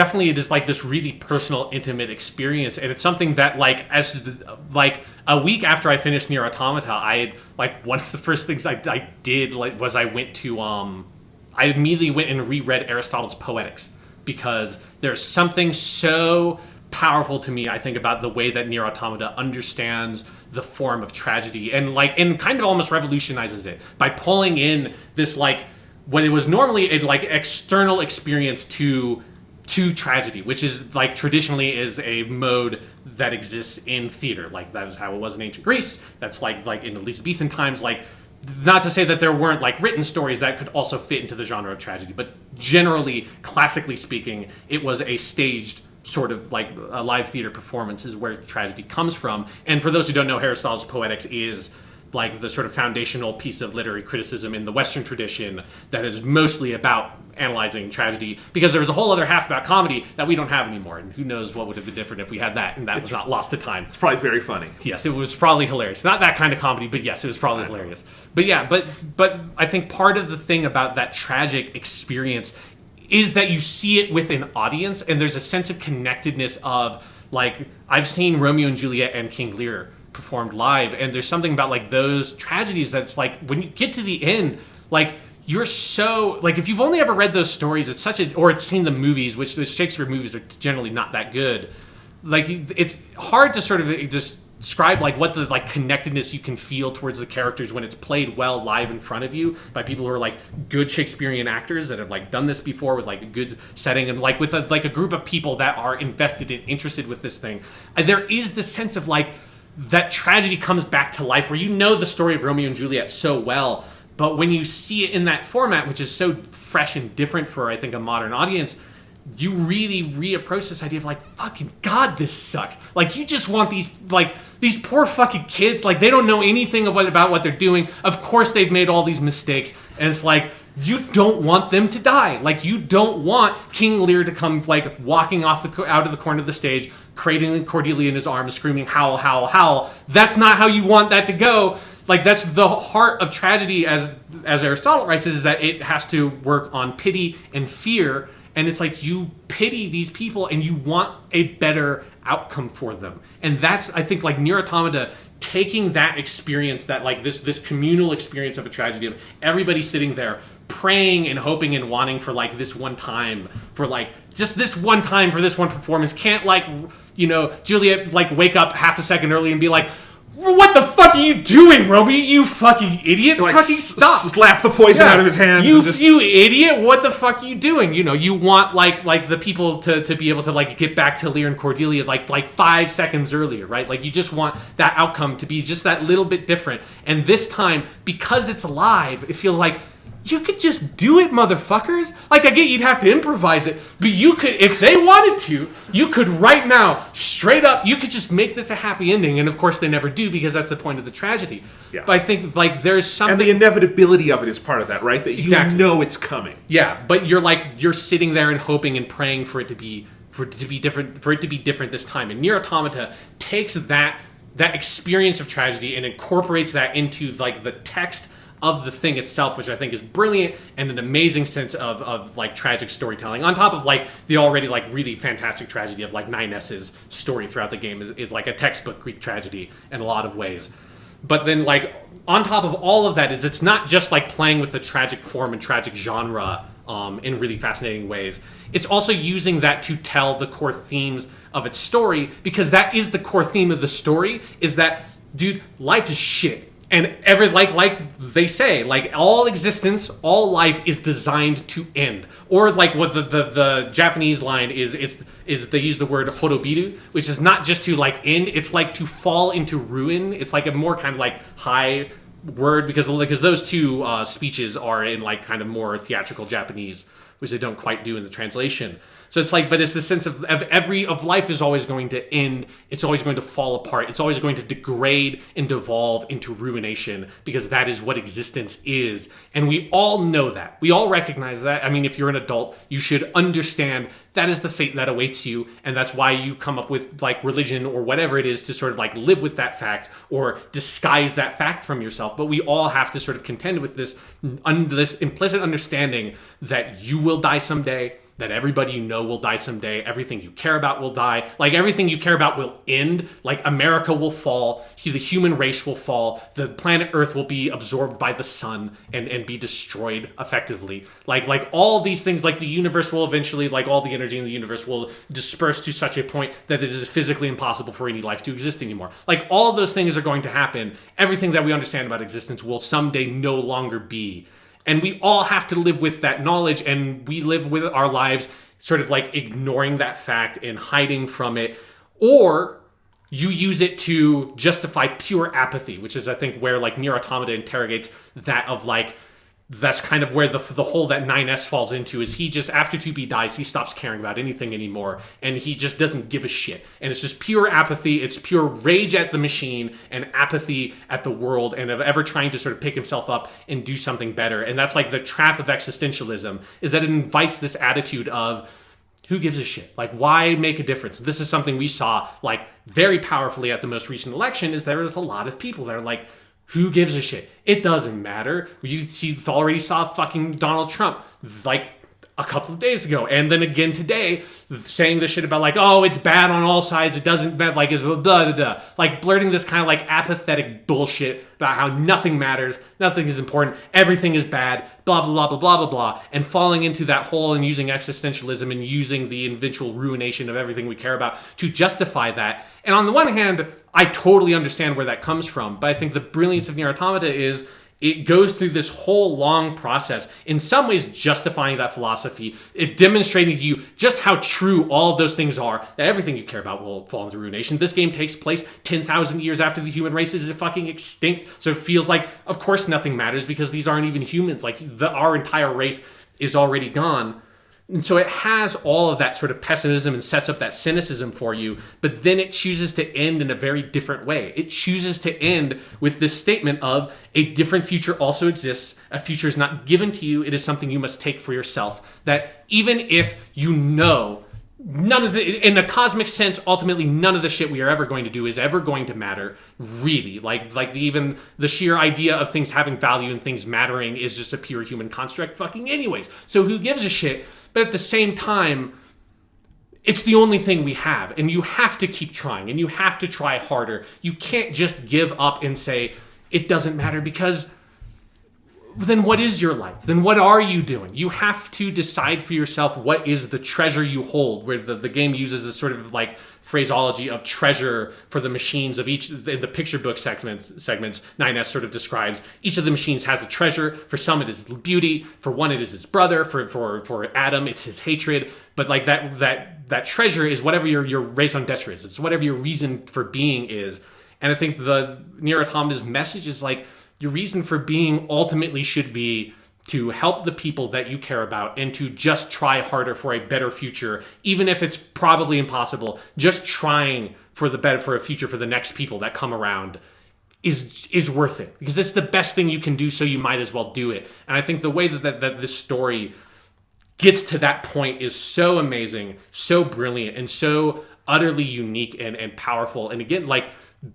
like this really personal, intimate experience, and it's something that like like a week after I finished Nier Automata, one of the first things I did was I went to I immediately went and reread Aristotle's Poetics, because there's something so powerful to me, I think, about the way that Nier Automata understands the form of tragedy and kind of almost revolutionizes it by pulling in this like what it was normally a like external experience to tragedy, which is like traditionally is a mode that exists in theater. Like that is how it was in ancient Greece. That's like in Elizabethan times. Like, not to say that there weren't like written stories that could also fit into the genre of tragedy, but generally, classically speaking, it was a staged sort of like a live theater performance is where tragedy comes from. And for those who don't know, Aristotle's Poetics is like the sort of foundational piece of literary criticism in the Western tradition that is mostly about analyzing tragedy, because there was a whole other half about comedy that we don't have anymore, and who knows what would have been different if we had that, and that was not lost to time. It's probably very funny. Yes, it was probably hilarious. Not that kind of comedy, but yes, it was probably hilarious. But yeah, but I think part of the thing about that tragic experience is that you see it with an audience, and there's a sense of connectedness of, like, I've seen Romeo and Juliet and King Lear performed live, and there's something about like those tragedies that's like when you get to the end, like you're so like, if you've only ever read those stories, it's such a, or it's seen the movies, which the Shakespeare movies are generally not that good. Like it's hard to sort of just describe like what the like connectedness you can feel towards the characters when it's played well live in front of you by people who are like good Shakespearean actors that have like done this before with like a good setting, and like with a group of people that are invested and interested with this thing. There is this sense of like that tragedy comes back to life, where you know the story of Romeo and Juliet so well, but when you see it in that format, which is so fresh and different for, I think, a modern audience, you really reapproach this idea of like, fucking God, this sucks. Like, you just want these poor fucking kids, like, they don't know anything about what they're doing. Of course they've made all these mistakes, and it's like, you don't want them to die. Like, you don't want King Lear to come, like, walking out of the corner of the stage, cradling Cordelia in his arms, screaming, howl, howl, howl. That's not how you want that to go. Like, that's the heart of tragedy, as Aristotle writes, is that it has to work on pity and fear. And it's like, you pity these people and you want a better outcome for them. And that's, I think, like, Nier Automata taking that experience, that like this communal experience of a tragedy, of everybody sitting there praying and hoping and wanting for like this one time, for like just this one time, for this one performance. Can't, like, you know, Juliet like wake up half a second early and be like, what the fuck are you doing, Romeo? You fucking idiot! Like, fucking stop! Slap the poison out of his hands. You idiot! What the fuck are you doing? You know, you want like the people to be able to like get back to Lear and Cordelia like 5 seconds earlier, right? Like, you just want that outcome to be just that little bit different. And this time, because it's live, it feels like, you could just do it, motherfuckers. Like, I get you'd have to improvise it, but you could, if they wanted to, you could right now, straight up, you could just make this a happy ending. And of course they never do, because that's the point of the tragedy. Yeah. But I think, like, there's something... And the inevitability of it is part of that, right? That Exactly. You know it's coming. Yeah, but you're sitting there and hoping and praying for it to be different this time. And Nier Automata takes that experience of tragedy and incorporates that into like the text of the thing itself, which I think is brilliant, and an amazing sense of like tragic storytelling, on top of like the already like really fantastic tragedy of like 9S's story throughout the game is like a textbook Greek tragedy in a lot of ways. But then, like, on top of all of that, is it's not just like playing with the tragic form and tragic genre in really fascinating ways. It's also using that to tell the core themes of its story, because that is the core theme of the story, is that, dude, life is shit. And like they say, like, all existence, all life is designed to end. Or like what the Japanese line is they use the word horobiru, which is not just to like end, it's like to fall into ruin. It's like a more kind of like high word, because those two speeches are in like kind of more theatrical Japanese, which they don't quite do in the translation. So it's like, but it's the sense of life is always going to end. It's always going to fall apart. It's always going to degrade and devolve into ruination, because that is what existence is. And we all know that. We all recognize that. I mean, if you're an adult, you should understand that is the fate that awaits you, and that's why you come up with like religion or whatever it is to sort of like live with that fact or disguise that fact from yourself. But we all have to sort of contend with this implicit understanding that you will die someday, that everybody you know will die someday, everything you care about will die, like everything you care about will end, like America will fall, the human race will fall, the planet Earth will be absorbed by the sun and be destroyed effectively. Like all these things, like the universe will eventually, like all the energy in the universe will disperse to such a point that it is physically impossible for any life to exist anymore. Like all of those things are going to happen. Everything that we understand about existence will someday no longer be. And we all have to live with that knowledge, and we live with our lives sort of like ignoring that fact and hiding from it. Or you use it to justify pure apathy, which is, I think, where like Nier Automata interrogates that of like, that's kind of where the hole that 9S falls into, is he just, after 2B dies, he stops caring about anything anymore, and he just doesn't give a shit. And it's just pure apathy, it's pure rage at the machine and apathy at the world, and of ever trying to sort of pick himself up and do something better. And that's like the trap of existentialism, is that it invites this attitude of, who gives a shit? Like, why make a difference? This is something we saw like very powerfully at the most recent election, is there was a lot of people that are like, who gives a shit? It doesn't matter. You already saw fucking Donald Trump like a couple of days ago, and then again today, saying this shit about like, oh, it's bad on all sides. It doesn't bad, like it's blah blah blah, like blurting this kind of like apathetic bullshit about how nothing matters, nothing is important, everything is bad, blah blah blah blah blah blah blah, and falling into that hole and using existentialism and using the eventual ruination of everything we care about to justify that. And on the one hand, I totally understand where that comes from, but I think the brilliance of Nier Automata is it goes through this whole long process, in some ways justifying that philosophy, it demonstrating to you just how true all of those things are, that everything you care about will fall into ruination. This game takes place 10,000 years after the human race is fucking extinct, so it feels like, of course nothing matters, because these aren't even humans, like our entire race is already gone. And so it has all of that sort of pessimism and sets up that cynicism for you, but then it chooses to end in a very different way. It chooses to end with this statement of a different future also exists. A future is not given to you. It is something you must take for yourself. That even if you know none of the, in a cosmic sense, ultimately none of the shit we are ever going to do is ever going to matter, really. Like even the sheer idea of things having value and things mattering is just a pure human construct fucking anyways. So who gives a shit? But at the same time, it's the only thing we have, and you have to keep trying, and you have to try harder. You can't just give up and say, it doesn't matter, because then what is your life? Then what are you doing? You have to decide for yourself what is the treasure you hold, where the game uses this sort of like phraseology of treasure for the machines of each, in the picture book segments 9S sort of describes, each of the machines has a treasure. For some it is beauty, for one it is his brother, for Adam it's his hatred, but like that treasure is whatever your raison d'etre is. It's whatever your reason for being is. And I think the Nier Automata's message is like, your reason for being ultimately should be to help the people that you care about and to just try harder for a better future, even if it's probably impossible. Just trying for a future for the next people that come around is worth it, because it's the best thing you can do, so you might as well do it. And I think the way that this story gets to that point is so amazing, so brilliant, and so utterly unique and powerful. And again, like,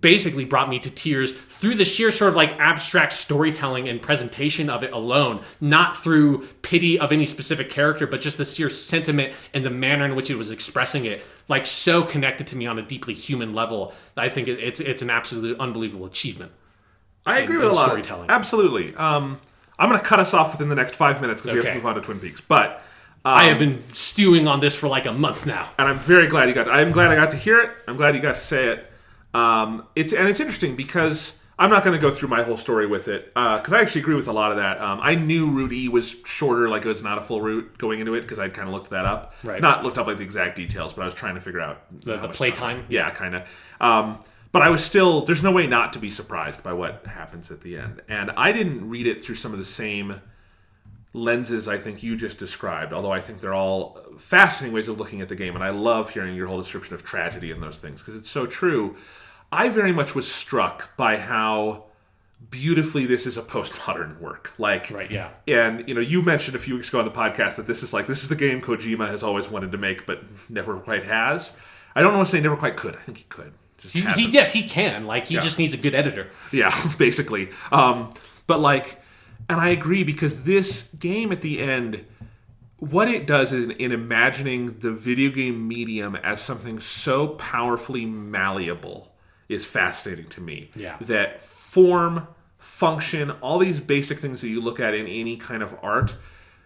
basically brought me to tears through the sheer sort of like abstract storytelling and presentation of it alone, not through pity of any specific character, but just the sheer sentiment and the manner in which it was expressing it, like so connected to me on a deeply human level. I think it's an absolutely unbelievable achievement. I agree with a lot. Storytelling. Absolutely. I'm going to cut us off within the next 5 minutes because we have to move on to Twin Peaks. But I have been stewing on this for like a month now, and I'm very glad you got. I'm glad I got to hear it. I'm glad you got to say it. It's interesting because I'm not going to go through my whole story with it, because I actually agree with a lot of that. I knew Route E was shorter, like it was not a full route going into it, because I'd kind of looked that up. Right. Not looked up like the exact details, but I was trying to figure out the playtime. Yeah, kind of. But I was still, there's no way not to be surprised by what happens at the end. And I didn't read it through some of the same lenses I think you just described, although I think they're all fascinating ways of looking at the game, and I love hearing your whole description of tragedy and those things, because it's so true. I very much was struck by how beautifully this is a postmodern work. Like, right, yeah. And, you mentioned a few weeks ago on the podcast that this is the game Kojima has always wanted to make, but never quite has. I don't want to say never quite could. I think he could. Yes, he can. Like, he just needs a good editor. Yeah, basically. But like, and I agree, because this game at the end, what it does is in imagining the video game medium as something so powerfully malleable is fascinating to me. Yeah. That form, function, all these basic things that you look at in any kind of art,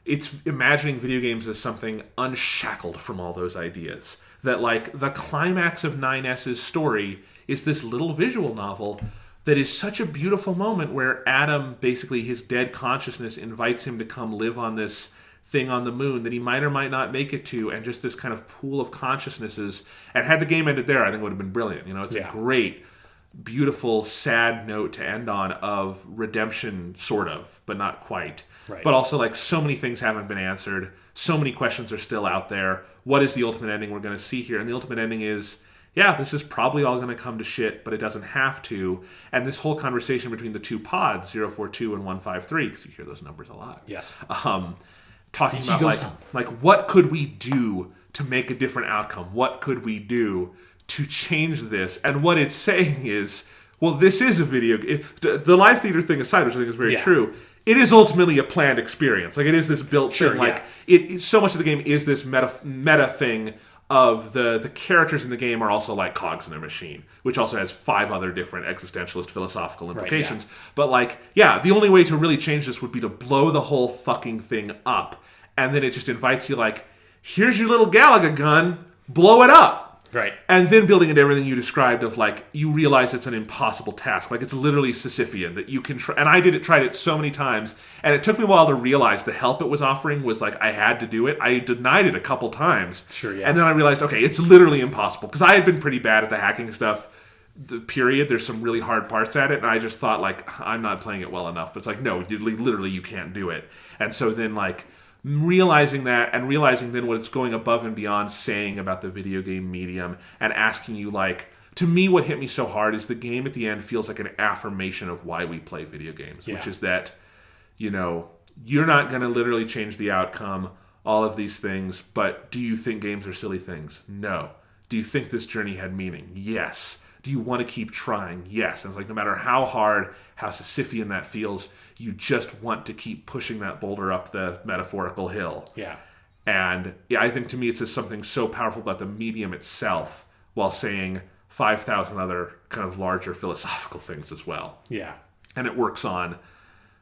it's imagining video games as something unshackled from all those ideas. That like the climax of 9S's story is this little visual novel that is such a beautiful moment where Adam, basically his dead consciousness, invites him to come live on this thing on the moon that he might or might not make it to, and just this kind of pool of consciousnesses. And had the game ended there, I think it would have been brilliant. It's a great, beautiful, sad note to end on of redemption, sort of, but not quite. Right. But also, like, so many things haven't been answered. So many questions are still out there. What is the ultimate ending we're going to see here? And the ultimate ending is, yeah, this is probably all going to come to shit, but it doesn't have to. And this whole conversation between the two pods, 042 and 153, because you hear those numbers a lot. Yes. Talking about, like, what could we do to make a different outcome? What could we do to change this? And what it's saying is, well, this is a video game. The live theater thing aside, which I think is very true, it is ultimately a planned experience. Like, it is this built thing. Like, so much of the game is this meta thing of the characters in the game are also like cogs in a machine, which also has 5 other different existentialist philosophical implications. Right, yeah. But like, the only way to really change this would be to blow the whole fucking thing up. And then it just invites you like, here's your little Galaga gun, blow it up. Right. And then building into everything you described of like, you realize it's an impossible task. Like, it's literally Sisyphean that you can try. And I tried it so many times, and it took me a while to realize the help it was offering was like, I had to do it. I denied it a couple times. Sure, yeah. And then I realized, okay, it's literally impossible. Because I had been pretty bad at the hacking stuff, period. There's some really hard parts at it. And I just thought like, I'm not playing it well enough. But it's like, no, literally you can't do it. And so then like, realizing that, and realizing then what it's going above and beyond saying about the video game medium, and asking you like, to me what hit me so hard is the game at the end feels like an affirmation of why we play video games, which is that, you're not going to literally change the outcome, all of these things, but do you think games are silly things? No. Do you think this journey had meaning? Yes. Do you want to keep trying? Yes. And it's like, no matter how hard, how Sisyphean that feels, you just want to keep pushing that boulder up the metaphorical hill. Yeah. And I think to me it's just something so powerful about the medium itself, while saying 5,000 other kind of larger philosophical things as well. Yeah. And it works on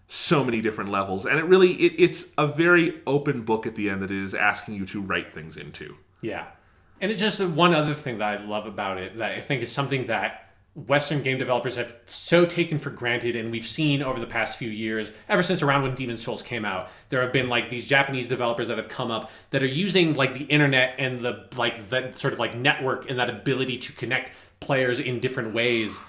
so many different levels. And it's a very open book at the end that it is asking you to write things into. Yeah. And it's just one other thing that I love about it that I think is something that Western game developers have so taken for granted, and we've seen over the past few years, ever since around when Demon's Souls came out, there have been like these Japanese developers that have come up that are using like the internet and the like that sort of like network and that ability to connect players in different ways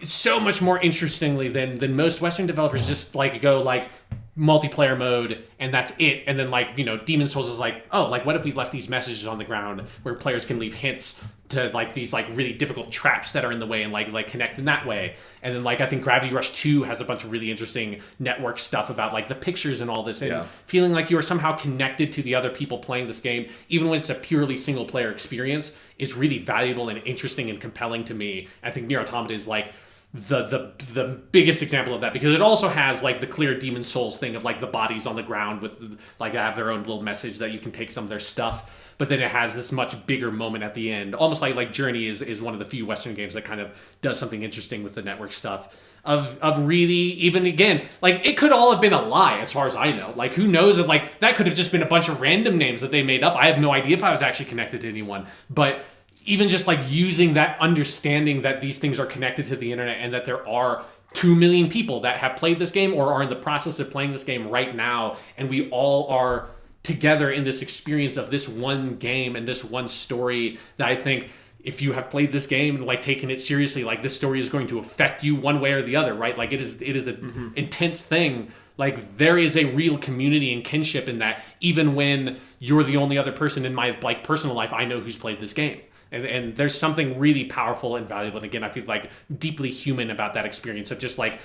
so much more interestingly than most Western developers just like go like multiplayer mode and that's it. And then like, Demon's Souls is like, oh, like what if we left these messages on the ground where players can leave hints to like these like really difficult traps that are in the way and like connect in that way. And then like I think Gravity Rush 2 has a bunch of really interesting network stuff about like the pictures and all this, and feeling like you are somehow connected to the other people playing this game, even when it's a purely single player experience, is really valuable and interesting and compelling to me. I think Nier Automata is like the biggest example of that, because it also has like the clear Demon's Souls thing of like the bodies on the ground with like they have their own little message that you can take some of their stuff, but then it has this much bigger moment at the end, almost like Journey is one of the few Western games that kind of does something interesting with the network stuff of really, even again, like it could all have been a lie as far as I know. Like who knows, that like that could have just been a bunch of random names that they made up. I have no idea if I was actually connected to anyone, but even just like using that understanding that these things are connected to the internet and that there are 2 million people that have played this game or are in the process of playing this game right now, and we all are together in this experience of this one game and this one story, that I think if you have played this game and like taken it seriously, like this story is going to affect you one way or the other, right? Like it is an intense thing, Like, there is a real community and kinship in that, even when you're the only other person in my like personal life I know who's played this game. And there's something really powerful and valuable. And again, I feel like deeply human about that experience of just like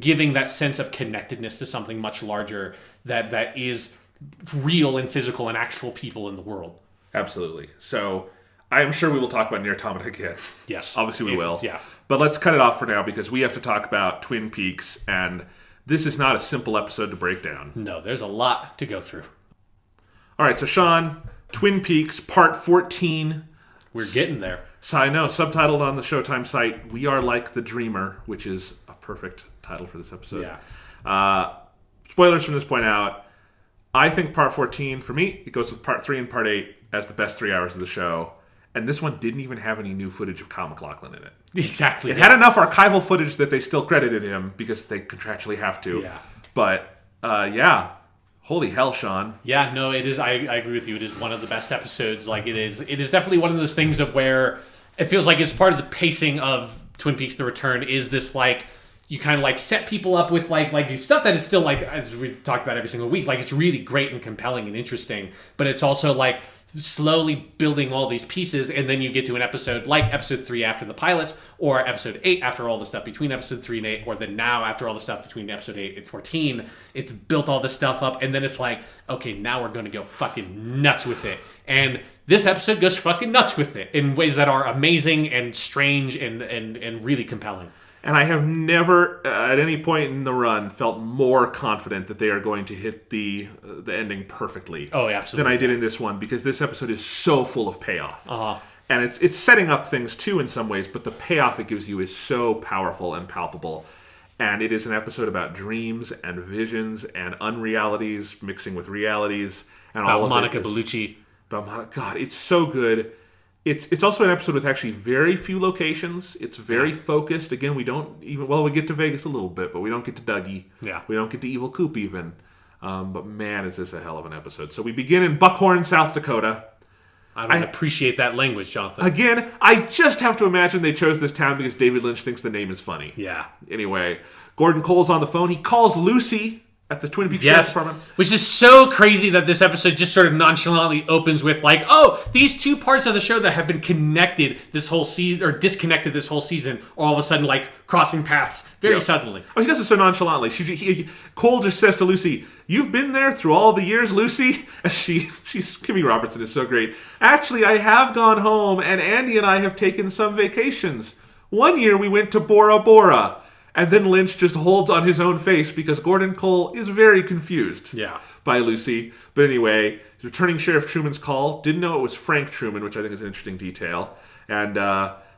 giving that sense of connectedness to something much larger that is real and physical and actual people in the world. Absolutely. So I am sure we will talk about Nier Automata again. Yes. Obviously we will. Yeah. But let's cut it off for now because we have to talk about Twin Peaks, and this is not a simple episode to break down. No, there's a lot to go through. All right, so Sean, Twin Peaks, Part 14. We're getting there. So I know, subtitled on the Showtime site, We Are Like the Dreamer, which is a perfect title for this episode. Yeah. Spoilers from this point out. I think Part 14, for me, it goes with Part 3 and Part 8 as the best 3 hours of the show. And this one didn't even have any new footage of Kyle MacLachlan in it. Exactly. It had enough archival footage that they still credited him because they contractually have to. Yeah. But, yeah. Holy hell, Sean. Yeah, no, it is. I agree with you. It is one of the best episodes. Like, it is definitely one of those things of where it feels like it's part of the pacing of Twin Peaks: The Return is this, like, you kind of, like, set people up with, like stuff that is still, like, as we talk about every single week, like, it's really great and compelling and interesting, but it's also, like, slowly building all these pieces, and then you get to an episode like episode 3 after the pilots, or episode 8 after all the stuff between episode 3 and 8, or then now after all the stuff between episode 8 and 14. It's built all this stuff up, and then it's like, okay, now we're going to go fucking nuts with it. And this episode goes fucking nuts with it in ways that are amazing and strange and really compelling. And I have never, at any point in the run, felt more confident that they are going to hit the ending perfectly. Oh, absolutely. Than I did in this one, because this episode is so full of payoff. Uh-huh. And it's setting up things, too, in some ways, but the payoff it gives you is so powerful and palpable. And it is an episode about dreams and visions and unrealities mixing with realities. And About all of Monica it is, Bellucci. About Monica. God, it's so good. It's also an episode with actually very few locations. It's very focused. Again, we don't even... Well, we get to Vegas a little bit, but we don't get to Dougie. Yeah. We don't get to Evil Coop even. But man, is this a hell of an episode. So we begin in Buckhorn, South Dakota. I appreciate that language, Jonathan. Again, I just have to imagine they chose this town because David Lynch thinks the name is funny. Yeah. Anyway, Gordon Cole's on the phone. He calls Lucy at the Twin Peaks Sheriff's Department. Which is so crazy that this episode just sort of nonchalantly opens with like, oh, these two parts of the show that have been connected this whole season, or disconnected this whole season, are all of a sudden like crossing paths very suddenly. Oh, he does it so nonchalantly. Cole just says to Lucy, "You've been there through all the years, Lucy?" And she's Kimmy Robertson is so great. "Actually, I have gone home, and Andy and I have taken some vacations. One year we went to Bora Bora." And then Lynch just holds on his own face because Gordon Cole is very confused by Lucy. But anyway, returning Sheriff Truman's call. Didn't know it was Frank Truman, which I think is an interesting detail. And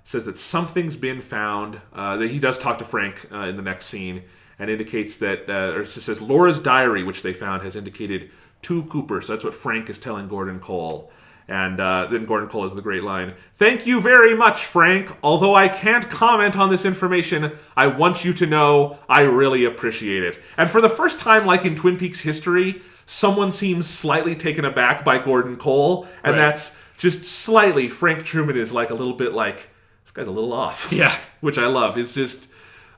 says that something's been found. That he does talk to Frank in the next scene and indicates that, or it says Laura's diary, which they found, has indicated 2 Coopers. So that's what Frank is telling Gordon Cole. And then Gordon Cole has the great line, "Thank you very much, Frank. Although I can't comment on this information, I want you to know I really appreciate it." And for the first time, like in Twin Peaks history, someone seems slightly taken aback by Gordon Cole. And that's just slightly, Frank Truman is like a little bit like, this guy's a little off. Yeah. Which I love. It's just,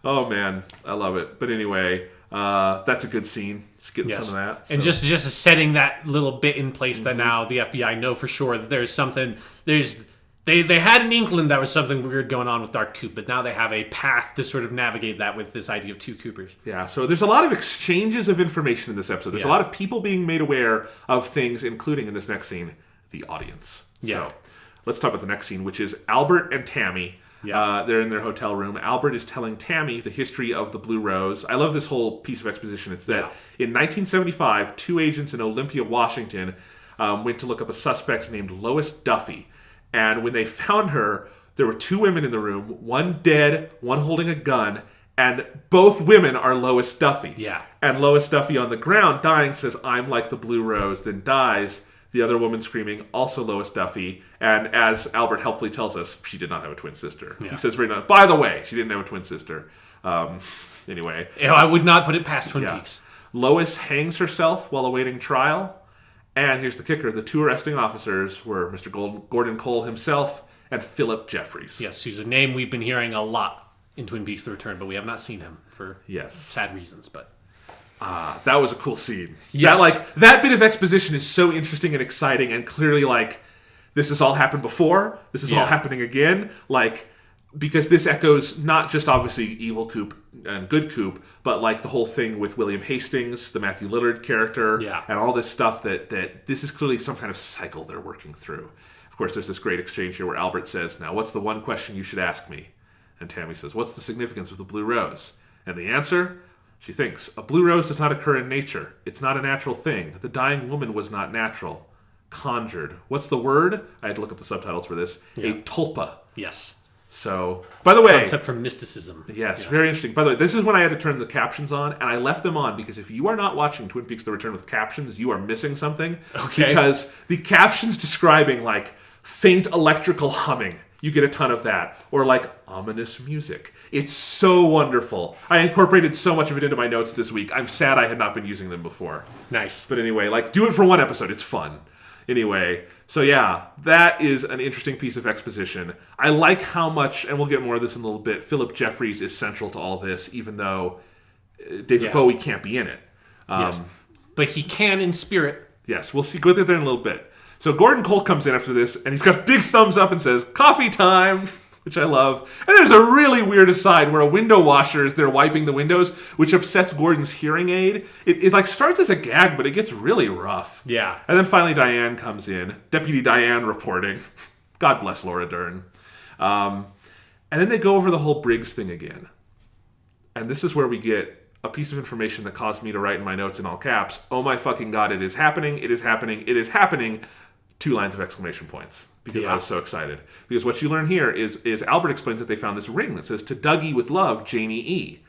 oh man, I love it. But anyway, that's a good scene. Just getting some of that. So. And just setting that little bit in place that now the FBI know for sure that there's something, they had an inkling that was something weird going on with Dark Coop, but now they have a path to sort of navigate that with this idea of 2 Coopers. Yeah, so there's a lot of exchanges of information in this episode. There's a lot of people being made aware of things, including in this next scene, the audience. Yeah. So let's talk about the next scene, which is Albert and Tammy. Yeah. They're in their hotel room. Albert is telling Tammy the history of the Blue Rose. I love this whole piece of exposition. It's that in 1975, 2 agents in Olympia, Washington, went to look up a suspect named Lois Duffy. And when they found her, there were 2 women in the room, one dead, one holding a gun, and both women are Lois Duffy. Yeah. And Lois Duffy on the ground, dying, says, "I'm like the Blue Rose," then dies. The other woman screaming, also Lois Duffy. And as Albert helpfully tells us, she did not have a twin sister. Yeah. He says very nice, by the way, she didn't have a twin sister. Anyway. I would not put it past Twin Peaks. Lois hangs herself while awaiting trial. And here's the kicker. The 2 arresting officers were Mr. Gordon Cole himself and Philip Jeffries. Yes, who's a name we've been hearing a lot in Twin Peaks: The Return, but we have not seen him for sad reasons. But That was a cool scene. Yes. That bit of exposition is so interesting and exciting, and clearly, this has all happened before. This is all happening again. Because this echoes not just obviously evil Coop and good Coop, but the whole thing with William Hastings, the Matthew Lillard character, and all this stuff that this is clearly some kind of cycle they're working through. Of course, there's this great exchange here where Albert says, "Now, what's the one question you should ask me?" And Tammy says, "What's the significance of the blue rose?" And the answer? She thinks, "A blue rose does not occur in nature. It's not a natural thing. The dying woman was not natural. Conjured. What's the word?" I had to look up the subtitles for this. A tulpa. Yes. So, by the way... Concept from mysticism. Yes, very interesting. By the way, this is when I had to turn the captions on, and I left them on because if you are not watching Twin Peaks: The Return with captions, you are missing something. Okay. Because the captions describing, faint electrical humming, you get a ton of that. Or, ominous music. It's so wonderful. I incorporated so much of it into my notes this week. I'm sad I had not been using them before. Nice. But anyway, do it for one episode. It's fun. Anyway, so yeah, that is an interesting piece of exposition. I like how much, and we'll get more of this in a little bit, Philip Jeffries is central to all this, even though David Bowie can't be in it. Yes. But he can in spirit. Yes, we'll see. Go there in a little bit. So Gordon Cole comes in after this, and he's got big thumbs up and says, "Coffee time!" Which I love. And there's a really weird aside where a window washer is there wiping the windows, which upsets Gordon's hearing aid. It starts as a gag, but it gets really rough. Yeah. And then finally Diane comes in. Deputy Diane reporting. God bless Laura Dern. And then they go over the whole Briggs thing again. And this is where we get a piece of information that caused me to write in my notes in all caps, "Oh my fucking God, it is happening, it is happening, it is happening." 2 lines of exclamation points. Because I was so excited. Because what you learn here is Albert explains that they found this ring that says, "To Dougie with love, Janie E."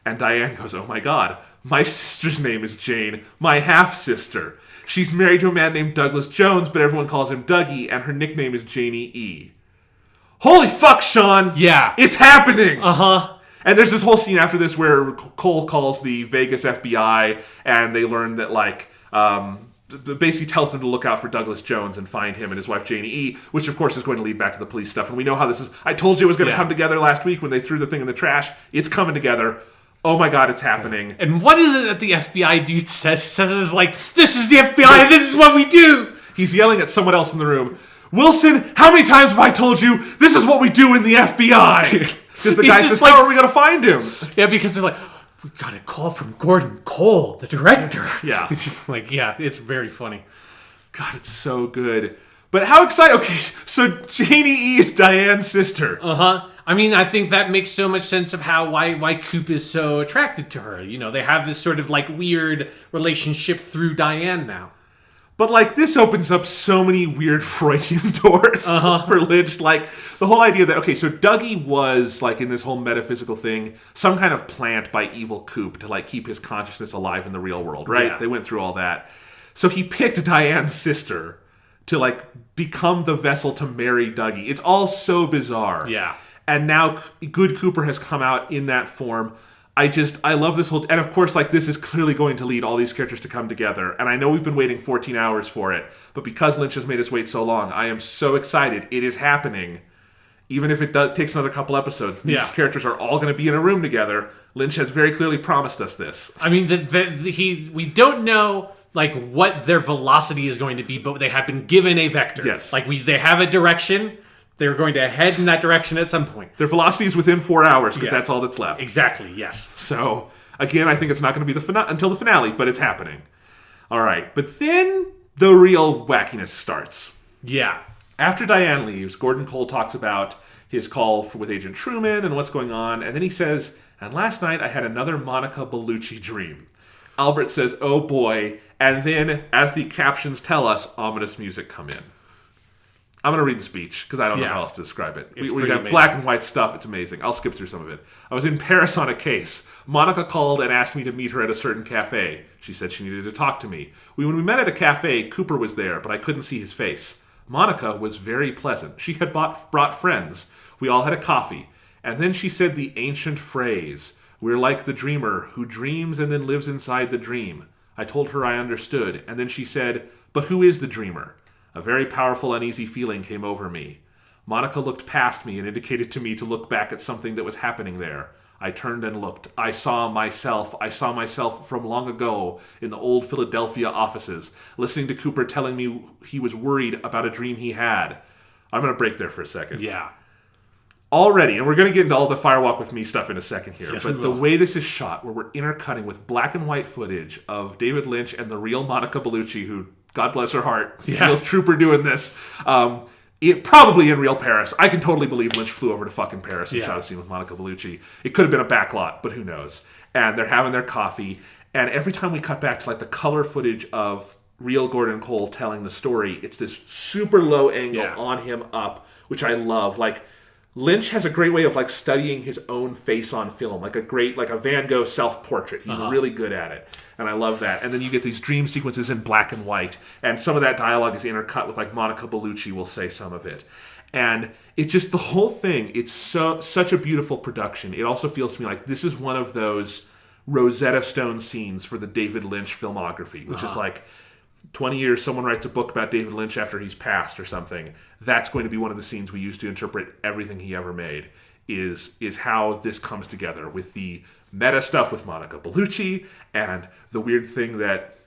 And Diane goes, "Oh my God, my sister's name is Jane, my half-sister. She's married to a man named Douglas Jones, but everyone calls him Dougie, and her nickname is Janie E." Holy fuck, Sean! Yeah. It's happening! Uh-huh. And there's this whole scene after this where Cole calls the Vegas FBI, and they learn that, basically tells them to look out for Douglas Jones and find him and his wife Janie E., which of course is going to lead back to the police stuff. And we know how this is. I told you it was going to come together last week when they threw the thing in the trash. It's coming together. Oh my God, it's happening. And what is it that the FBI dude says? This is the FBI and this is what we do. He's yelling at someone else in the room. "Wilson, how many times have I told you this is what we do in the FBI?" Because the guy says, "How are we going to find him?" Yeah, because they're "We got a call from Gordon Cole, the director." Yeah. It's just it's very funny. God, it's so good. But how exciting. Okay, so Janie E. is Diane's sister. Uh-huh. I mean, I think that makes so much sense of why Coop is so attracted to her. They have this sort of weird relationship through Diane now. But this opens up so many weird Freudian doors for Lynch. The whole idea that, okay, so Dougie was, in this whole metaphysical thing, some kind of plant by evil Coop to, keep his consciousness alive in the real world, right? Yeah. They went through all that. So he picked Diane's sister to, become the vessel to marry Dougie. It's all so bizarre. Yeah. And now Good Cooper has come out in that form. I love this whole... And of course, this is clearly going to lead all these characters to come together. And I know we've been waiting 14 hours for it. But because Lynch has made us wait so long, I am so excited. It is happening. Even if it takes another couple episodes. These characters are all going to be in a room together. Lynch has very clearly promised us this. I mean, we don't know... what their velocity is going to be, but they have been given a vector. Yes. They have a direction. They're going to head in that direction at some point. Their velocity is within 4 hours because that's all that's left. Exactly, yes. So, again, I think it's not going to be until the finale, but it's happening. All right, but then the real wackiness starts. Yeah. After Diane leaves, Gordon Cole talks about his call with Agent Truman and what's going on, and then he says, "And last night I had another Monica Bellucci dream." Albert says, "Oh boy," and then, as the captions tell us, ominous music come in. I'm going to read the speech because I don't know how else to describe it. We have amazing. black and white stuff. It's amazing. I'll skip through some of it. "I was in Paris on a case. Monica called and asked me to meet her at a certain cafe. She said she needed to talk to me. When we met at a cafe, Cooper was there, but I couldn't see his face. Monica was very pleasant. She had brought friends. We all had a coffee. And then she said the ancient phrase, 'We're like the dreamer who dreams and then lives inside the dream.' I told her I understood, and then she said, 'But who is the dreamer?' A very powerful, uneasy feeling came over me. Monica looked past me and indicated to me to look back at something that was happening there. I turned and looked. I saw myself. I saw myself from long ago in the old Philadelphia offices, listening to Cooper telling me he was worried about a dream he had. I'm going to break there for a second. Yeah. Already, and we're going to get into all the Firewalk with Me stuff in a second here, Yes, but the way this is shot, where we're intercutting with black and white footage of David Lynch and the real Monica Bellucci, who, God bless her heart, real trooper doing this, it probably in real Paris. I can totally believe Lynch flew over to fucking Paris and shot a scene with Monica Bellucci. It could have been a backlot, but who knows? And they're having their coffee, and every time we cut back to like the color footage of real Gordon Cole telling the story, it's this super low angle on him up, which I love. Like, Lynch has a great way of like studying his own face on film, like a Van Gogh self-portrait. He's really good at it, and I love that. And then you get these dream sequences in black and white, and some of that dialogue is intercut with like Monica Bellucci will say some of it, and it's just the whole thing. It's such a beautiful production. It also feels to me like this is one of those Rosetta Stone scenes for the David Lynch filmography, which is like 20 years, someone writes a book about David Lynch after he's passed or something. That's going to be one of the scenes we use to interpret everything he ever made, is how this comes together with the meta stuff with Monica Bellucci and the weird thing that,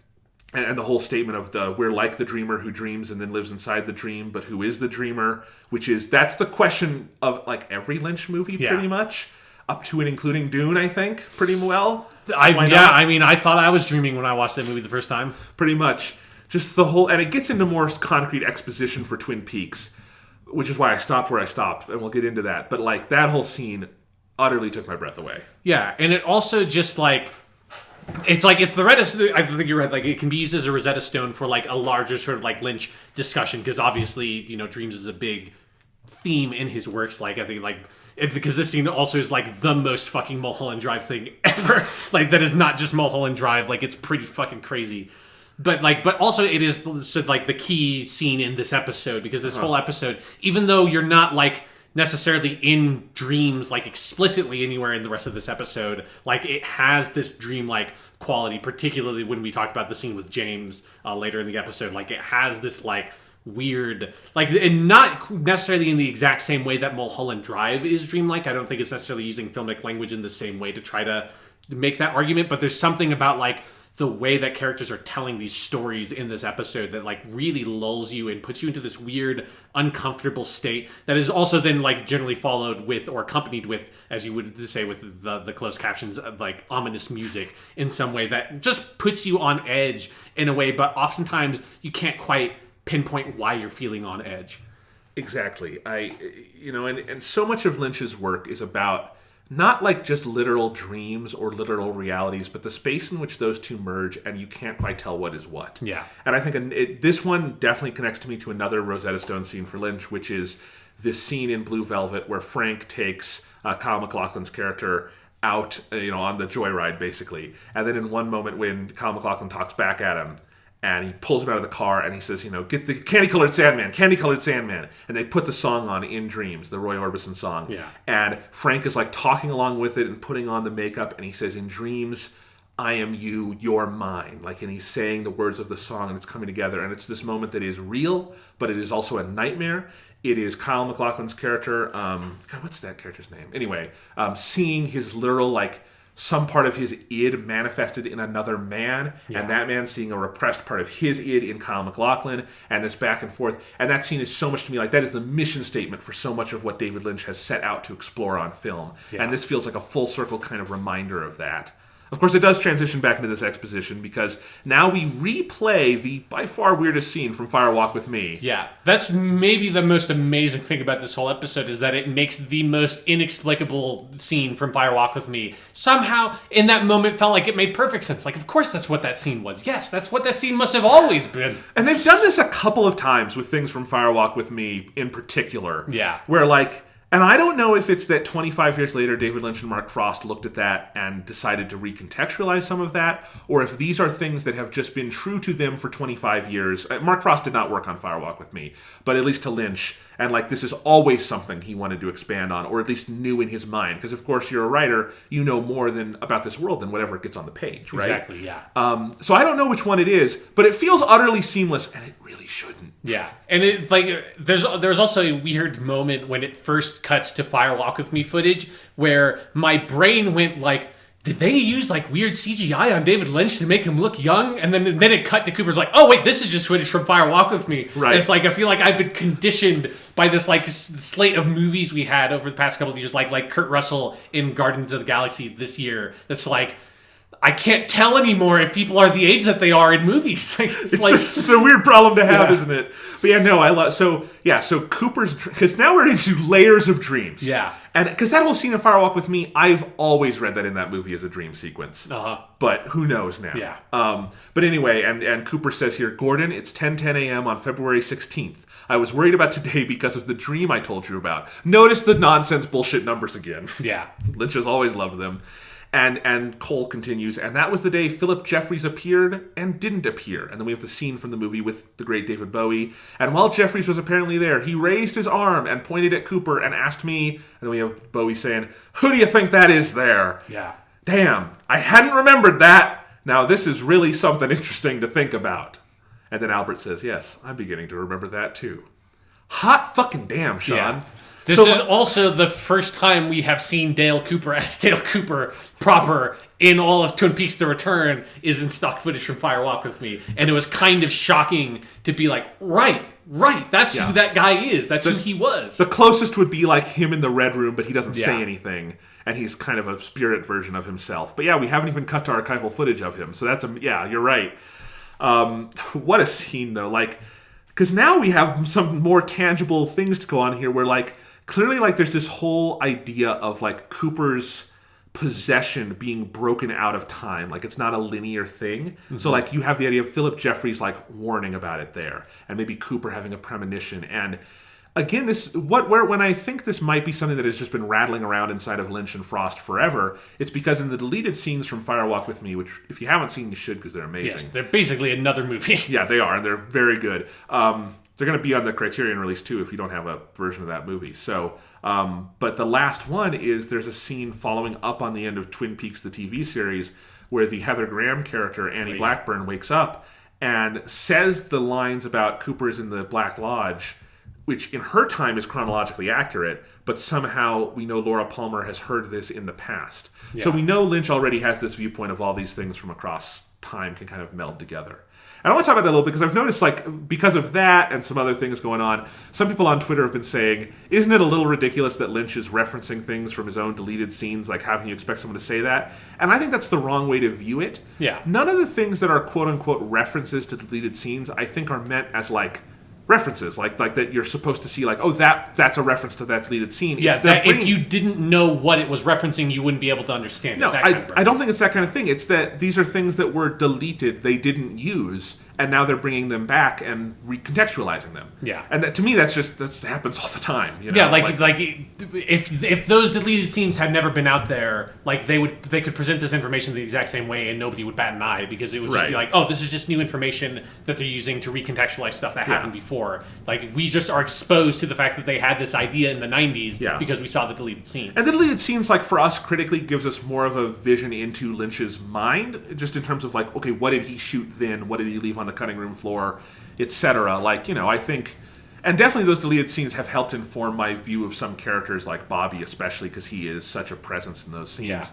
and the whole statement of we're like the dreamer who dreams and then lives inside the dream, but who is the dreamer, that's the question of like every Lynch movie pretty much, up to and including Dune, I think, pretty well. I mean, I thought I was dreaming when I watched that movie the first time. Pretty much. Just the whole, and it gets into more concrete exposition for Twin Peaks, which is why I stopped where I stopped, and we'll get into that. But like that whole scene utterly took my breath away. Yeah, and it also just like it's the Rosetta. I think you're right. Like it can be used as a Rosetta Stone for like a larger sort of like Lynch discussion, because obviously dreams is a big theme in his works. Like I think because this scene also is like the most fucking Mulholland Drive thing ever. Like that is not just Mulholland Drive. Like it's pretty fucking crazy. But also it is like the key scene in this episode, because this whole episode, even though you're not like necessarily in dreams like explicitly anywhere in the rest of this episode, like it has this dream-like quality, particularly when we talk about the scene with James later in the episode. Like it has this like weird, like, and not necessarily in the exact same way that Mulholland Drive is dreamlike. I don't think it's necessarily using filmic language in the same way to try to make that argument, but there's something about like the way that characters are telling these stories in this episode that like really lulls you and puts you into this weird, uncomfortable state that is also then like generally followed with or accompanied with, as you would say with the closed captions, like ominous music in some way that just puts you on edge in a way, but oftentimes you can't quite pinpoint why you're feeling on edge. Exactly. And so much of Lynch's work is about not like just literal dreams or literal realities, but the space in which those two merge and you can't quite tell what is what. Yeah. And I think this one definitely connects to me to another Rosetta Stone scene for Lynch, which is this scene in Blue Velvet where Frank takes Kyle MacLachlan's character out, on the joyride, basically. And then in one moment when Kyle MacLachlan talks back at him, and he pulls him out of the car and he says, get the Candy-Colored Sandman. And they put the song on In Dreams, the Roy Orbison song. Yeah. And Frank is like talking along with it and putting on the makeup. And he says, in dreams, I am you, you're mine. And he's saying the words of the song and it's coming together. And it's this moment that is real, but it is also a nightmare. It is Kyle MacLachlan's character. God, what's that character's name? Anyway, seeing his literal, some part of his id manifested in another man, and that man seeing a repressed part of his id in Kyle MacLachlan, and this back and forth. And that scene is so much to me like that is the mission statement for so much of what David Lynch has set out to explore on film. Yeah. And this feels like a full circle kind of reminder of that. Of course, it does transition back into this exposition because now we replay the by far weirdest scene from Fire Walk with Me. Yeah, that's maybe the most amazing thing about this whole episode is that it makes the most inexplicable scene from Fire Walk with Me somehow in that moment felt like it made perfect sense. Like, of course that's what that scene was. Yes, that's what that scene must have always been. And they've done this a couple of times with things from Fire Walk with Me in particular. Yeah. Where and I don't know if it's that 25 years later, David Lynch and Mark Frost looked at that and decided to recontextualize some of that, or if these are things that have just been true to them for 25 years. Mark Frost did not work on Fire Walk with Me, but at least to Lynch, and this is always something he wanted to expand on, or at least knew in his mind, because of course you're a writer, you know more about this world than whatever gets on the page, right? Exactly, yeah. So I don't know which one it is, but it feels utterly seamless, and it really shouldn't. Yeah, and there's also a weird moment when it first cuts to Fire Walk with Me footage where my brain went like, did they use like weird CGI on David Lynch to make him look young? And then it cut to Cooper's like, oh wait, this is just footage from Fire Walk with Me. Right. And it's like I feel like I've been conditioned by this like slate of movies we had over the past couple of years, like Kurt Russell in Guardians of the Galaxy this year. That's like, I can't tell anymore if people are the age that they are in movies. It's a weird problem to have, isn't it? But yeah, no, I love so Cooper's, because now we're into layers of dreams. Yeah, and because that whole scene in Firewalk with Me, I've always read that in that movie as a dream sequence. But who knows now? Yeah. But anyway, and Cooper says here, Gordon, it's 10:10 a.m. on February 16th. I was worried about today because of the dream I told you about. Notice the nonsense bullshit numbers again. Yeah, Lynch has always loved them. And Cole continues, and that was the day Philip Jeffries appeared and didn't appear. And then we have the scene from the movie with the great David Bowie. And while Jeffries was apparently there, he raised his arm and pointed at Cooper and asked me, and then we have Bowie saying, who do you think that is there? Yeah. Damn, I hadn't remembered that. Now this is really something interesting to think about. And then Albert says, yes, I'm beginning to remember that too. Hot fucking damn, Sean. Yeah. This is also the first time we have seen Dale Cooper as Dale Cooper proper in all of Twin Peaks: The Return is in stock footage from Fire Walk with Me. And it was kind of shocking to be like, right, that's who that guy is. That's who he was. The closest would be like him in the Red Room, but he doesn't say anything. And he's kind of a spirit version of himself. But yeah, we haven't even cut to archival footage of him. So that's, you're right. What a scene, though. Like, because now we have some more tangible things to go on here where, like, clearly, like, there's this whole idea of, like, Cooper's possession being broken out of time. Like, it's not a linear thing. Mm-hmm. So, like, you have the idea of Philip Jeffries, like, warning about it there. And maybe Cooper having a premonition. And, again, when I think this might be something that has just been rattling around inside of Lynch and Frost forever, it's because in the deleted scenes from Fire Walk with Me, which, if you haven't seen, you should, because they're amazing. Yes, they're basically another movie. Yeah, they are, and they're very good. They're going to be on the Criterion release, too, if you don't have a version of that movie. So, but the last one is there's a scene following up on the end of Twin Peaks, the TV series, where the Heather Graham character, Annie Blackburn, wakes up and says the lines about Cooper is in the Black Lodge, which in her time is chronologically accurate, but somehow we know Laura Palmer has heard this in the past. Yeah. So we know Lynch already has this viewpoint of all these things from across time can kind of meld together. And I want to talk about that a little bit because I've noticed, like, because of that and some other things going on, some people on Twitter have been saying, isn't it a little ridiculous that Lynch is referencing things from his own deleted scenes? Like, how can you expect someone to say that? And I think that's the wrong way to view it. Yeah. None of the things that are quote-unquote references to deleted scenes, I think, are meant as, like, references, like that you're supposed to see, like, oh, that's a reference to that deleted scene. Yeah, if you didn't know what it was referencing, you wouldn't be able to understand it. No, I don't think it's that kind of thing. It's that these are things that were deleted, they didn't use, and now they're bringing them back and recontextualizing them. Yeah. And that, to me, that happens all the time. You know? Yeah, like if those deleted scenes had never been out there, like they could present this information the exact same way and nobody would bat an eye because it would just be like, oh, this is just new information that they're using to recontextualize stuff that happened before. Like, we just are exposed to the fact that they had this idea in the 90s because we saw the deleted scenes. And the deleted scenes, like, for us critically, gives us more of a vision into Lynch's mind, just in terms of, like, okay, what did he shoot then? What did he leave on the cutting room floor, etc. Like, you know, I think, and definitely those deleted scenes have helped inform my view of some characters, like Bobby, especially because he is such a presence in those scenes. Yeah.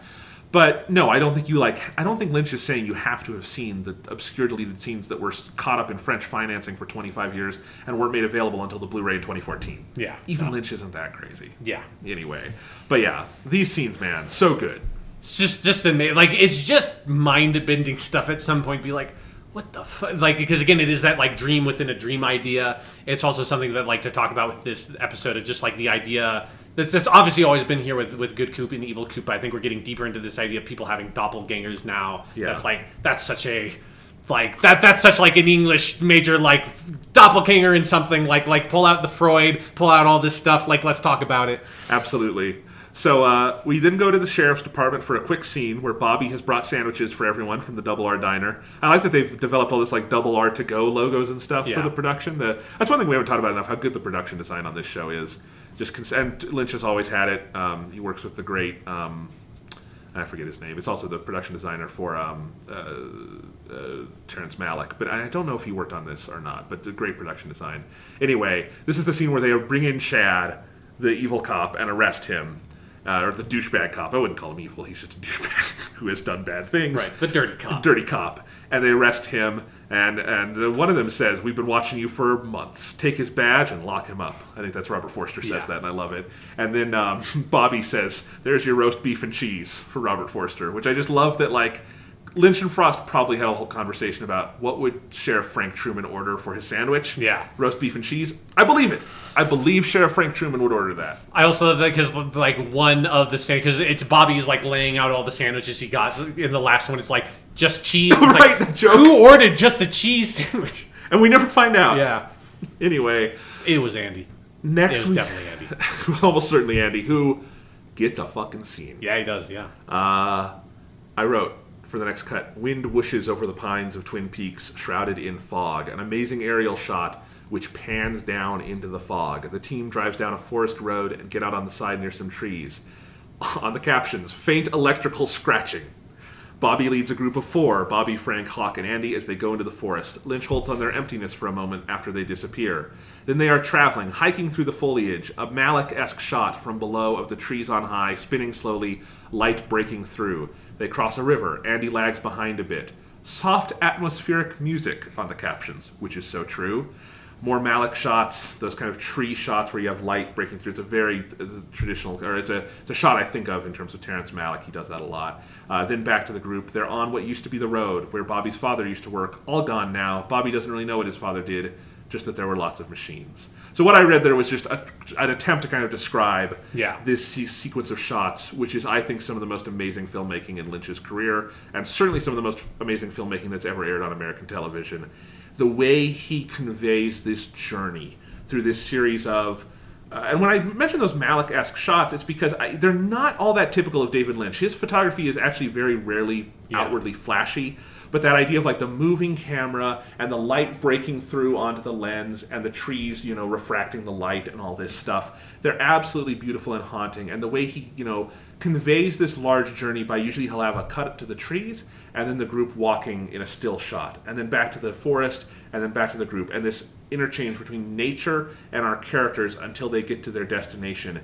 But no, I don't think Lynch is saying you have to have seen the obscure deleted scenes that were caught up in French financing for 25 years and weren't made available until the Blu-ray in 2014. Yeah. Even Lynch isn't that crazy. Yeah. Anyway. But yeah, these scenes, man, so good. It's just amazing. Like, it's just mind-bending stuff at some point. Be like, what the fuck? Like, because again, it is that, like, dream within a dream idea. It's also something that, like, to talk about with this episode of just, like, the idea that's obviously always been here with Good Coop and Evil Coop. I think we're getting deeper into this idea of people having doppelgangers now. Yeah. That's such an English major, like, doppelganger in something, like pull out the Freud, pull out all this stuff, like, let's talk about it. Absolutely. So we then go to the sheriff's department for a quick scene where Bobby has brought sandwiches for everyone from the Double R Diner. I like that they've developed all this, like, Double R to go logos and stuff for the production. That's one thing we haven't talked about enough, how good the production design on this show is. And Lynch has always had it. He works with the great I forget his name. It's also the production designer for Terrence Malick. But I don't know if he worked on this or not. But great production design. Anyway, this is the scene where they bring in Chad, the evil cop, and arrest him. Or the douchebag cop. I wouldn't call him evil. He's just a douchebag who has done bad things. Right, the dirty cop. The dirty cop. And they arrest him, and one of them says, "We've been watching you for months. Take his badge and lock him up." I think that's Robert Forster says that, and I love it. And then Bobby says, "There's your roast beef and cheese," for Robert Forster, which I just love that, like, Lynch and Frost probably had a whole conversation about what would Sheriff Frank Truman order for his sandwich. Yeah. Roast beef and cheese. I believe it. I believe Sheriff Frank Truman would order that. I also love that because, like, one of the because it's Bobby's, like, laying out all the sandwiches he got. In the last one, it's like, just cheese. It's Right, like, the joke. who ordered just a cheese sandwich? And we never find out. Yeah. Anyway. It was Andy. Next It was definitely Andy. It was almost certainly Andy, who gets a fucking scene. Yeah, he does, yeah. I wrote, for the next cut, "Wind whooshes over the pines of Twin Peaks, shrouded in fog. An amazing aerial shot which pans down into the fog. The team drives down a forest road and get out on the side near some trees. On the captions, faint electrical scratching. Bobby leads a group of 4, Bobby, Frank, Hawk, and Andy, as they go into the forest. Lynch holds on their emptiness for a moment after they disappear. Then they are traveling, hiking through the foliage, a Malick-esque shot from below of the trees on high, spinning slowly, light breaking through. They cross a river. Andy lags behind a bit. Soft atmospheric music on the captions, which is so true. More Malick shots, those kind of tree shots where you have light breaking through. It's a very traditional, or it's a shot I think of in terms of Terrence Malick. He does that a lot. Then back to the group. They're on what used to be the road where Bobby's father used to work. All gone now. Bobby doesn't really know what his father did, just that there were lots of machines. So what I read there was just an attempt to kind of describe this sequence of shots, which is, I think, some of the most amazing filmmaking in Lynch's career, and certainly some of the most amazing filmmaking that's ever aired on American television. The way he conveys this journey through this series of... and when I mention those Malick-esque shots, it's because they're not all that typical of David Lynch. His photography is actually very rarely outwardly flashy, but that idea of, like, the moving camera and the light breaking through onto the lens and the trees, you know, refracting the light and all this stuff, they're absolutely beautiful and haunting. And the way he, you know, conveys this large journey by usually he'll have a cut to the trees and then the group walking in a still shot, and then back to the forest and then back to the group, and this interchange between nature and our characters until they get to their destination.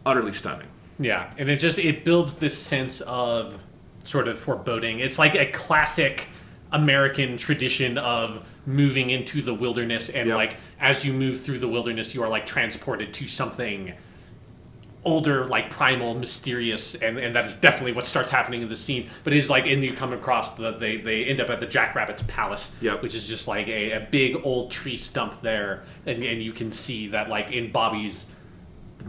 Utterly stunning. Yeah, and it builds this sense of sort of foreboding. It's like a classic American tradition of moving into the wilderness, and like as you move through the wilderness, you are like transported to something older, like primal, mysterious, and that is definitely what starts happening in the scene. But it is like, and you come across they end up at the Jackrabbit's Palace, which is just like a big old tree stump there, and you can see that, like, in Bobby's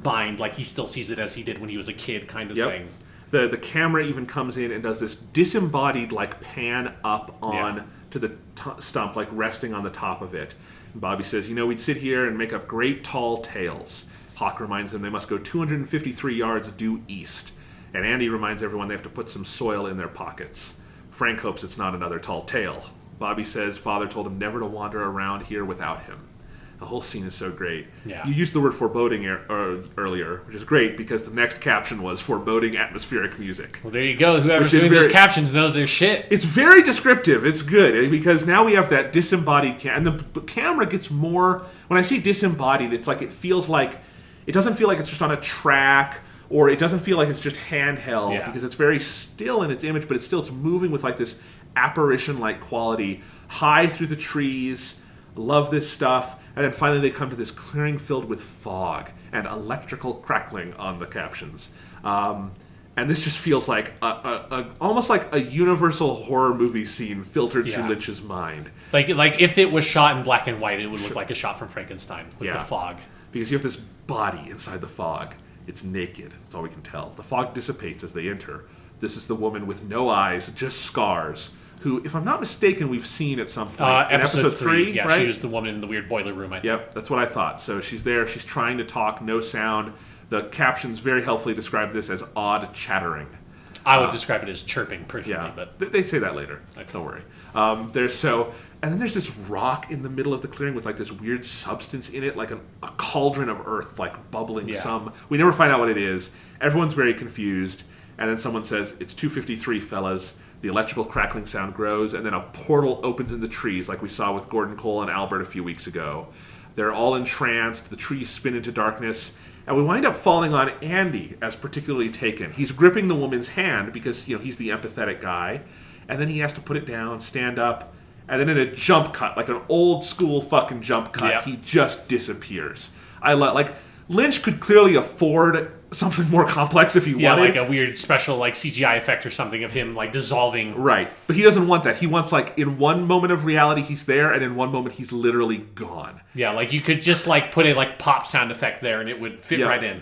mind, like he still sees it as he did when he was a kid, kind of thing. The camera even comes in and does this disembodied, like, pan up on to the stump, like resting on the top of it. And Bobby says, "You know, we'd sit here and make up great tall tales." Hawk reminds them they must go 253 yards due east. And Andy reminds everyone they have to put some soil in their pockets. Frank hopes it's not another tall tale. Bobby says father told him never to wander around here without him. The whole scene is so great. Yeah. You used the word foreboding earlier, which is great because the next caption was foreboding atmospheric music. Well, there you go. Whoever's doing those captions knows their shit. It's very descriptive. It's good because now we have that disembodied and the camera gets more... When I say disembodied, it's like it feels like... It doesn't feel like it's just on a track, or it doesn't feel like it's just handheld, because it's very still in its image, but it's moving with, like, this apparition-like quality. High through the trees, love this stuff, and then finally they come to this clearing filled with fog and electrical crackling on the captions. And this just feels like almost like a universal horror movie scene filtered through Lynch's mind. Like if it was shot in black and white, it would look like a shot from Frankenstein with the fog. Because you have this body inside the fog. It's naked. That's all we can tell. The fog dissipates as they enter. This is the woman with no eyes, just scars, who, if I'm not mistaken, we've seen at some point in episode 3. Yeah, right? She was the woman in the weird boiler room, I think. Yep, that's what I thought. So she's there. She's trying to talk. No sound. The captions very helpfully describe this as odd chattering. I would describe it as chirping, personally. Yeah, but they say that later. Don't worry. And then there's this rock in the middle of the clearing with, like, this weird substance in it, like a cauldron of earth, like bubbling some. We never find out what it is. Everyone's very confused. And then someone says, it's 2:53, fellas. The electrical crackling sound grows, and then a portal opens in the trees, like we saw with Gordon Cole and Albert a few weeks ago. They're all entranced, the trees spin into darkness, and we wind up falling on Andy as particularly taken. He's gripping the woman's hand because, he's the empathetic guy, and then he has to put it down, stand up, and then in a jump cut, like an old school fucking jump cut, he just disappears. Lynch could clearly afford something more complex if he wanted. Like a weird special CGI effect or something of him dissolving. Right. But he doesn't want that. He wants in one moment of reality he's there, and in one moment he's literally gone. Yeah, you could just put a pop sound effect there and it would fit right in.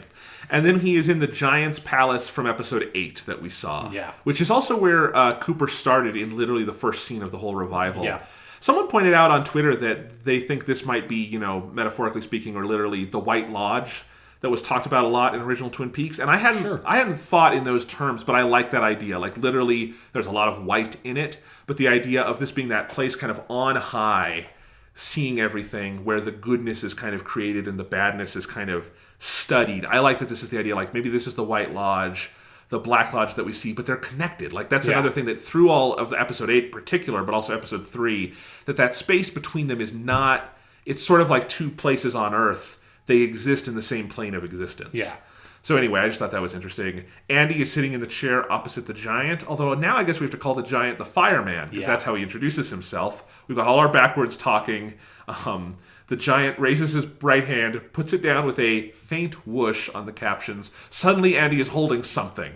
And then he is in the Giant's Palace from episode 8 that we saw. Yeah. Which is also where Cooper started in literally the first scene of the whole revival. Yeah. Someone pointed out on Twitter that they think this might be, metaphorically speaking, or literally the White Lodge that was talked about a lot in original Twin Peaks. And I hadn't thought in those terms, but I like that idea. Literally, there's a lot of white in it, but the idea of this being that place kind of on high, seeing everything, where the goodness is kind of created and the badness is kind of studied. I like that this is the idea, maybe this is the White Lodge, the Black Lodge that we see, but they're connected. That's another thing that through all of the episode 8 in particular, but also episode 3, that space between them is not, it's sort of like two places on Earth. They exist in the same plane of existence. Yeah. So anyway, I just thought that was interesting. Andy is sitting in the chair opposite the Giant, although now I guess we have to call the Giant the Fireman, because that's how he introduces himself. We've got all our backwards talking. The Giant raises his right hand, puts it down with a faint whoosh on the captions. Suddenly Andy is holding something.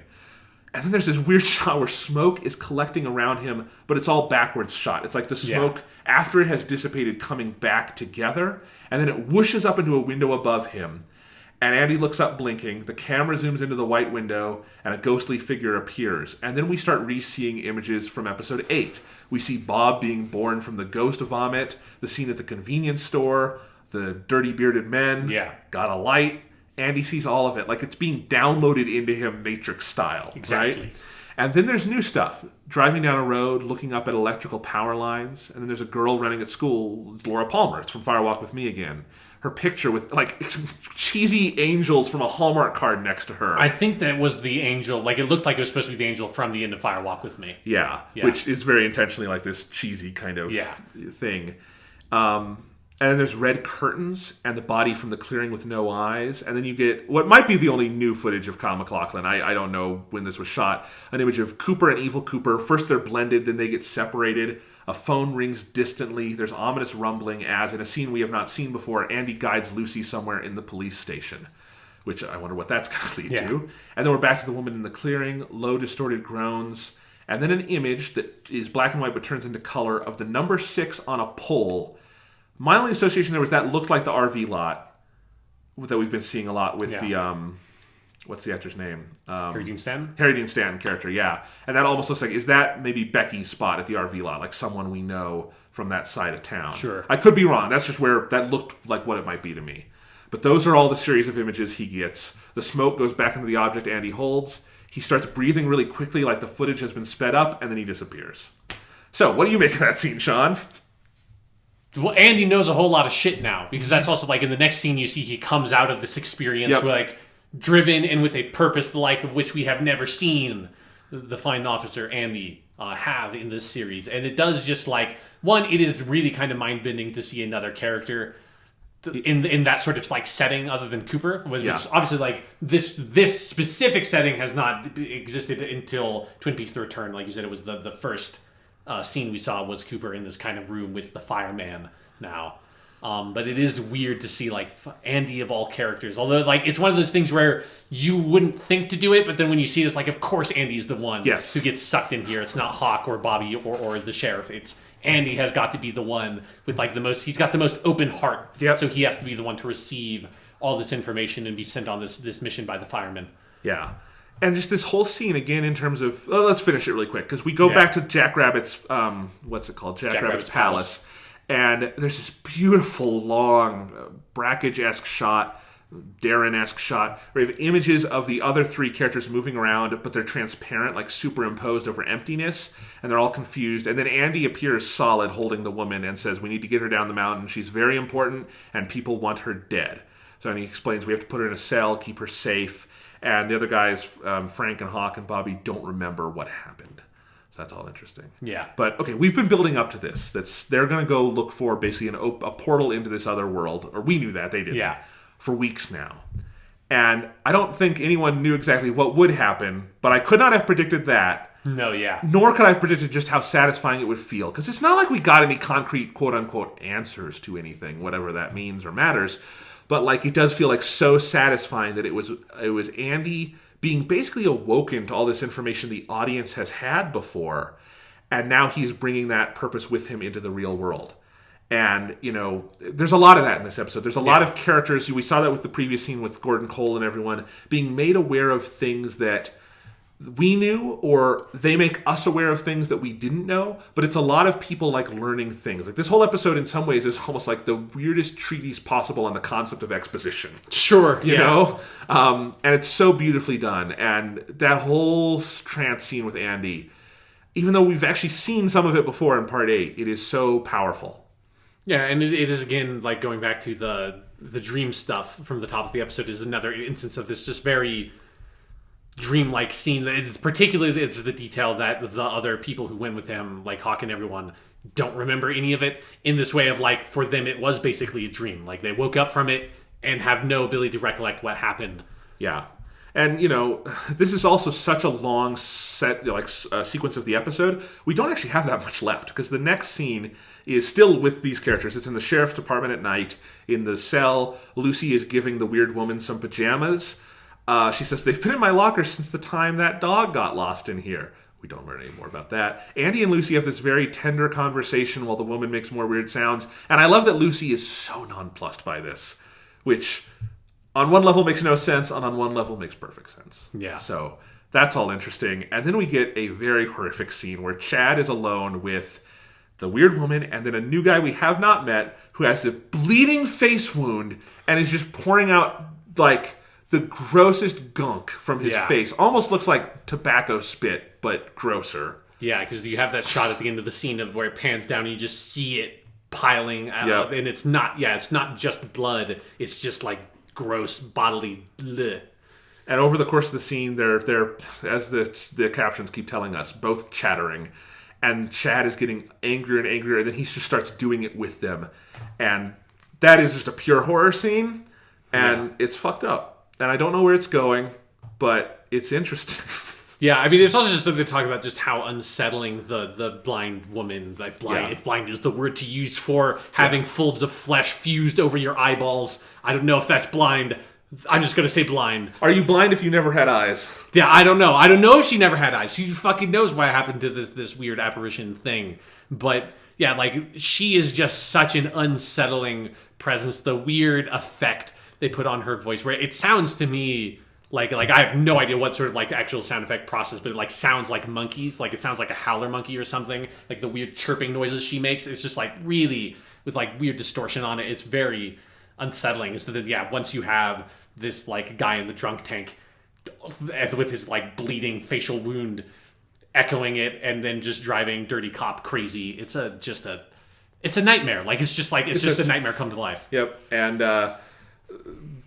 And then there's this weird shot where smoke is collecting around him, but it's all backwards shot. It's like the smoke, after it has dissipated, coming back together, and then it whooshes up into a window above him. And Andy looks up blinking, the camera zooms into the white window, and a ghostly figure appears. And then we start re-seeing images from episode 8. We see Bob being born from the ghost vomit, the scene at the convenience store, the dirty bearded men, got a light. Andy sees all of it. It's being downloaded into him Matrix style. Exactly. Right? And then there's new stuff. Driving down a road, looking up at electrical power lines. And then there's a girl running at school. It's Laura Palmer. It's from Fire Walk with Me again. Her picture with, cheesy angels from a Hallmark card next to her. I think that was the angel. It looked like it was supposed to be the angel from the end of Fire Walk with Me. Yeah. Which is very intentionally this cheesy kind of thing. And there's red curtains and the body from the clearing with no eyes. And then you get what might be the only new footage of Kyle MacLachlan. I don't know when this was shot. An image of Cooper and Evil Cooper. First they're blended, then they get separated. A phone rings distantly. There's ominous rumbling as, in a scene we have not seen before, Andy guides Lucy somewhere in the police station. Which I wonder what that's going to lead to. And then we're back to the woman in the clearing. Low distorted groans. And then an image that is black and white but turns into color of the number 6 on a pole. My only association there was that looked like the RV lot that we've been seeing a lot with the, what's the actor's name? Harry Dean Stanton? Harry Dean Stanton character, yeah. And that almost looks like, is that maybe Becky's spot at the RV lot? Someone we know from that side of town. Sure. I could be wrong. That's just where that looked like what it might be to me. But those are all the series of images he gets. The smoke goes back into the object Andy holds. He starts breathing really quickly like the footage has been sped up, and then he disappears. So, what do you make of that scene, Sean? Well, Andy knows a whole lot of shit now, because that's also in the next scene you see he comes out of this experience driven and with a purpose the like of which we have never seen the fine officer Andy have in this series. And it does just one, it is really kind of mind-bending to see another character in that sort of setting other than Cooper, which obviously this specific setting has not existed until Twin Peaks: The Return. Like you said, it was the first scene we saw was Cooper in this kind of room with the fireman now. But it is weird to see Andy of all characters. Although it's one of those things where you wouldn't think to do it, but then when you see this, of course Andy's the one who gets sucked in here. It's not Hawk or Bobby or the sheriff. It's Andy has got to be the one with the most. He's got the most open heart. Yep. So he has to be the one to receive all this information and be sent on this mission by the firemen. Yeah. And just this whole scene, again, in terms of... let's finish it really quick, because we go back to Jack Rabbit's... what's it called? Jack Rabbit's Palace. And there's this beautiful, long, Brackage-esque shot, Darren-esque shot, where you have images of the other three characters moving around, but they're transparent, superimposed over emptiness, and they're all confused. And then Andy appears solid, holding the woman, and says, we need to get her down the mountain. She's very important, and people want her dead. So and he explains we have to put her in a cell, keep her safe. And the other guys, Frank and Hawk and Bobby, don't remember what happened. So that's all interesting. Yeah. But, okay, we've been building up to this. They're going to go look for basically a portal into this other world. Or we knew that. They didn't. Yeah. For weeks now. And I don't think anyone knew exactly what would happen, but I could not have predicted that. No, yeah. Nor could I have predicted just how satisfying it would feel. Because it's not like we got any concrete, quote-unquote, answers to anything, whatever that means or matters. But, like, it does feel like so satisfying that it was Andy being basically awoken to all this information the audience has had before. And now he's bringing that purpose with him into the real world. And, you know, there's a lot of that in this episode. There's a lot of characters. We saw that with the previous scene with Gordon Cole and everyone being made aware of things that we knew, or they make us aware of things that we didn't know. But it's a lot of people, like, learning things. Like, this whole episode, in some ways, is almost like the weirdest treatise possible on the concept of exposition. Sure, You know? And it's so beautifully done. And that whole trance scene with Andy, even though we've actually seen some of it before in Part 8, it is so powerful. Yeah, and it is, again, like, going back to the dream stuff from the top of the episode is another instance of this just very dreamlike scene. It's particularly it's the detail that the other people who went with him, like Hawk and everyone, don't remember any of it, in this way of, like, for them it was basically a dream. Like, they woke up from it and have no ability to recollect what happened. Yeah. And, you know, this is also such a long sequence of the episode. We don't actually have that much left, because the next scene is still with these characters. It's in the sheriff's department at night. In the cell, Lucy is giving the weird woman some pajamas. She says, they've been in my locker since the time that dog got lost in here. We don't learn any more about that. Andy and Lucy have this very tender conversation while the woman makes more weird sounds. And I love that Lucy is so nonplussed by this, which on one level makes no sense, and on one level makes perfect sense. Yeah. So that's all interesting. And then we get a very horrific scene where Chad is alone with the weird woman and then a new guy we have not met who has a bleeding face wound and is just pouring out, like, the grossest gunk from his face. Almost looks like tobacco spit, but grosser. Yeah, because you have that shot at the end of the scene of where it pans down and you just see it piling out. And it's not just blood. It's just, like, gross bodily bleh. And over the course of the scene, they're as the captions keep telling us, both chattering. And Chad is getting angrier and angrier, and then he just starts doing it with them. And that is just a pure horror scene, and it's fucked up. And I don't know where it's going, but it's interesting. Yeah, I mean, it's also just something to talk about just how unsettling the blind woman, like if blind is the word to use for having folds of flesh fused over your eyeballs. I don't know if that's blind. I'm just going to say blind. Are you blind if you never had eyes? Yeah, I don't know. I don't know if she never had eyes. She fucking knows what happened to this weird apparition thing. But yeah, like, she is just such an unsettling presence. The weird effect they put on her voice, where it sounds to me like I have no idea what sort of, like, actual sound effect process, but it, like, sounds like monkeys. Like, it sounds like a howler monkey or something. Like, the weird chirping noises she makes. It's just, like, really with, like, weird distortion on it. It's very unsettling. So that, once you have this, like, guy in the drunk tank with his, like, bleeding facial wound echoing it and then just driving Dirty Cop crazy, it's a nightmare. Like, it's just a nightmare come to life. Yep. And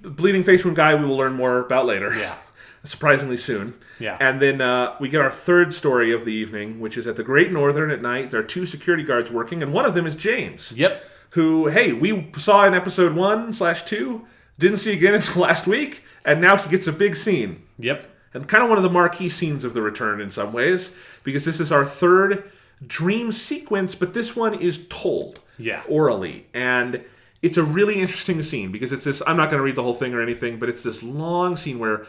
the bleeding face wound guy we will learn more about later. Yeah. Surprisingly soon. Yeah. And then we get our third story of the evening, which is at the Great Northern at night. There are two security guards working, and one of them is James. Yep. Who, hey, we saw in episode 1/2, didn't see again until last week, and now he gets a big scene. Yep. And kind of one of the marquee scenes of the return in some ways, because this is our third dream sequence, but this one is told orally. And it's a really interesting scene, because it's this, I'm not going to read the whole thing or anything, but it's this long scene where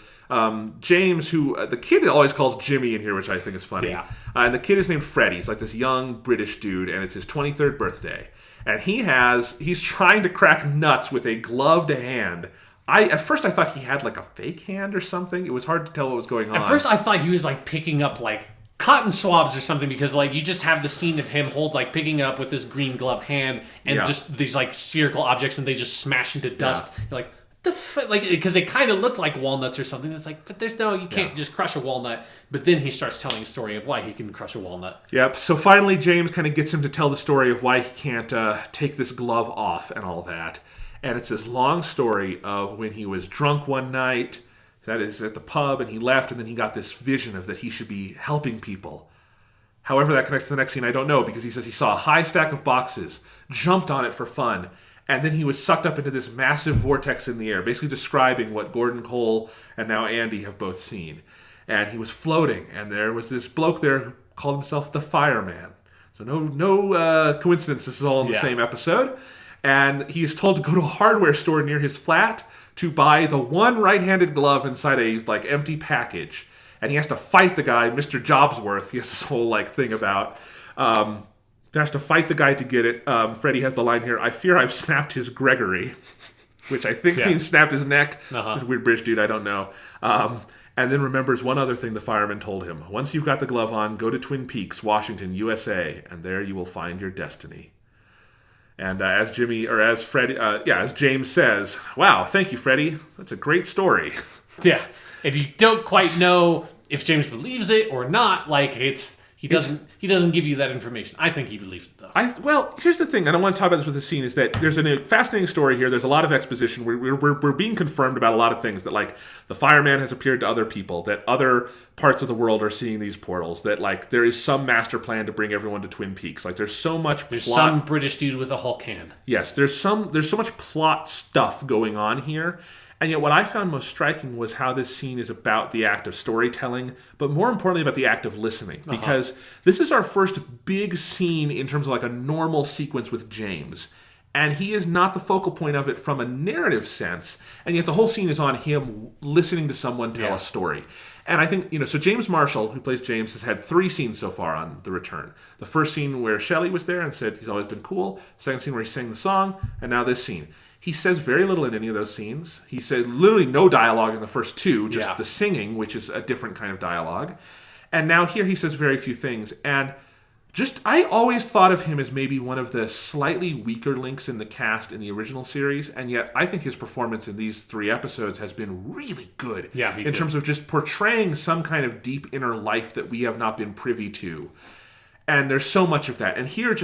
James, who the kid always calls Jimmy in here, which I think is funny. Yeah. And the kid is named Freddie. He's like this young British dude, and it's his 23rd birthday. And he's trying to crack nuts with a gloved hand. At first I thought he had, like, a fake hand or something. It was hard to tell what was going on. At first I thought he was, like, picking up, like, cotton swabs or something, because, like, you just have the scene of him picking it up with this green gloved hand and just these, like, spherical objects, and they just smash into dust. You're like, like, because they kind of looked like walnuts or something. It's like, but you can't just crush a walnut. But then he starts telling a story of why he can crush a walnut. Yep. So finally, James kind of gets him to tell the story of why he can't take this glove off and all that. And it's this long story of when he was drunk one night, He's at the pub, and he left, and then he got this vision of that he should be helping people. However that connects to the next scene, I don't know, because he says he saw a high stack of boxes, jumped on it for fun, and then he was sucked up into this massive vortex in the air, basically describing what Gordon Cole and now Andy have both seen. And he was floating, and there was this bloke there who called himself the Fireman. So no coincidence, this is all in the same episode. And he is told to go to a hardware store near his flat to buy the one right-handed glove inside a empty package. And he has to fight the guy, Mr. Jobsworth. He has this whole thing about has to fight the guy to get it. Freddy has the line here, "I fear I've snapped his Gregory," which I think means snapped his neck. It's a weird British dude, I don't know. And then remembers one other thing the fireman told him. "Once you've got the glove on, go to Twin Peaks, Washington, USA, and there you will find your destiny." And as James says, "Wow, thank you, Freddy. That's a great story." Yeah, and you don't quite know if James believes it or not. He doesn't give you that information. I think he believes it, though. Well, here's the thing. I don't want to talk about this with the scene. Is that there's a fascinating story here. There's a lot of exposition. We're being confirmed about a lot of things. That the fireman has appeared to other people. That other parts of the world are seeing these portals. That there is some master plan to bring everyone to Twin Peaks. There's so much. There's some British dude with a Hulk hand. Yes, there's so much plot stuff going on here. And yet what I found most striking was how this scene is about the act of storytelling, but more importantly about the act of listening. Because this is our first big scene in terms of a normal sequence with James. And he is not the focal point of it from a narrative sense. And yet the whole scene is on him listening to someone tell a story. And I think, so James Marshall, who plays James, has had 3 scenes so far on The Return. The first scene where Shelley was there and said he's always been cool. The second scene where he sang the song. And now this scene. He says very little in any of those scenes. He said literally no dialogue in the first 2, just the singing, which is a different kind of dialogue. And now here he says very few things. And I always thought of him as maybe one of the slightly weaker links in the cast in the original series. And yet I think his performance in these 3 episodes has been really good. Yeah, in terms of just portraying some kind of deep inner life that we have not been privy to. And there's so much of that. And here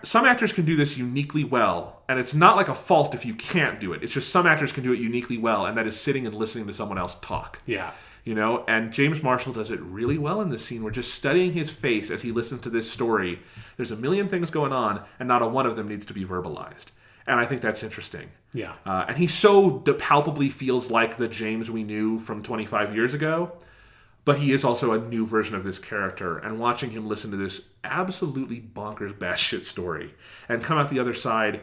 some actors can do this uniquely well, and it's not a fault if you can't do it. It's just some actors can do it uniquely well, and that is sitting and listening to someone else talk. Yeah. And James Marshall does it really well in this scene. We're just studying his face as he listens to this story. There's a million things going on, and not a one of them needs to be verbalized. And I think that's interesting. Yeah. And he so palpably feels like the James we knew from 25 years ago. But he is also a new version of this character, and watching him listen to this absolutely bonkers batshit story and come out the other side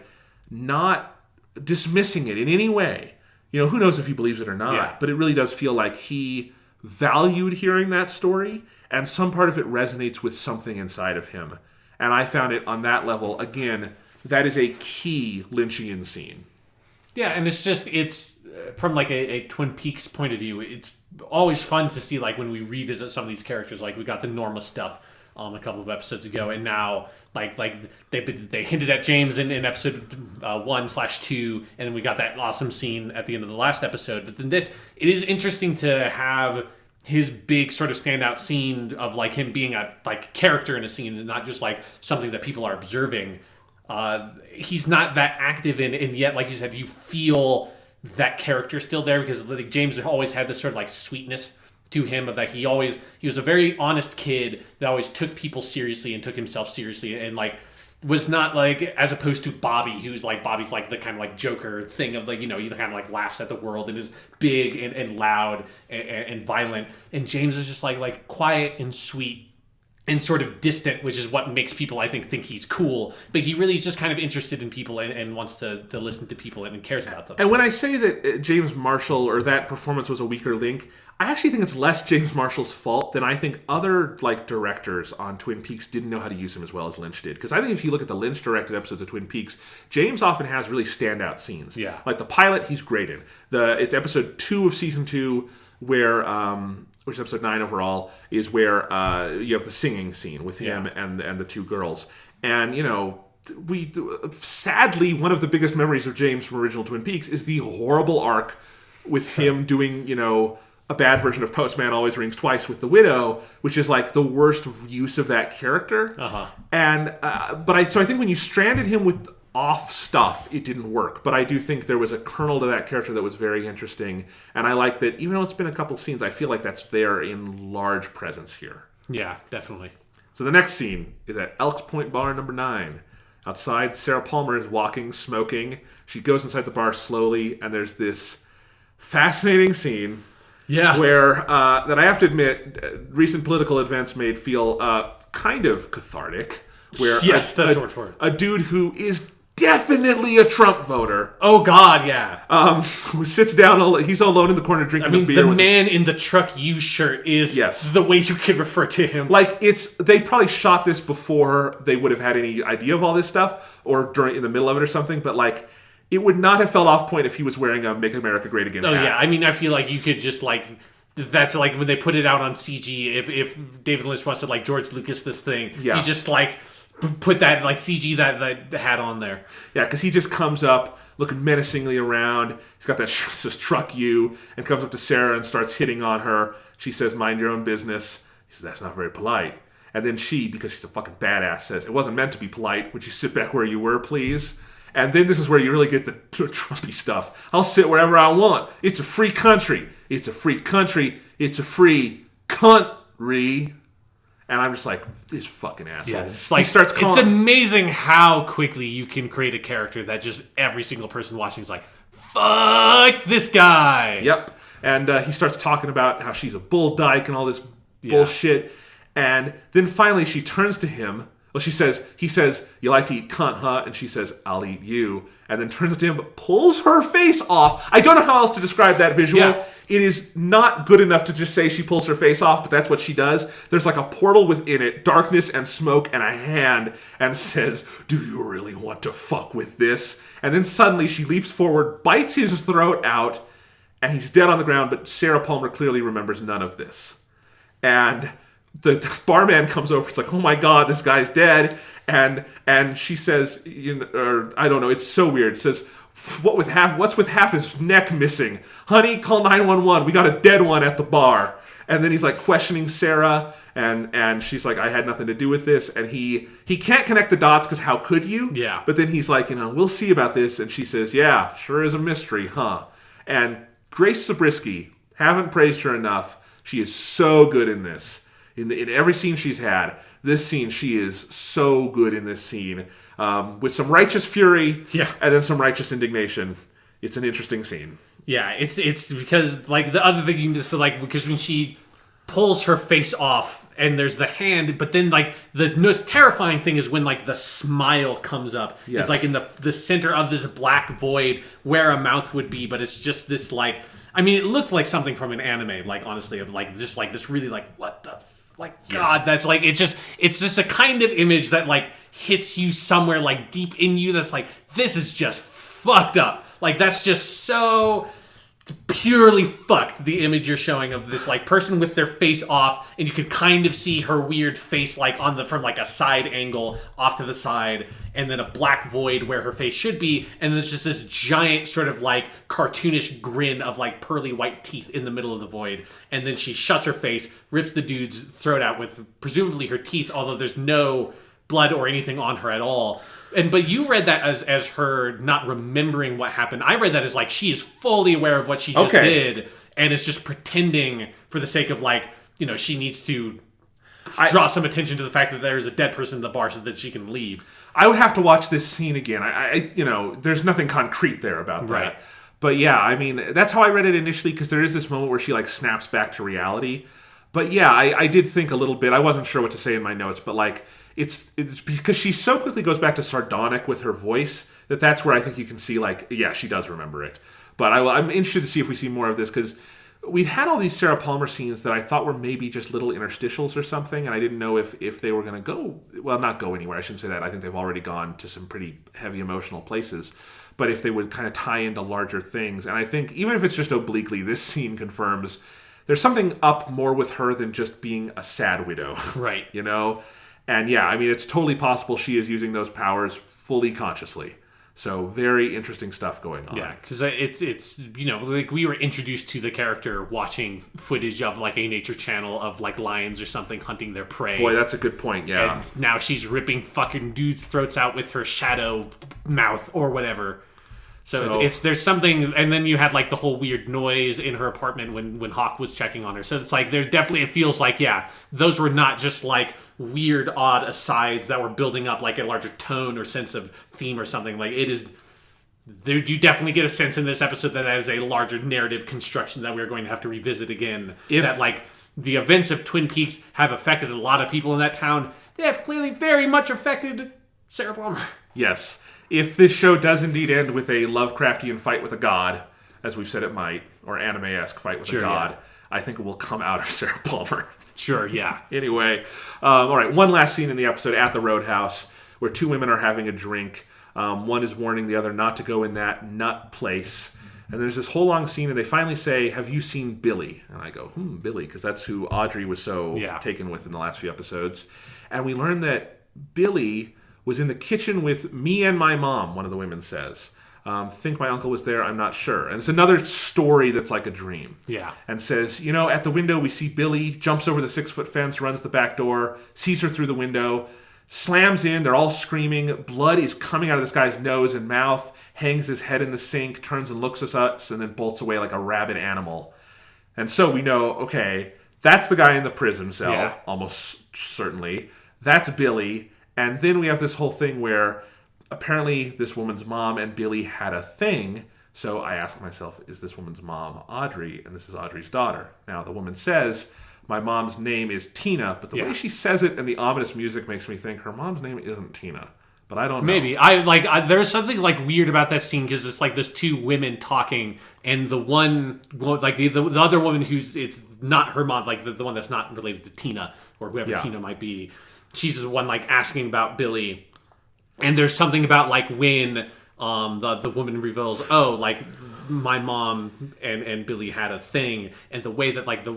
not dismissing it in any way. Who knows if he believes it or not, but it really does feel like he valued hearing that story, and some part of it resonates with something inside of him. And I found it on that level, again, that is a key Lynchian scene. Yeah, and it's from a Twin Peaks point of view, it's always fun to see when we revisit some of these characters. We got the Norma stuff a couple of episodes ago, and now they hinted at James in episode 1/2, and then we got that awesome scene at the end of the last episode. But then it is interesting to have his big sort of standout scene of him being a character in a scene and not just something that people are observing. He's not that active in, and yet, like you said, you feel that character still there, because James always had this sort of sweetness to him of that he was a very honest kid that always took people seriously and took himself seriously, and was not as opposed to Bobby, who's Bobby's the kind of Joker thing of he kind of laughs at the world and is big and loud and violent, and James is just quiet and sweet and sort of distant, which is what makes people, I think he's cool. But he really is just kind of interested in people and wants to listen to people and cares about them. And when I say that James Marshall, or that performance was a weaker link, I actually think it's less James Marshall's fault than I think other directors on Twin Peaks didn't know how to use him as well as Lynch did. Because I think if you look at the Lynch-directed episodes of Twin Peaks, James often has really standout scenes. Yeah. The pilot, he's great in. It's episode 2 of season 2 where... which is episode 9 overall, is where you have the singing scene with him and the 2 girls. And, sadly, one of the biggest memories of James from original Twin Peaks is the horrible arc with him doing, a bad version of Postman Always Rings Twice with the Widow, which is the worst use of that character. Uh-huh. And, so I think when you stranded him with off stuff, it didn't work. But I do think there was a kernel to that character that was very interesting. And I like that, even though it's been a couple scenes, I feel like that's there in large presence here. Yeah, definitely. So the next scene is at Elks Point Bar number 9. Outside, Sarah Palmer is walking, smoking. She goes inside the bar slowly, and there's this fascinating scene where, that I have to admit, recent political events made feel kind of cathartic. Where yes, that's the word for it. A dude who is definitely a Trump voter. Oh God, yeah. Who sits down? He's all alone in the corner drinking a beer. The man in the Truck U shirt is the way you could refer to him. Like they probably shot this before they would have had any idea of all this stuff, or in the middle of it or something. But like, it would not have felt off point if he was wearing a "Make America Great Again" hat. Oh yeah, I mean, I feel like you could just like. That's like when they put it out on CG. If David Lynch wants to like George Lucas this thing, you just like. Put that, like, CG that hat on there. Yeah, because he just comes up looking menacingly around. He's got this Truck U and comes up to Sarah and starts hitting on her. She says, "Mind your own business." He says, "That's not very polite." And then she, because she's a fucking badass, says, "It wasn't meant to be polite. Would you sit back where you were, please?" And then this is where you really get the Trumpy stuff. "I'll sit wherever I want. It's a free country. It's a free country. It's a free country." And I'm just like, this fucking asshole. Yeah, it's like, he starts calling. It's amazing how quickly you can create a character that just every single person watching is like, fuck this guy. Yep. And he starts talking about how she's a bull dyke and all this bullshit. And then finally she turns to him. Well, he says, "You like to eat cunt, huh?" And she says, "I'll eat you." And then turns to him, but pulls her face off. I don't know how else to describe that visual. Yeah. It is not good enough to just say she pulls her face off, but that's what she does. There's like a portal within it, darkness and smoke and a hand, and says, "Do you really want to fuck with this?" And then suddenly she leaps forward, bites his throat out, and he's dead on the ground, but Sarah Palmer clearly remembers none of this. And the barman comes over. It's like, "Oh my God, this guy's dead." And she says, or I don't know. It's so weird. It says, "What's with half his neck missing? Honey, call 911. We got a dead one at the bar." And then he's like questioning Sarah, and she's like, "I had nothing to do with this." And he can't connect the dots because how could you? Yeah. But then he's like, "We'll see about this." And she says, "Yeah, sure is a mystery, huh?" And Grace Zabriskie, haven't praised her enough. She is so good in this. In every scene she's had, this scene, she is so good in this scene. With some righteous fury and then some righteous indignation. It's an interesting scene. Yeah, it's because, like, the other thing you can just, like, because when she pulls her face off and there's the hand, but then, like, the most terrifying thing is when, like, the smile comes up. Yes. It's, like, in the center of this black void where a mouth would be, but it's just this, like, I mean, it looked like something from an anime, like, honestly, of, like, just, like, this really, like, what the like, God, that's like, it's just a kind of image that like hits you somewhere like deep in you. That's like, this is just fucked up. Like, that's just so purely fucked, the image you're showing of this like person with their face off, and you could kind of see her weird face like from like a side angle off to the side, and then a black void where her face should be, and then there's just this giant sort of like cartoonish grin of like pearly white teeth in the middle of the void, and then she shuts her face, rips the dude's throat out with presumably her teeth, although there's no blood or anything on her at all. But you read that as her not remembering what happened. I read that as like she is fully aware of what she just did and is just pretending for the sake of like, she needs to draw some attention to the fact that there's a dead person in the bar so that she can leave. I would have to watch this scene again. I there's nothing concrete there about that. Right. But yeah, I mean, that's how I read it initially, because there is this moment where she like snaps back to reality. But yeah, I did think a little bit. I wasn't sure what to say in my notes, but like, it's because she so quickly goes back to sardonic with her voice that's where I think you can see like, yeah, she does remember it. But I'm interested to see if we see more of this, because we'd had all these Sarah Palmer scenes that I thought were maybe just little interstitials or something, and I didn't know if they were going to go, well, not go anywhere. I shouldn't say that. I think they've already gone to some pretty heavy emotional places. But if they would kind of tie into larger things. And I think even if it's just obliquely, this scene confirms there's something up more with her than just being a sad widow. Right. And yeah, I mean, it's totally possible she is using those powers fully consciously. So very interesting stuff going on. Yeah, because it's like we were introduced to the character watching footage of like a nature channel of like lions or something hunting their prey. Boy, that's a good point. Yeah. And now she's ripping fucking dudes' throats out with her shadow mouth or whatever. So there's something, and then you had like the whole weird noise in her apartment when Hawk was checking on her. So it's like there's definitely, it feels like, yeah, those were not just like weird odd asides that were building up like a larger tone or sense of theme or something. Like it is, there you definitely get a sense in this episode that is a larger narrative construction that we're going to have to revisit again. That like the events of Twin Peaks have affected a lot of people in that town. They have clearly very much affected Sarah Palmer. Yes. If this show does indeed end with a Lovecraftian fight with a god, as we've said it might, or anime-esque fight with a god, yeah. I think it will come out of Sarah Palmer. Sure, yeah. Anyway, all right, one last scene in the episode at the Roadhouse where two women are having a drink. One is warning the other not to go in that nut place. And there's this whole long scene, and they finally say, "Have you seen Billy?" And I go, Billy, because that's who Audrey was so taken with in the last few episodes. And we learn that Billy was in the kitchen with me and my mom, one of the women says. Think my uncle was there, I'm not sure. And it's another story that's like a dream. Yeah. And says, at the window we see Billy, jumps over the 6-foot fence, runs the back door, sees her through the window, slams in, they're all screaming, blood is coming out of this guy's nose and mouth, hangs his head in the sink, turns and looks at us, and then bolts away like a rabid animal. And so we know, okay, that's the guy in the prison cell, almost certainly. That's Billy. And then we have this whole thing where apparently this woman's mom and Billy had a thing. So I ask myself, is this woman's mom Audrey? And this is Audrey's daughter. Now, the woman says, my mom's name is Tina, but the way she says it and the ominous music makes me think her mom's name isn't Tina. But I don't know. Maybe. There's something like weird about that scene because it's like there's two women talking and the one, like the other woman it's not her mom, like the one that's not related to Tina or whoever Tina might be. She's the one like asking about Billy, and there's something about like when the woman reveals, like my mom and Billy had a thing, and the way that like the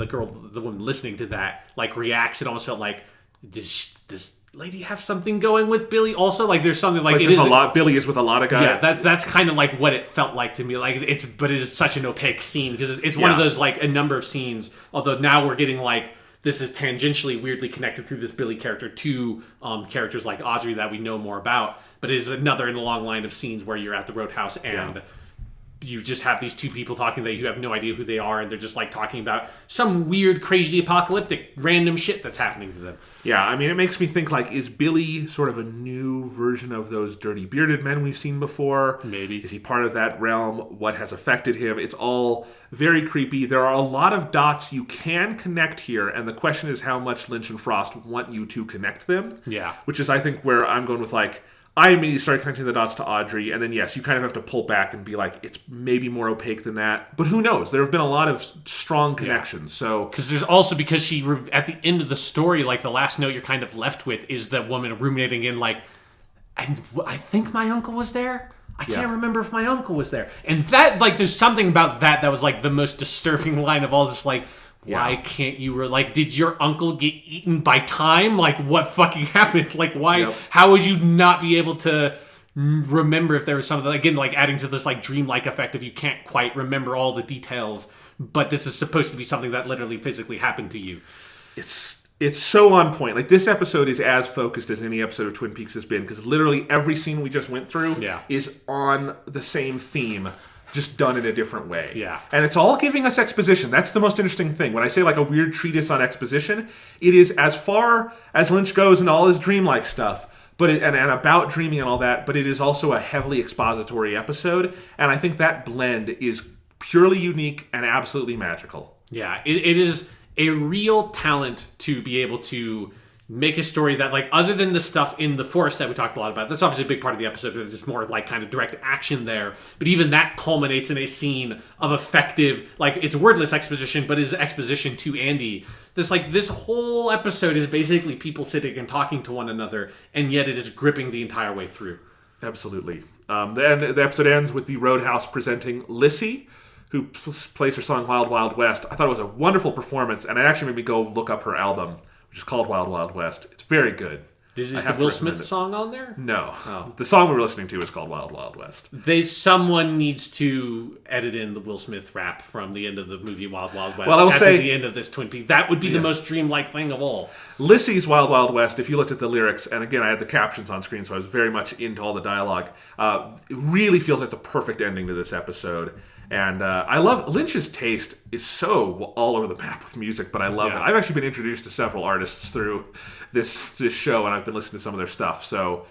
girl, the woman listening to that like reacts, it almost felt like does this lady have something going with Billy? Also, like there's something like there's a lot. Billy is with a lot of guys. Yeah, that's kind of like what it felt like to me. Like but it is such an opaque scene because it's one of those like a number of scenes. Although now we're getting like. This is tangentially weirdly connected through this Billy character to characters like Audrey that we know more about. But it is another in the long line of scenes where you're at the Roadhouse and you just have these two people talking that you have no idea who they are. And they're just like talking about some weird, crazy, apocalyptic, random shit that's happening to them. Yeah, I mean, it makes me think like, is Billy sort of a new version of those dirty bearded men we've seen before? Maybe. Is he part of that realm? What has affected him? It's all very creepy. There are a lot of dots you can connect here, and the question is how much Lynch and Frost want you to connect them. Yeah. Which is, I think, where I'm going with like, I immediately started connecting the dots to Audrey, and then yes, you kind of have to pull back and be like, it's maybe more opaque than that. But who knows? There have been a lot of strong connections. So because there's also because she at the end of the story, like the last note you're kind of left with is that woman ruminating in like, I think my uncle was there. I can't remember if my uncle was there, and that like there's something about that was like the most disturbing line of all this like. Why can't you, like, did your uncle get eaten by time? Like, what fucking happened? Like, why, how would you not be able to remember if there was something, again, like, adding to this, like, dreamlike effect of you can't quite remember all the details, but this is supposed to be something that literally physically happened to you. It's so on point. Like, this episode is as focused as any episode of Twin Peaks has been, because literally every scene we just went through is on the same theme. Just done in a different way. Yeah. And it's all giving us exposition. That's the most interesting thing. When I say like a weird treatise on exposition, it is as far as Lynch goes in all his dreamlike stuff, but and about dreaming and all that, but it is also a heavily expository episode. And I think that blend is purely unique and absolutely magical. Yeah, it is a real talent to be able to make a story that, like, other than the stuff in the forest that we talked a lot about, that's obviously a big part of the episode. There's just more, like, kind of direct action there. But even that culminates in a scene of effective, like, it's wordless exposition, but is exposition to Andy. This whole episode is basically people sitting and talking to one another, and yet it is gripping the entire way through. Absolutely. The episode ends with the Roadhouse presenting Lissy, who plays her song Wild Wild West. I thought it was a wonderful performance, and it actually made me go look up her album, which is called Wild Wild West. It's very good. Is I the have to Will recommend Smith it. song on there? No. Oh. The song we were listening to is called Wild Wild West. Someone needs to edit in the Will Smith rap from the end of the movie Wild Wild West. Well, I will say the end of this Twin Peaks. That would be the most dreamlike thing of all. Lissy's Wild Wild West, if you looked at the lyrics, and again, I had the captions on screen, so I was very much into all the dialogue, it really feels like the perfect ending to this episode. And I love Lynch's taste is so all over the map with music, but I love it. I've actually been introduced to several artists through this show, and I've been listening to some of their stuff. So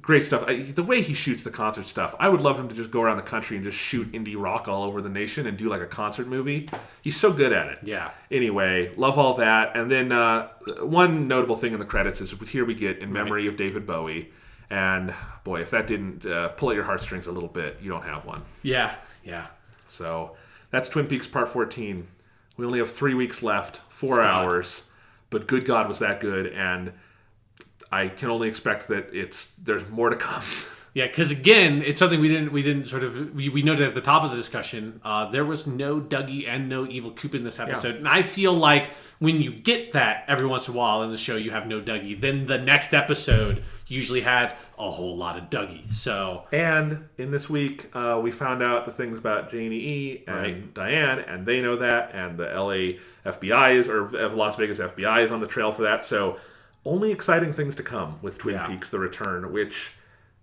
great stuff. The way he shoots the concert stuff, I would love him to just go around the country and just shoot indie rock all over the nation and do like a concert movie. He's so good at it. Yeah. Anyway, love all that. And then one notable thing in the credits is here we get In Memory of David Bowie. And boy, if that didn't pull at your heartstrings a little bit, you don't have one. Yeah. So that's Twin Peaks Part 14. We only have 3 weeks left, 4 hours, but good God, was that good, and I can only expect that there's more to come. Yeah, because again, it's something we didn't sort of we noted at the top of the discussion. There was no Dougie and no Evil Coop in this episode, and I feel like when you get that every once in a while in the show, you have no Dougie. Then the next episode usually has a whole lot of Dougie. So, and in this week, we found out the things about Janie E. and Diane, and they know that, and the LA FBI or Las Vegas FBI is on the trail for that. So, only exciting things to come with Twin Peaks: The Return, which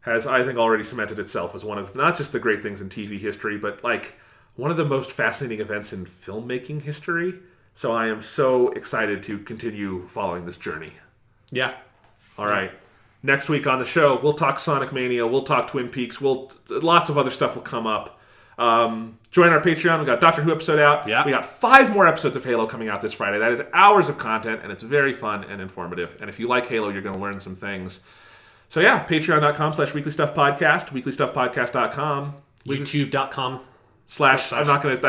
has, I think, already cemented itself as one of not just the great things in TV history, but like one of the most fascinating events in filmmaking history. So I am so excited to continue following this journey. Yeah. All right. Next week on the show, we'll talk Sonic Mania, we'll talk Twin Peaks, lots of other stuff will come up. Join our Patreon. We got a Doctor Who episode out. Yeah. We got 5 more episodes of Halo coming out this Friday. That is hours of content, and it's very fun and informative. And if you like Halo, you're going to learn some things. So yeah, patreon.com/weeklystuffpodcast, weeklystuffpodcast.com. YouTube.com. I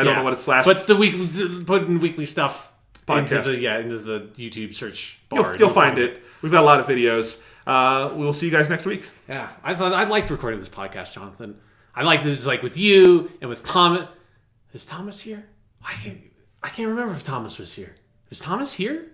don't know what it's slash. But put in weekly stuff Podcast. into the YouTube search bar. You'll find it. We've got a lot of videos. We will see you guys next week. Yeah, I thought I liked recording this podcast, Jonathan. I like this like with you and with Thomas. Is Thomas here? I can't remember if Thomas was here. Is Thomas here?